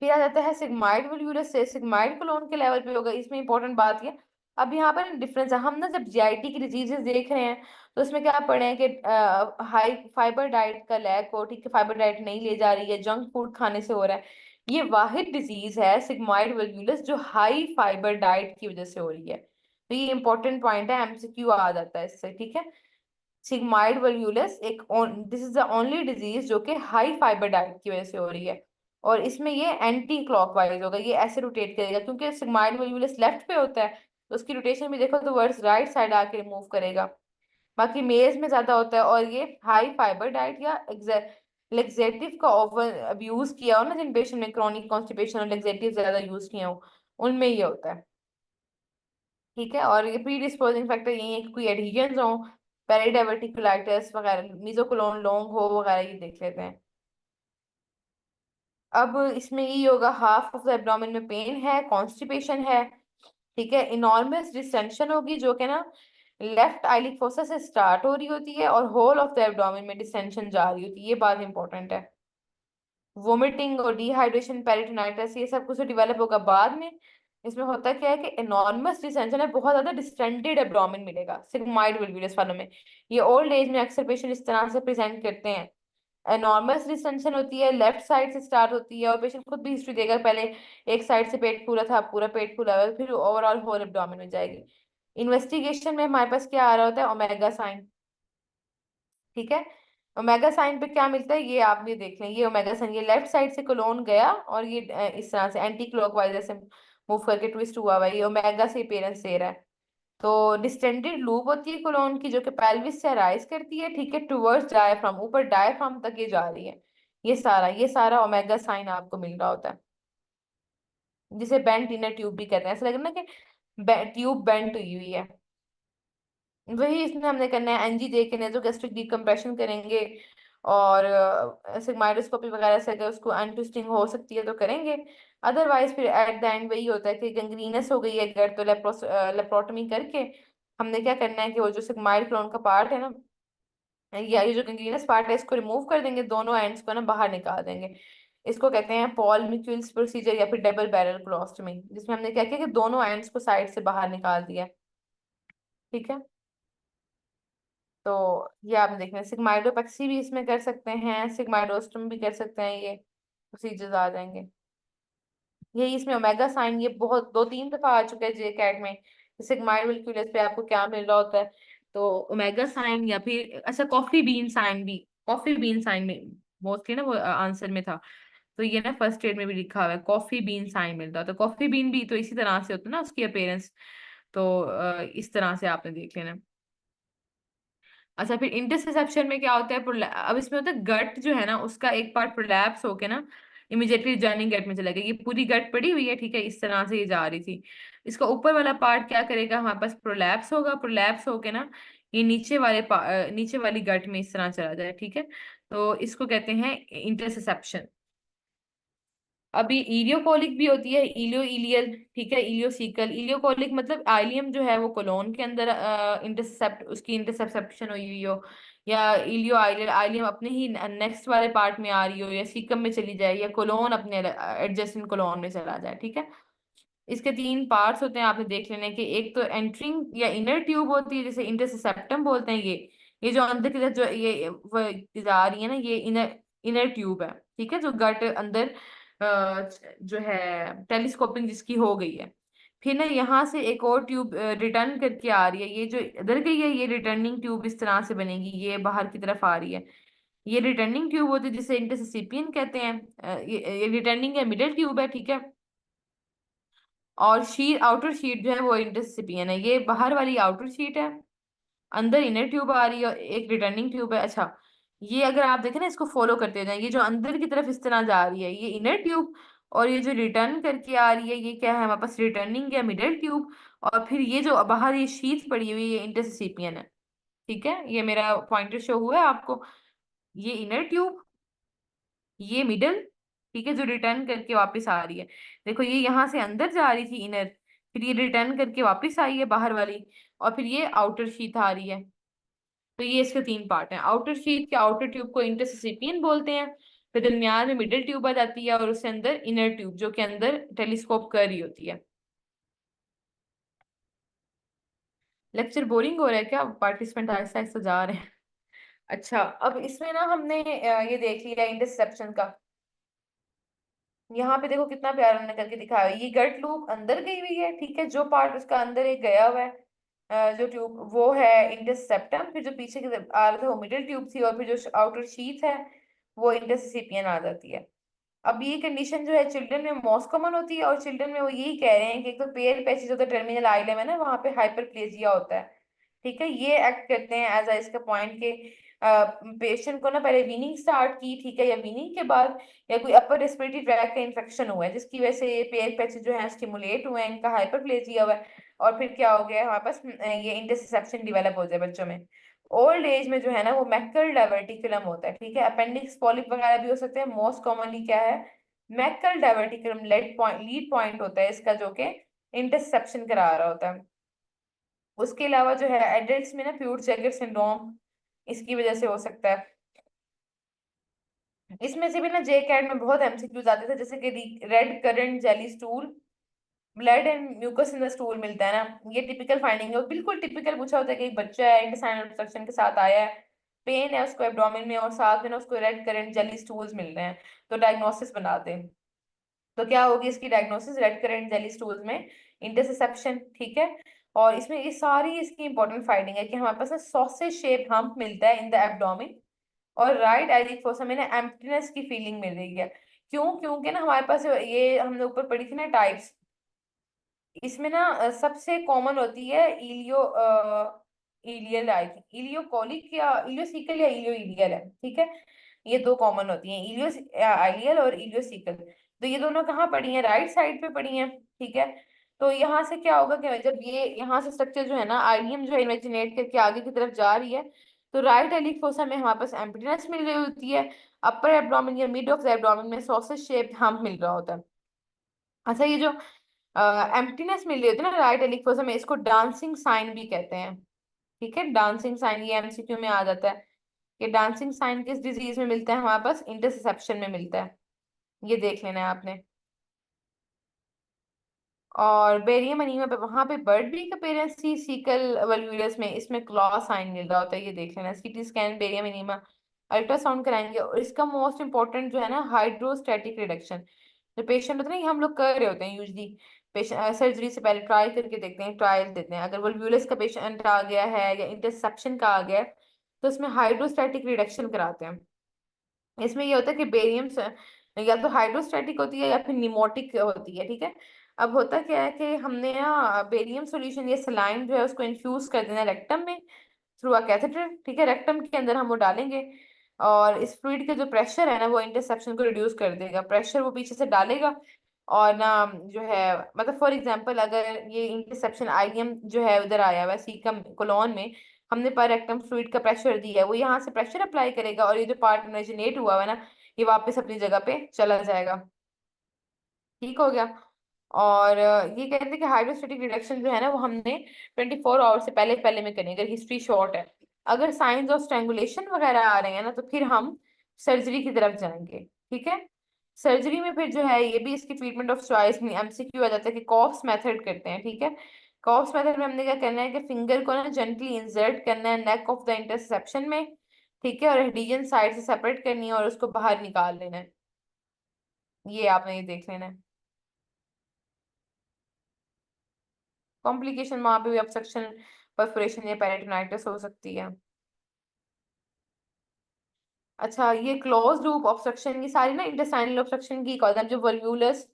A: फिर आ जाता है सिग्माइड वल्वुलस से, सिग्माइड कोलोन के लेवल पे होगा। इसमें इंपॉर्टेंट बात ये, अब यहाँ पर डिफरेंस है, हम ना जब जीआईटी की डिजीजेस देख रहे हैं तो उसमें क्या पढ़े हैं कि हाई फाइबर डाइट का लैक हो, ठीक है, फाइबर डाइट नहीं ले जा रही है, जंक फूड खाने से हो रहा है। ये वाहिद डिजीज है सिग्माइड वल्वुलस जो हाई फाइबर डाइट की वजह से हो रही है। तो ये इंपॉर्टेंट पॉइंट है, एमसीक्यू आ जाता है इससे, ठीक है। सिग्माइड वल्वुलस एक this is the only disease जो कि हाई फाइबर डाइट की वजह से हो रही है। और इसमें ये एंटी क्लॉकवाइज होगा, ये ऐसे रोटेट करेगा क्योंकि सिग्माइड वल्वुलस लेफ्ट पे होता है, तो उसकी रोटेशन भी देखो तो वर्ड्स राइट साइड आके मूव करेगा। बाकी मेल्स में ज्यादा होता है, और ये हाई फाइबर डाइट या लेक्सेटिव का ओवर अब्यूज किया हो ना, जिन पेशेंट में क्रॉनिक कॉन्स्टिपेशन और लेक्सेटिव ज्यादा यूज किए हो उनमें ये होता है, ठीक है। और ये प्री डिस्पोजिंग फैक्टर यही है कि कोई एडहेजन्स हो, पेरिडाइवर्टिकुलाइटिस वगैरह, मीजोकोलोन लॉन्ग हो वगैरह, ये देख लेते हैं। अब इसमें ये होगा, हाफ ऑफ द एब्डोमेन में पेन है, कॉन्स्टिपेशन है, ठीक है, इनॉर्मस डिस्टेंशन होगी जो कि ना लेफ्ट आइलिक फोसा से स्टार्ट हो रही होती है और होल ऑफ द एब्डोमेन में डिस्टेंशन जा रही होती है, ये बात इंपॉर्टेंट है। वोमिटिंग और डिहाइड्रेशन, पेरिटोनाइटिस, ये सब कुछ डेवलप होगा बाद में। इसमें होता क्या है कि एनॉर्मस डिस्टेंशन है, बहुत ज्यादा डिस्टेंडेड एब्डोमेन मिलेगा सिग्माइड वल्वुलस वालों में। ये ओल्ड एज में अक्सर पेशेंट इस तरह से प्रेजेंट करते हैं। एनॉर्मस डिस्टेंशन होती है, लेफ्ट साइड से स्टार्ट होती है, और पेशेंट खुद भी हिस्ट्री देगा, पहले एक साइड से पेट फूला था, पूरा पेट फूला हुआ है, फिर ओवरऑल होल एब्डोमेन में जाएगी। इन्वेस्टिगेशन में हमारे पास क्या आ रहा होता है, ओमेगा साइन, ठीक है। ओमेगा साइन पे क्या मिलता है ये आप भी देख लें, ये ओमेगा साइन, ये लेफ्ट साइड से कोलोन गया और ये इस तरह से एंटी क्लॉकवाइज ऐसे मूव करके ट्विस्ट हुआ हुआ है, ये ओमेगा से अपीयरेंस दे रहा है। तो डिस्टेंडेड लूप होती है कोलोन की जो कि पेल्विस से राइज करती है, ठीक है, टुवर्ड्स डायफ्राम, ऊपर डायफ्राम तक ये जा रही है। ये सारा ओमेगा साइन आपको मिल रहा होता है, जिसे बेंट इनर ट्यूब भी कहते हैं, ऐसा लग रहा है ना कि ट्यूब बेंट हुई हुई है। वही इसमें हमने करना है, एनजी दे के नेजोगेस्ट्रिक डिकम्प्रेशन करेंगे, और सिग्माइडोस्कोपी वगैरह से अगर उसको अनट्विस्टिंग हो सकती है तो करेंगे। अदरवाइज फिर एट द एंड वही होता है कि गैंग्रीनस हो गई है अगर तो लेप्रोटमी करके हमने क्या करना है कि वो जो सिग्माइड क्लोन का पार्ट है ना, या ये जो गैंग्रीनस पार्ट है इसको रिमूव कर देंगे, दोनों एंड्स को ना बाहर निकाल देंगे। इसको कहते हैं पॉल मिक्यूल्स प्रोसीजर या फिर डबल बैरल क्लोस्टमी, जिसमें हमने क्या किया कि दोनों एंड्स को साइड से बाहर निकाल दिया, ठीक है। तो ये आप देख रहे हैं, सिग्माइडोपेक्सी भी इसमें कर सकते हैं, सिग्माइडोस्टम भी कर सकते हैं, ये प्रोसीजर्स आ जाएंगे। यही इसमें ओमेगा साइन, ये बहुत दो तीन दफा आ चुका है जे कैट में, सिग्माइड वल्क्यूलस पे आपको क्या मिल रहा होता है, तो ओमेगा साइन या फिर अच्छा कॉफी बीन साइन भी, कॉफी बीन साइन में मोस्टली ना वो आंसर में था। तो ये ना फर्स्ट एड में भी लिखा हुआ है, कॉफी बीन साइन मिल रहा है, तो कॉफी बीन भी तो इसी तरह से होता है ना उसकी अपेयरेंस। तो इस तरह से आपने देख लेना। अच्छा फिर इंटरसेप्शन में क्या होता है, अब इसमें होता है गट जो है ना उसका एक पार्ट प्रोलैप्स होके ना इमीडिएटली जर्निंग गट में चला गया, ये पूरी गट पड़ी हुई है, ठीक है, इस तरह से ये जा रही थी। इसका ऊपर वाला पार्ट क्या करेगा, हमारे पास प्रोलैप्स होगा, प्रोलैप्स होके ना ये नीचे वाली गट में इस तरह चला जाए, ठीक है। तो इसको कहते हैं इंटरसेप्शन। अभी इलियोकोलिक भी होती है, इलियो इलियल, ठीक है, इलियोसिकल। इलियोकोलिक मतलब आइलियम जो है वो कोलोन के अंदर इंटरसेप्ट उसकी इंटरसेप्शन हुई हुई हो, या इलियो आइलियल आइलियम अपने ही नेक्स्ट वाले पार्ट में आ रही हो, या सीकम में चली जाए, या कोलोन अपने एडजेसेंट कोलोन में चला जाए, ठीक है। इसके तीन पार्ट्स होते हैं, आपने देख लेने कि एक तो एंट्रिंग या इनर ट्यूब होती है, जिसे इंटरसेप्टम बोलते हैं। ये जो अंदर की तरफ जो ये वो जा रही है ना, ये इनर इनर ट्यूब है। ठीक है, जो गट अंदर जो है टेलीस्कोपिंग जिसकी हो गई है। फिर ना यहाँ से एक और ट्यूब रिटर्न करके आ रही है, ये जो इधर गई है ये रिटर्निंग ट्यूब इस तरह से बनेगी, ये बाहर की तरफ आ रही है। ये रिटर्निंग ट्यूब होती है जिसे इंटरसिपियन कहते हैं। ये रिटर्निंग या मिडल ट्यूब है, ठीक है। और शीट, आउटर शीट जो है वो इंटरसिपियन है, ये बाहर वाली आउटर शीट है। अंदर इनर ट्यूब आ रही है और एक रिटर्निंग ट्यूब है। अच्छा, ये अगर आप देखें ना, इसको फॉलो करते जाएं, ये जो अंदर की तरफ इस तरह जा रही है ये इनर ट्यूब, और ये जो रिटर्न करके आ रही है ये क्या है हमारे पास, रिटर्निंग या मिडल ट्यूब। और फिर ये जो बाहर ये शीट पड़ी हुई है ये इंटरसिपियन है। ठीक है, ये मेरा पॉइंटर शो हुआ है आपको। ये इनर ट्यूब, ये मिडल, ठीक है, जो रिटर्न करके वापस आ रही है। देखो ये यहाँ से अंदर जा रही थी इनर, फिर ये रिटर्न करके वापस आई है बाहर वाली, और फिर ये आउटर शीट आ रही है। तो ये इसके तीन पार्ट हैं। आउटर शीट के आउटर ट्यूब को इंटरसिपियन बोलते हैं। फिर दरमियान में मिडिल ट्यूब आ जाती है और उसके अंदर इनर ट्यूब जो कि अंदर टेलीस्कोप कर रही होती है। लेक्चर बोरिंग हो रहा है क्या? पार्टिसिपेंट आहिस्ता आहिस्ता जा रहे हैं। अच्छा, अब इसमें ना हमने ये देख लिया इंटरसेप्शन का। यहाँ पे देखो कितना प्यारा उन्होंने करके दिखाया है। ये गट लूप अंदर गई हुई है, ठीक है, जो पार्ट उसका अंदर एक गया हुआ है जो ट्यूब वो है इंटरसेप्टम। फिर जो पीछे की तरफ आ रहा था वो मिडिल ट्यूब थी, और फिर जो आउटर शीथ है वो इंटरसिपियन आ जाती है। अब ये कंडीशन जो है चिल्ड्रन में मोस्ट कॉमन होती है, और चिल्ड्रन में वो यही कह रहे हैं कि एक तो पेयर पैचेज होता है टर्मिनल आइलम है ना, वहाँ पे हाइपरप्लेजिया होता है। ठीक है, ये एक्ट करते हैं एज इसका पॉइंट के पेशेंट को ना पहले वीनिंग स्टार्ट की, ठीक है, या वीनिंग के बाद या कोई अपर रेस्पिरेटरी ट्रैक का इन्फेक्शन हुआ है जिसकी वजह से ये पेयर पैचेज जो है स्टिमुलेट हुए हैं, इनका हाइपरप्लेजिया हुआ है। और फिर क्या हो गया हमारे पास ये इंटरसेप्शन डेवलप हो जाए बच्चों में। ओल्ड एज में जो है ना वो मैक्यूलर डायवर्टिकुलम होता है, ठीक है, अपेंडिक्स पॉलिप वगैरह भी हो सकते हैं। मोस्ट कॉमनली क्या है, मैक्यूलर डायवर्टिकुलम लीड पॉइंट होता है इसका, जो कि इंटरसेप्शन करा रहा होता है। उसके अलावा जो है एडल्ट्स में ना प्यूर जैगर सिंड्रोम इसकी वजह से हो सकता है। इसमें से भी ना जे कैट में बहुत एमसीक्यूज आते थे, जैसे कि red currant jelly stool, blood and mucus in the stool मिलता है ना, ये टिपिकल फाइंडिंग है। और बिल्कुल टिपिकल पूछा होता है कि एक बच्चा है इंटेस्टाइनल ऑब्स्ट्रक्शन के साथ आया है, पेन है उसको एब्डोमेन में, और साथ में ना उसको रेड करंट जेली स्टूल्स मिल रहे हैं, तो डायग्नोसिस बनाते हैं। तो क्या होगी इसकी diagnosis, red currant jelly stools में इंटरसेप्शन, ठीक है। और इसमें ये सारी इसकी इंपॉर्टेंट फाइंडिंग है कि हमारे पास ना सॉसेज शेप हम्प मिलता है इन द एब्डोमेन, और राइट आइलिड फोसा में ना एम्प्टीनेस की फीलिंग मिल रही है। क्यों? क्योंकि ना हमारे पास ये हमने ऊपर पढ़ी थी ना टाइप्स, इसमें ना सबसे कॉमन होती है इलियो इलियल, आई थिंक इलियोकोलिक या इलियोसिकल या इलियोइलियल है, ठीक है। ये दो कॉमन होती हैं, इलियो आइलियल और इलियोसिकल। तो ये दोनों कहाँ पड़ी हैं, राइट साइड पे पड़ी हैं, ठीक है। तो यहाँ से क्या होगा कि जब ये यहाँ से स्ट्रक्चर जो है ना आइलियम जो है इमेजिनेट करके आगे की तरफ जा रही है, तो राइट एलिक फोसा में हमारे पास एम्प्टीनेस मिल रही होती है, अपर एब्डोमेन या मिड ऑफ द एब्डोमेन में सॉसेज शेप हम्प मिल रहा होता है। अच्छा, ये जो एम्प्टीनेस मिल रही होती है ना राइट एलिक फोसा में, इसको डांसिंग साइन भी कहते हैं, ठीक है। डांसिंग साइन ये एमसीक्यू में आ जाता है कि डांसिंग साइन किस डिजीज में मिलता है, हमारे पास इंटरसेप्शन में मिलता है। ये देख लेना है आपने। और बेरियम अनीमिया पे वहां पे बर्ड बी का पेरेंट्स थी, सीकल वल्वुलस में इसमें क्लॉ साइन मिल रहा होता है, ये देख लेना। CT scan barium anaemia ultrasound कराएंगे। और इसका मोस्ट इंपॉर्टेंट जो है ना हाइड्रोस्टैटिक रिडक्शन, जो पेशेंट होते हैं ना, ये हम लोग कर रहे होते हैं यूजली, पेशेंट सर्जरी से पहले ट्राई करके देखते हैं, ट्रायल देते हैं। अगर वल्वुलस का पेशेंट आ गया है या इंटरसेप्शन का आ गया है, तो इसमें हाइड्रोस्टैटिक रिडक्शन कराते हैं। इसमें ये होता है कि बेरियम या तो हाइड्रोस्टैटिक होती है या फिर निमोटिक होती है, ठीक है। अब होता क्या है कि हमने ना बेरियम सॉल्यूशन या सलाइन जो है उसको इन्फ्यूज कर देना रेक्टम में थ्रू अ कैथेटर, ठीक है। रेक्टम के अंदर हम वो डालेंगे, और इस फ्लूइड का जो प्रेशर है ना वो इंटरसेप्शन को रिड्यूस कर देगा। प्रेशर वो पीछे से डालेगा, और ना जो है मतलब फॉर एग्जांपल अगर ये इंटरसेप्शन आइलियम जो है उधर आया हुआ है सीकम कोलोन में, हमने पर रेक्टम फ्लूइड का प्रेशर दिया है, वो यहाँ से प्रेशर अप्लाई करेगा, और ये जो पार्ट ओरिजिनेट हुआ है ना ये वापस अपनी जगह पे चला जाएगा। ठीक हो गया। और ये कहते हैं कि हाइड्रोस्टेटिक रिडक्शन जो है ना वो हमने 24 आवर से पहले पहले में करेंगे अगर हिस्ट्री शॉर्ट है। अगर साइंस ऑफ स्ट्रैंगुलेशन वगैरह आ रहे हैं ना तो फिर हम सर्जरी की तरफ जाएंगे, ठीक है। सर्जरी में फिर जो है ये भी इसकी ट्रीटमेंट ऑफ चॉइस में एमसीक्यू आ जाता है कि कॉफ्स मेथड करते हैं, ठीक है। कॉफ्स मेथड में हमने क्या करना है कि फिंगर को ना जेंटली इंसर्ट करना है नेक ऑफ द इंटरसेप्शन में, ठीक है, और रीजन साइड से सेपरेट करनी है और उसको बाहर निकाल लेना है। ये आपने ये देख लेना है। कॉम्प्लिकेशन वहां पे भी ऑब्स्ट्रक्शन, परफोरेशन या पेरिटोनाइटिस हो सकती है। अच्छा, ये क्लोज लूप ऑब्स्ट्रक्शन की सारी ना इंटेस्टाइनल ऑब्स्ट्रक्शन की कॉज जो वल्वुलस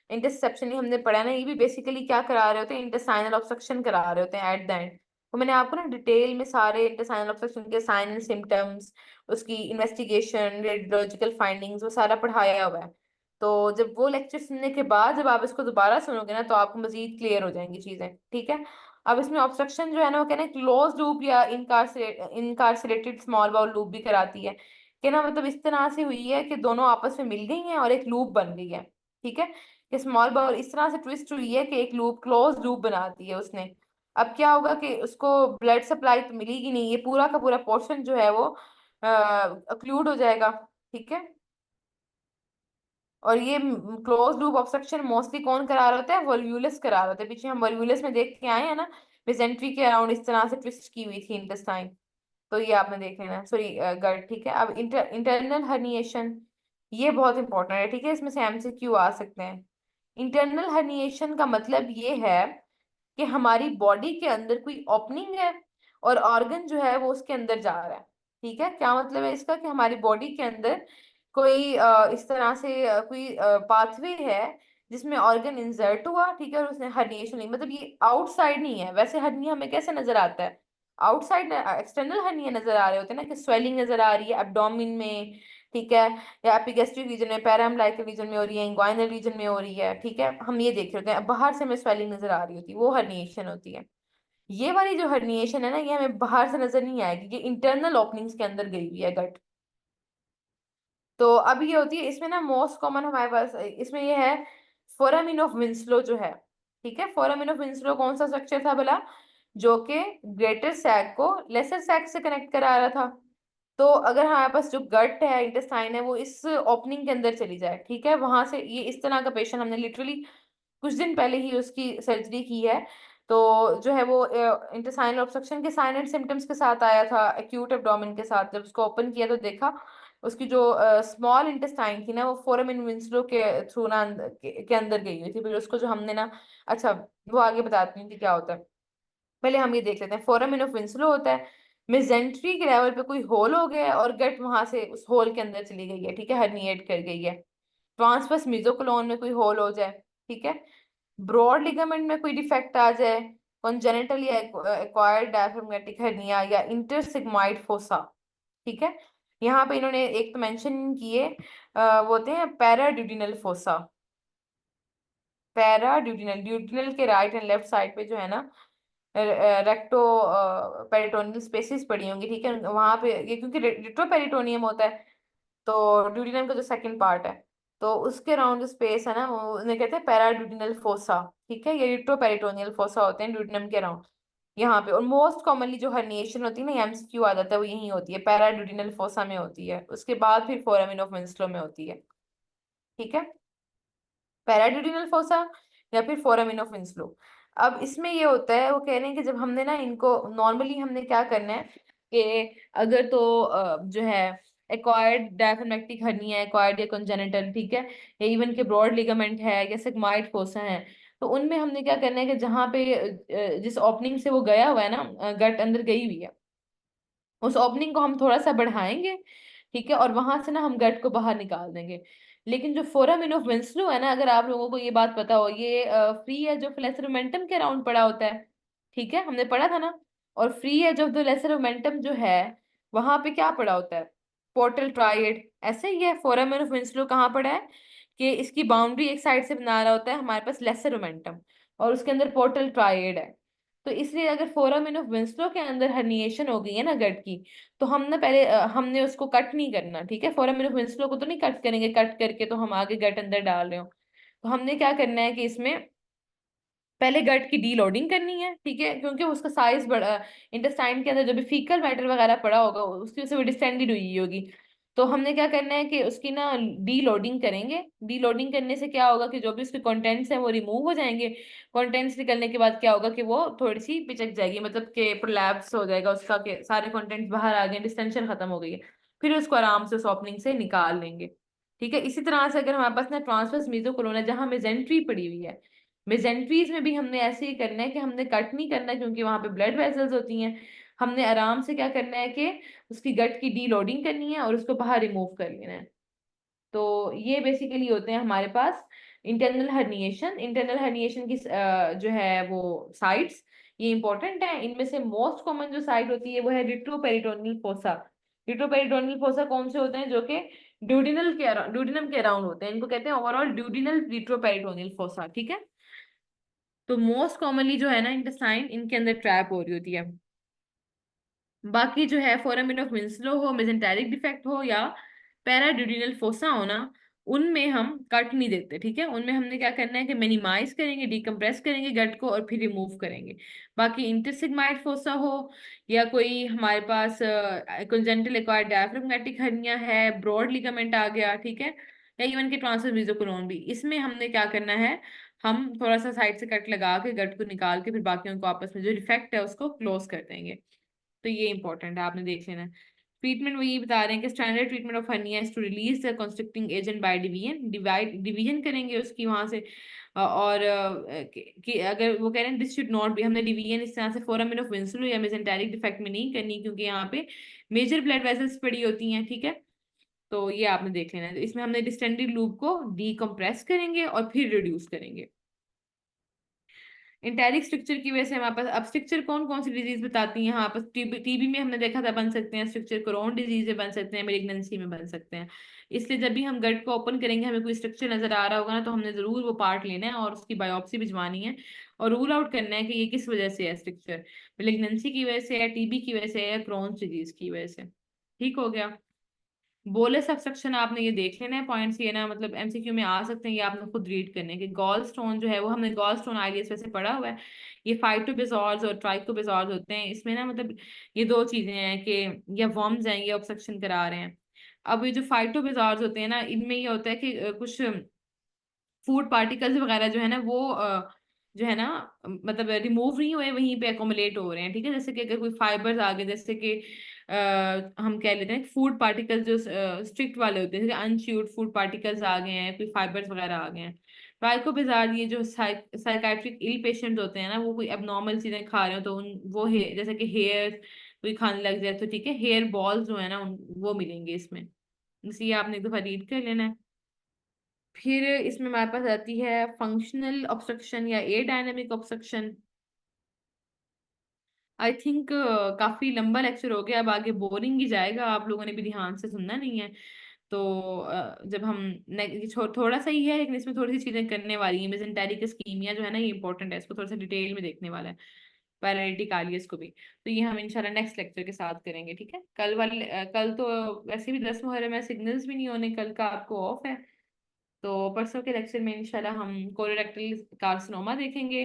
A: इंटरसेप्शन हमने पढ़ा ना, ये भी बेसिकली क्या करा रहे होते हैं, इंटेस्टाइनल ऑब्स्ट्रक्शन करा रहे होते हैं एट द एंड। तो मैंने आपको ना डिटेल में सारे इंटेस्टाइनल ऑब्स्ट्रक्शन के साइन एंड सिम्टम्स, उसकी इन्वेस्टिगेशन, रेडियोलॉजिकल फाइंडिंग्स, वो सारा पढ़ाया हुआ है। तो जब वो लेक्चर सुनने के बाद जब आप इसको दोबारा सुनोगे ना, तो आपको मजीद क्लियर हो जाएंगी चीजें, ठीक है। अब इसमें ऑब्स्ट्रक्शन जो है ना, वो कहना है क्लोज लूप या इनकार्सरेटेड स्मॉल बाउल लूप भी कराती है, कि ना मतलब इस तरह से हुई है कि दोनों आपस में मिल गई हैं और एक लूप बन गई है, ठीक है। कि स्मॉल बाउल इस तरह से ट्विस्ट हुई है कि एक लूप, क्लोज लूप बना दी है उसने। अब क्या होगा कि उसको ब्लड सप्लाई तो मिलेगी नहीं, ये पूरा का पूरा पोर्शन जो है वो अक्लूड हो जाएगा, ठीक है। और ये क्लोज लूप ऑब्स्ट्रक्शन मोस्टली कौन करा रहा होता है, वॉल्वुलस करा रहा होता है। पीछे हम वॉल्वुलस में देख के आए हैं ना, मेसेंट्री के अराउंड इस तरह से ट्विस्ट की हुई थी इंटेस्टाइन। तो ये आपने देख लेना, सॉरी गट, ठीक है। अब इंटरनल हर्निएशन, ये बहुत इंपॉर्टेंट है, ठीक है, इसमें से एमसीक्यू आ सकते हैं। इंटरनल हर्निएशन का मतलब ये है कि हमारी बॉडी के अंदर कोई ओपनिंग है और ऑर्गन जो है वो उसके अंदर जा रहा है, ठीक है। क्या मतलब है इसका, कि हमारी बॉडी के अंदर कोई इस तरह से कोई पाथवे है जिसमें ऑर्गन इंसर्ट हुआ, ठीक है, और उसने हर्निएशन ली। मतलब ये आउटसाइड नहीं है, वैसे हर्निया हमें कैसे नजर आता है, आउटसाइड एक्सटर्नल हर्निया नजर आ रहे होते हैं ना, कि स्वेलिंग नजर आ रही है एब्डोमिन में, ठीक है, या एपिगैस्ट्रिक रीजन में, पैराम्बलाइकल रीजन में हो रही है, इंग्वाइनल रीजन में हो रही है, ठीक है, हम ये देख रहे होते हैं। बाहर से हमें स्वेलिंग नजर आ रही होती है, वो हर्निएशन होती है। ये वाली जो हर्निएशन है ना, ये हमें बाहर से नजर नहीं आएगी, ये इंटरनल ओपनिंग्स के अंदर गई हुई है गट। तो अब ये होती है इसमें ना, मोस्ट कॉमन हमारे पास इसमें ये है फोरामिन ऑफ विंसलो जो है, ठीक है। फोरामिन ऑफ विंसलो कौन सा स्ट्रक्चर था भला, जो कि ग्रेटर सैक को लेसर सैक से कनेक्ट करा रहा था। तो अगर हमारे पास जो गट है, इंटेस्टाइन है, वो इस ओपनिंग के अंदर चली जाए, ठीक है, वहां से, ये इस तरह का पेशेंट हमने लिटरली कुछ दिन पहले ही उसकी सर्जरी की है। तो जो है वो इंटेस्टाइनल ऑब्स्ट्रक्शन के साइन एंड सिम्टम्स के साथ आया था, एक्यूट एब्डोमेन के साथ। जब उसको ओपन किया तो देखा उसकी जो स्मॉल इंटेस्टाइन थी ना, वो फोरामिन विंसलो के थ्रू ना के अंदर गई हुई थी। फिर उसको जो हमने ना, अच्छा वो आगे बताती हूँ कि क्या होता है, पहले हम ये देख लेते हैं। फोरामिन ऑफ विंसलो होता है, मेसेंट्री के लेवल पे कोई होल हो गया है और गट वहां से उस होल के अंदर चली गई है, ठीक है, हर्निएट कर गई है। ट्रांसवर्स मेसोकोलोन में कोई होल हो जाए, ठीक है, ब्रॉड लिगामेंट में कोई डिफेक्ट आ जाए, कॉन्जेनिटल या एक्वायर्ड डायफ्रागमेटिक हर्निया या इंटरसिग्मोइड फोसा, ठीक है। यहाँ पे इन्होंने एक तो मेंशन किए, वो होते हैं पैराड्यूडिनल फोसा। पैराड्यूडिनल, ड्यूडिनल के राइट एंड लेफ्ट साइड पे जो है ना, रेक्टो पेरिटोनियल स्पेसिस पड़ी होंगी, ठीक है, वहां पे ये क्योंकि रेट्रो पेरिटोनियम होता है, तो ड्यूडिनम का जो सेकंड पार्ट है, तो उसके अराउंड जो स्पेस है ना, वो उन्हें कहते हैं पैराड्यूडिनल फोसा, ठीक है। ये रेट्रो पेरिटोनियल फोसा होते हैं ड्यूडिनम के अराउंड यहाँ पे। और मोस्ट कॉमनली जो हर्निएशन होती है ना, एमसीक्यू आ जाता है, वो यही होती है, पैराड्यूडिनल फोसा में होती है, उसके बाद फिर फोरामिन ऑफ विंसलो में होती है, ठीक है। पैराड्यूडिनल फोसा या फिर फोरामिन ऑफ विंसलो। अब इसमें ये होता है, वो कह रहे हैं कि जब हमने ना इनको, नॉर्मली हमने क्या करना है कि अगर तो जो है एक्वायर्ड डायफ्रागमेटिक हर्निया, एक्वायर्ड या कंजेनिटल, ठीक है, या इवन के ब्रॉड लिगामेंट है या सिग्माइड फोसा है, तो उनमें हमने क्या करना है कि जहाँ पे जिस ओपनिंग से वो गया हुआ है ना, गट अंदर गई हुई है, उस ओपनिंग को हम थोड़ा सा बढ़ाएंगे, ठीक है, और वहां से ना हम गट को बाहर निकाल देंगे। लेकिन जो फोरामिन ऑफ विंसलो है ना, अगर आप लोगों को ये बात पता हो, ये फ्री है जो फ्लेसरोमेंटम के अराउंड पड़ा होता है, ठीक है, हमने पढ़ा था ना। और फ्री है जब, जो लेसरोमेंटम जो है वहां पे क्या पड़ा होता है, पोर्टल ट्राइड। ऐसे ही है, फोरामिन ऑफ विंसलो कहाँ पड़ा है, कि इसकी बाउंड्री एक साइड से बना रहा होता है हमारे पास लेसरोमेंटम, और उसके अंदर पोर्टल ट्राइड है। तो इसलिए अगर फोरामिन ऑफ विंसलो के अंदर हर्निएशन हो गई है ना गट की, तो हम ना पहले हमने उसको कट नहीं करना, ठीक है, फोरामिन ऑफ विंसलो को तो नहीं कट करेंगे, कट करके तो हम आगे गट अंदर डाल रहे हो। तो हमने क्या करना है कि इसमें पहले गट की डीलोडिंग करनी है, ठीक है, क्योंकि उसका साइज बड़ा, इंटेस्टाइन के अंदर जो भी फीकल मैटर वगैरह पड़ा होगा उसकी वजह से वो डिस्टेंडेड हुई होगी। तो हमने क्या करना है कि उसकी ना डी लोडिंग करेंगे। डी लोडिंग करने से क्या होगा कि जो भी उसके कंटेंट्स हैं वो रिमूव हो जाएंगे। कंटेंट्स निकलने के बाद क्या होगा कि वो थोड़ी सी पिचक जाएगी, मतलब कि प्रोलैप्स हो जाएगा उसका, कि सारे कंटेंट्स बाहर आ गए, डिस्टेंशन खत्म हो गई है। फिर उसको आराम से सॉफ्टनिंग से निकाल लेंगे। ठीक है, इसी तरह से अगर हमारे पास ना ट्रांसवर्स मीजोकोलोन है जहाँ मेजेंट्री पड़ी हुई है, मेजेंट्रीज में भी हमने ऐसे ही करना है कि हमने कट नहीं करना क्योंकि वहां पे ब्लड वेसल्स होती हैं। हमने आराम से क्या करना है कि उसकी गट की डी लोडिंग करनी है और उसको बाहर रिमूव कर लेना है। तो ये बेसिकली होते हैं हमारे पास इंटरनल हर्निएशन। इंटरनल हर्निएशन की जो है वो साइट्स, ये इंपॉर्टेंट है। इनमें से मोस्ट कॉमन जो साइट होती है वो है रिट्रोपेरिटोनियल फोसा। रिट्रोपेरिटोनियल फोसा कौन से होते हैं? जो कि ड्यूडिनम के अराउंड होते हैं, इनको कहते हैं ओवरऑल ड्यूडिनल रिट्रोपेरिटोनियल फोसा। ठीक है, तो मोस्ट कॉमनली जो है ना इंटेस्टाइन इनके अंदर ट्रैप हो रही होती है। बाकी जो है फोरामिन ऑफ विंसलो हो, मेजेंटेरिक डिफेक्ट हो या पैराड्यूडिनल फोसा हो ना, उनमें हम कट नहीं देते। ठीक है, उनमें हमने क्या करना है कि मिनिमाइज करेंगे, डिकम्प्रेस करेंगे गट को और फिर रिमूव करेंगे। बाकी इंटरसिग्माइड फोसा हो या कोई हमारे पास कंजेंटल एक्वायर्ड डायफ्रागमेटिक हर्निया है, ब्रॉड लिगामेंट आ गया, ठीक है, या इवन के ट्रांसवर्स मीजोकोलोन भी, इसमें हमने क्या करना है, हम थोड़ा सा साइड से कट लगा के गट को निकाल के फिर बाकियों को आपस में जो डिफेक्ट है उसको क्लोज कर देंगे। तो ये इंपॉर्टेंट है, आपने देख लेना है। ट्रीटमेंट वो ये बता रहे हैं कि standard treatment of hernia is to release the constricting agent by division, division करेंगे उसकी वहां से। और कि अगर वो कह रहे हैं दिस शुड नॉट बी, हमने डिवीजन इस तरह से फोरामिन ऑफ विंसलो या मेसेंटेरिक डिफेक्ट में नहीं करनी क्योंकि यहाँ पे मेजर ब्लड वेसल्स पड़ी होती हैं। ठीक है, तो ये आपने देख लेना है। तो इसमें हमने डिस्टेंडेड लूप को डीकम्प्रेस करेंगे और फिर रिड्यूस करेंगे। इंटेरिक स्ट्रक्चर की वजह से हमारे पास अब स्ट्रक्चर कौन कौन सी डिजीज बताती हैं यहाँ पर, टीबी, टीबी में हमने देखा था बन सकते हैं स्ट्रक्चर, क्रोन डिजीज में बन सकते हैं, मेलिग्नेंसी में बन सकते हैं। इसलिए जब भी हम गट को ओपन करेंगे हमें कोई स्ट्रक्चर नजर आ रहा होगा ना, तो हमने जरूर वो पार्ट लेना है और उसकी बायोप्सी भिजवानी है और रूल आउट करना है कि ये किस वजह से है स्ट्रक्चर, मेलिग्नेंसी की वजह से है, टीबी की वजह से है, या क्रोन डिजीज की वजह से। ठीक हो गया। बोले सब्सट्रक्शन आपने ये देख लेना है, पॉइंट्स ये ना मतलब एमसीक्यू में आ सकते हैं, ये आपने खुद रीड करने के। गॉल स्टोन जो है वो हमने गॉल स्टोन आइलियस वैसे पढ़ा हुआ है, ये फाइटोबेजॉल्स और ट्राइकोबेजॉल्स होते हैं। इसमें ना मतलब ये दो चीजें हैं कि या वर्म्स हैं ये ऑब्स्ट्रक्शन करा रहे हैं। अब ये जो फाइटोबेजॉल्स होते हैं ना, इनमें ये होता है कि कुछ फूड पार्टिकल्स वगैरह जो है ना वो जो है ना मतलब रिमूव नहीं हुए, वहीं पे एकोमुलेट हो रहे हैं। ठीक है, जैसे कि अगर कोई फाइबर्स आ गए, जैसे कि हम कह लेते हैं फूड पार्टिकल्स जो स्ट्रिक्ट वाले होते हैं, जैसे अनच्यूड फूड पार्टिकल्स आ गए हैं, कोई फाइबर्स वगैरह आ गए हैं। ट्राइकोबिजार ये जो साइकाइट्रिक इल पेशेंट होते हैं ना, वो कोई एबनॉर्मल चीजें खा रहे हो तो उन वो जैसे कि हेयर कोई खाने लग जाए तो ठीक है, हेयर बॉल्स जो है ना वो मिलेंगे इसमें। इसलिए आपने एक दफा रीड कर लेना है। फिर इसमें हमारे पास आती है फंक्शनल ऑब्स्ट्रक्शन या ए डायनेमिक ऑब्स्ट्रक्शन। आई थिंक काफी लंबा लेक्चर हो गया, अब आगे बोरिंग ही जाएगा, आप लोगों ने भी ध्यान से सुनना नहीं है। तो जब हम थोड़ा सा ही है लेकिन इसमें थोड़ी सी चीजें करने वाली है। मेसेंटेरिक इस्कीमिया जो है ना ये इंपॉर्टेंट है, इसको थोड़ा सा डिटेल में देखने वाला है, पैरालिटिक आलियस को भी। तो ये हम इंशाल्लाह नेक्स्ट लेक्चर के साथ करेंगे। ठीक है, कल तो वैसे भी 10 मुहर्रम है, सिग्नल्स भी नहीं होने, कल का आपको ऑफ है। तो परसों के लेक्चर में इंशाल्लाह हम कोलोरेक्टल कार्सिनोमा देखेंगे,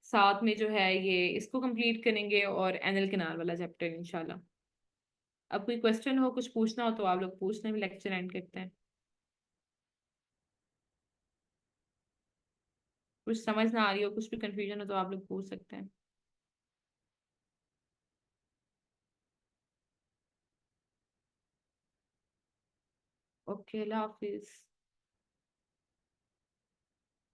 A: साथ में जो है ये इसको कंप्लीट करेंगे और एनल कैनाल वाला चैप्टर इंशाल्लाह। अब कोई क्वेश्चन हो, कुछ पूछना हो तो आप लोग पूछने में लेक्चर एंड करते हैं। कुछ समझ ना आ रही हो, कुछ भी कंफ्यूजन हो तो आप लोग पूछ सकते हैं। ओके, अल्लाह हाफिज।